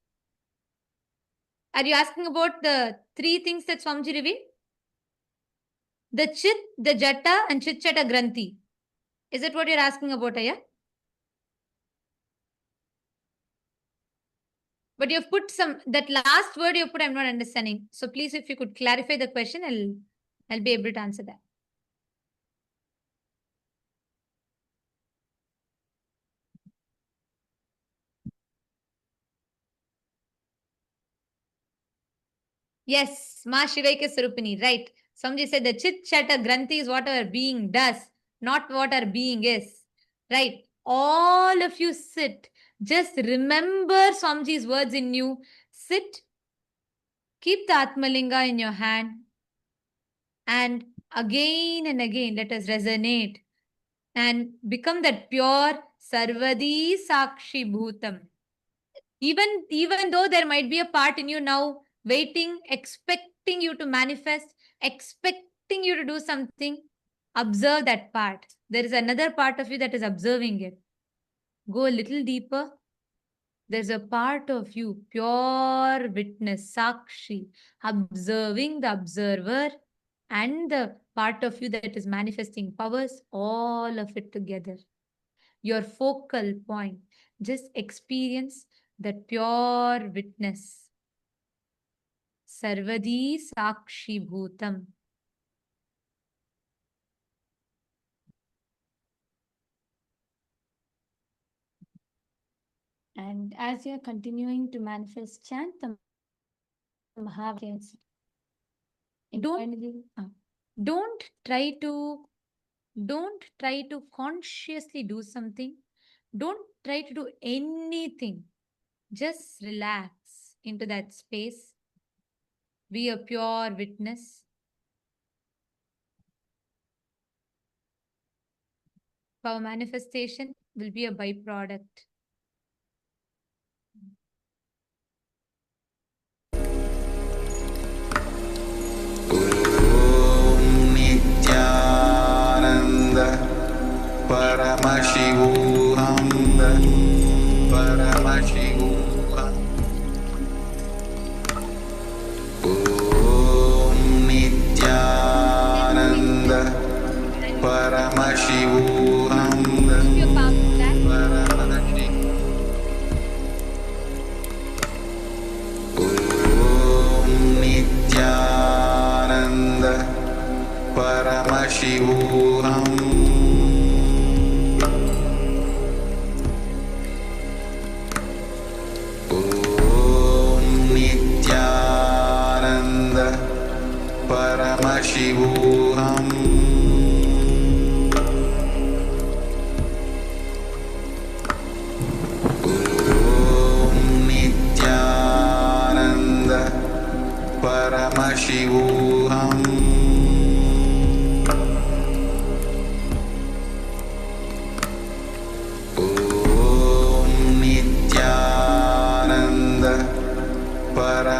Are you asking about the 3 things that Swamiji revealed? The Chit, the Jata and Chit Chata Granthi. Is that what you're asking about, Aya? But you've put that last word you put, I'm not understanding. So please, if you could clarify the question, I'll be able to answer that. Yes, Ma Shivaika Sarupini, right. Somebody said the Chit Chata Granthi is what our being does, not what our being is. Right. All of you sit. Just remember Swamiji's words in you. Sit. Keep the Atmalinga in your hand. And again and again, let us resonate and become that pure Sarvadi Sakshi Bhutam. Even though there might be a part in you now waiting, expecting you to manifest, expecting you to do something, observe that part. There is another part of you that is observing it. Go a little deeper. There's a part of you, pure witness, Sakshi, observing the observer and the part of you that is manifesting powers, all of it together. Your focal point. Just experience that pure witness. Sarvadi Sakshi Bhutam. And as you're continuing to manifest, chant the Mahavakya. Don't try to consciously do something. Don't try to do anything. Just relax into that space. Be a pure witness. Our manifestation will be a byproduct. Nityananda Paramashivoham Paramashivoham Om Nityananda Paramashivoham Om Nityananda Paramashivoham Om Nityananda Paramashivoham Om Nityananda Paramashivoham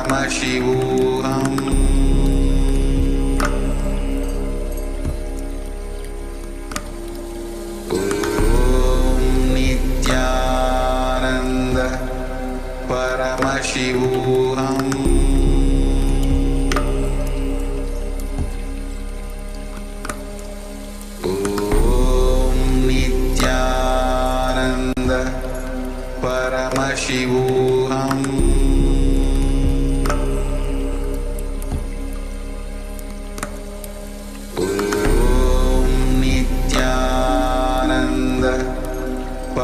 Paramashivoham Om Nityananda Paramashivoham Om Nityananda Paramashivoham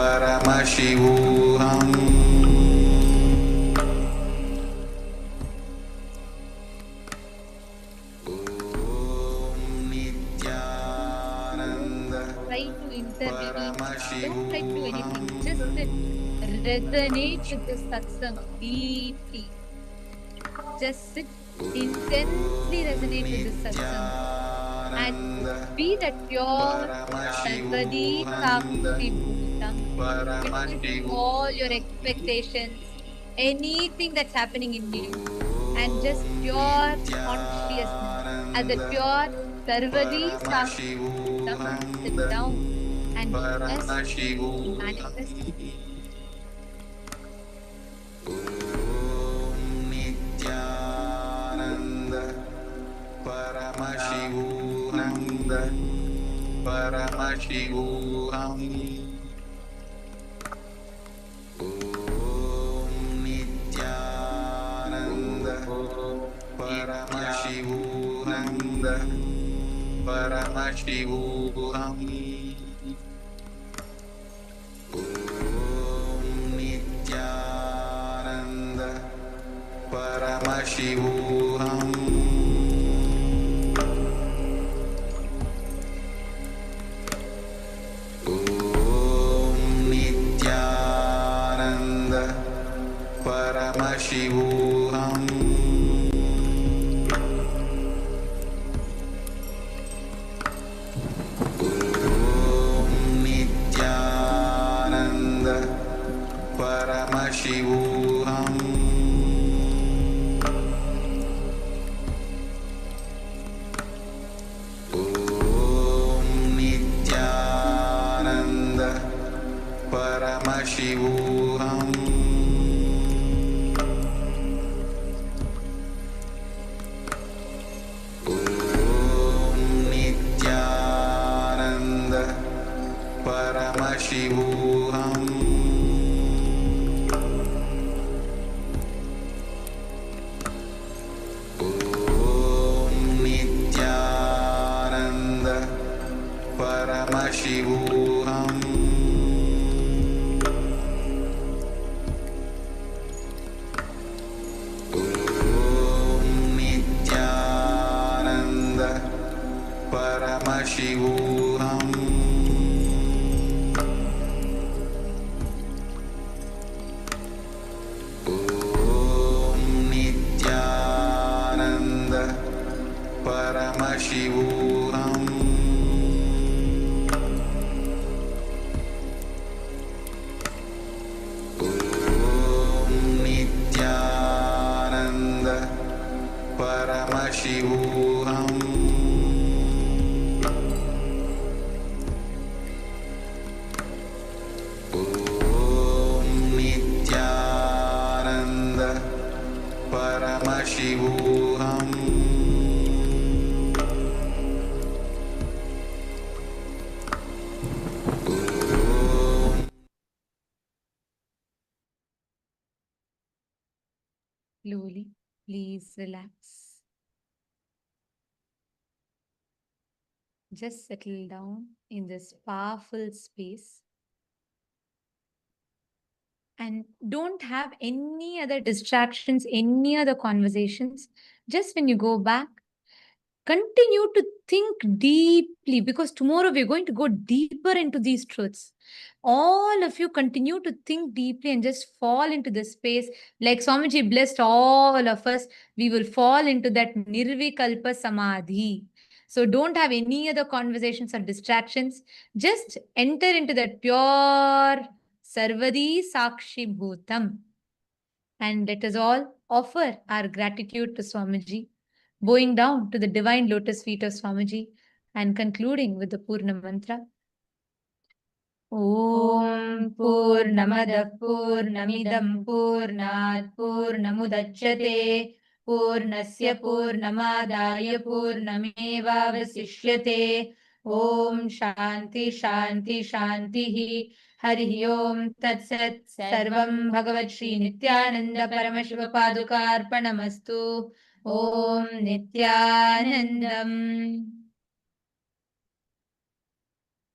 Paramashivoham Om Nityananda Try to intervene. Don't try to do anything. Just resonate with the satsang deeply. Just sit intensely resonate with this satsang and be that pure Sarvadi Sakshi Bhutam, witnessing all your expectations, anything that's happening in you, and just pure consciousness as a pure Sarvadi Sakshi Bhutam, sit down and witness and manifest. Slowly, please relax. Just settle down in this powerful space and don't have any other distractions, any other conversations. Just when you go back, continue to think deeply because tomorrow we're going to go deeper into these truths. All of you continue to think deeply and just fall into the space. Like Swamiji blessed all of us, we will fall into that Nirvikalpa Samadhi. So don't have any other conversations or distractions. Just enter into that pure Sarvadi Sakshi Bhutam. And let us all offer our gratitude to Swamiji, bowing down to the divine lotus feet of Swamiji and concluding with the Purna mantra. Om Purnamada Purnamidam Purnat Purnamudachyate Purnasya Purnamadaya Purnameva Vasishyate Om Shanti Shanti Shanti Hari Om Tat Sat Sarvam Bhagavat Shri Nityananda Paramashiva Padukarpanamastu Om Nityanandam.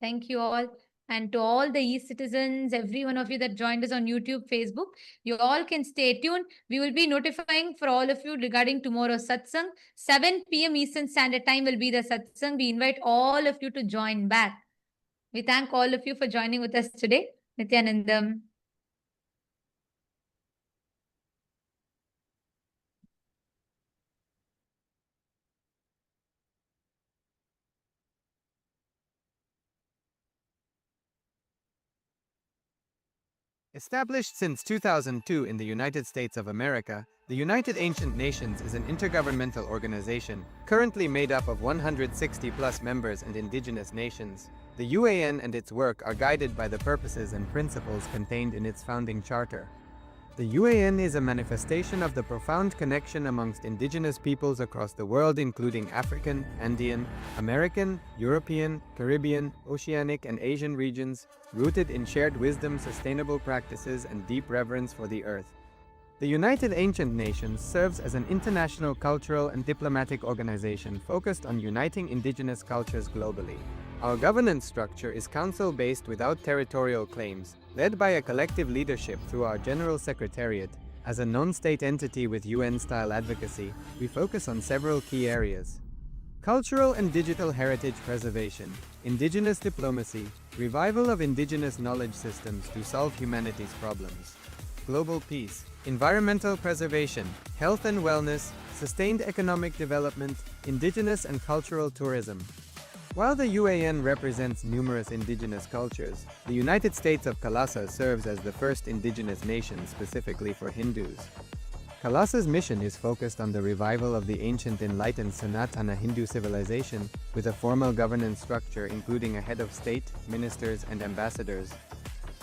Thank you all. And to all the e-citizens, every one of you that joined us on YouTube, Facebook, you all can stay tuned. We will be notifying for all of you regarding tomorrow's satsang. 7 p.m. Eastern Standard Time will be the satsang. We invite all of you to join back. We thank all of you for joining with us today. Nityanandam. Established since 2002 in the United States of America, the United Ancient Nations is an intergovernmental organization, currently made up of 160 plus members and indigenous nations. The UAN and its work are guided by the purposes and principles contained in its founding charter. The UAN is a manifestation of the profound connection amongst indigenous peoples across the world, including African, Andean, American, European, Caribbean, Oceanic, and Asian regions, rooted in shared wisdom, sustainable practices, and deep reverence for the earth. The United Ancient Nations serves as an international cultural and diplomatic organization focused on uniting indigenous cultures globally. Our governance structure is council-based without territorial claims, led by a collective leadership through our General Secretariat. As a non-state entity with UN-style advocacy, we focus on several key areas: cultural and digital heritage preservation, indigenous diplomacy, revival of indigenous knowledge systems to solve humanity's problems, global peace, environmental preservation, health and wellness, sustained economic development, indigenous and cultural tourism. While the UAN represents numerous indigenous cultures, the United States of Kalasa serves as the first indigenous nation specifically for Hindus. Kalasa's mission is focused on the revival of the ancient enlightened Sanatana Hindu civilization with a formal governance structure including a head of state, ministers, and ambassadors.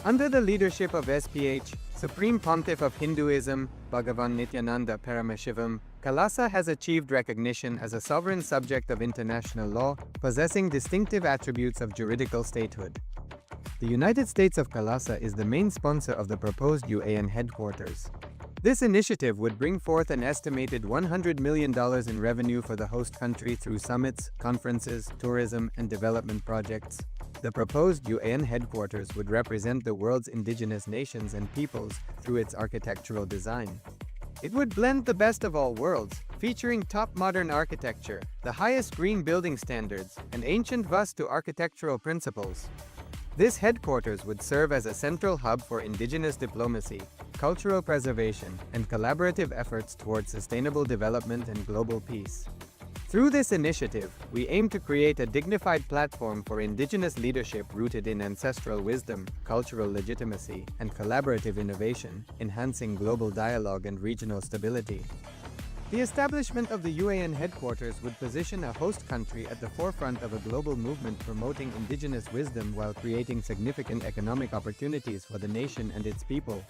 Under the leadership of SPH, Supreme Pontiff of Hinduism, Bhagavan Nityananda Paramashivam, Kalasa has achieved recognition as a sovereign subject of international law, possessing distinctive attributes of juridical statehood. The United States of Kalasa is the main sponsor of the proposed UAN headquarters. This initiative would bring forth an estimated $100 million in revenue for the host country through summits, conferences, tourism, and development projects. The proposed UAN headquarters would represent the world's indigenous nations and peoples through its architectural design. It would blend the best of all worlds, featuring top modern architecture, the highest green building standards, and ancient Vastu architectural principles. This headquarters would serve as a central hub for indigenous diplomacy, cultural preservation, and collaborative efforts towards sustainable development and global peace. Through this initiative, we aim to create a dignified platform for indigenous leadership rooted in ancestral wisdom, cultural legitimacy, and collaborative innovation, enhancing global dialogue and regional stability. The establishment of the UAN headquarters would position a host country at the forefront of a global movement promoting indigenous wisdom while creating significant economic opportunities for the nation and its people.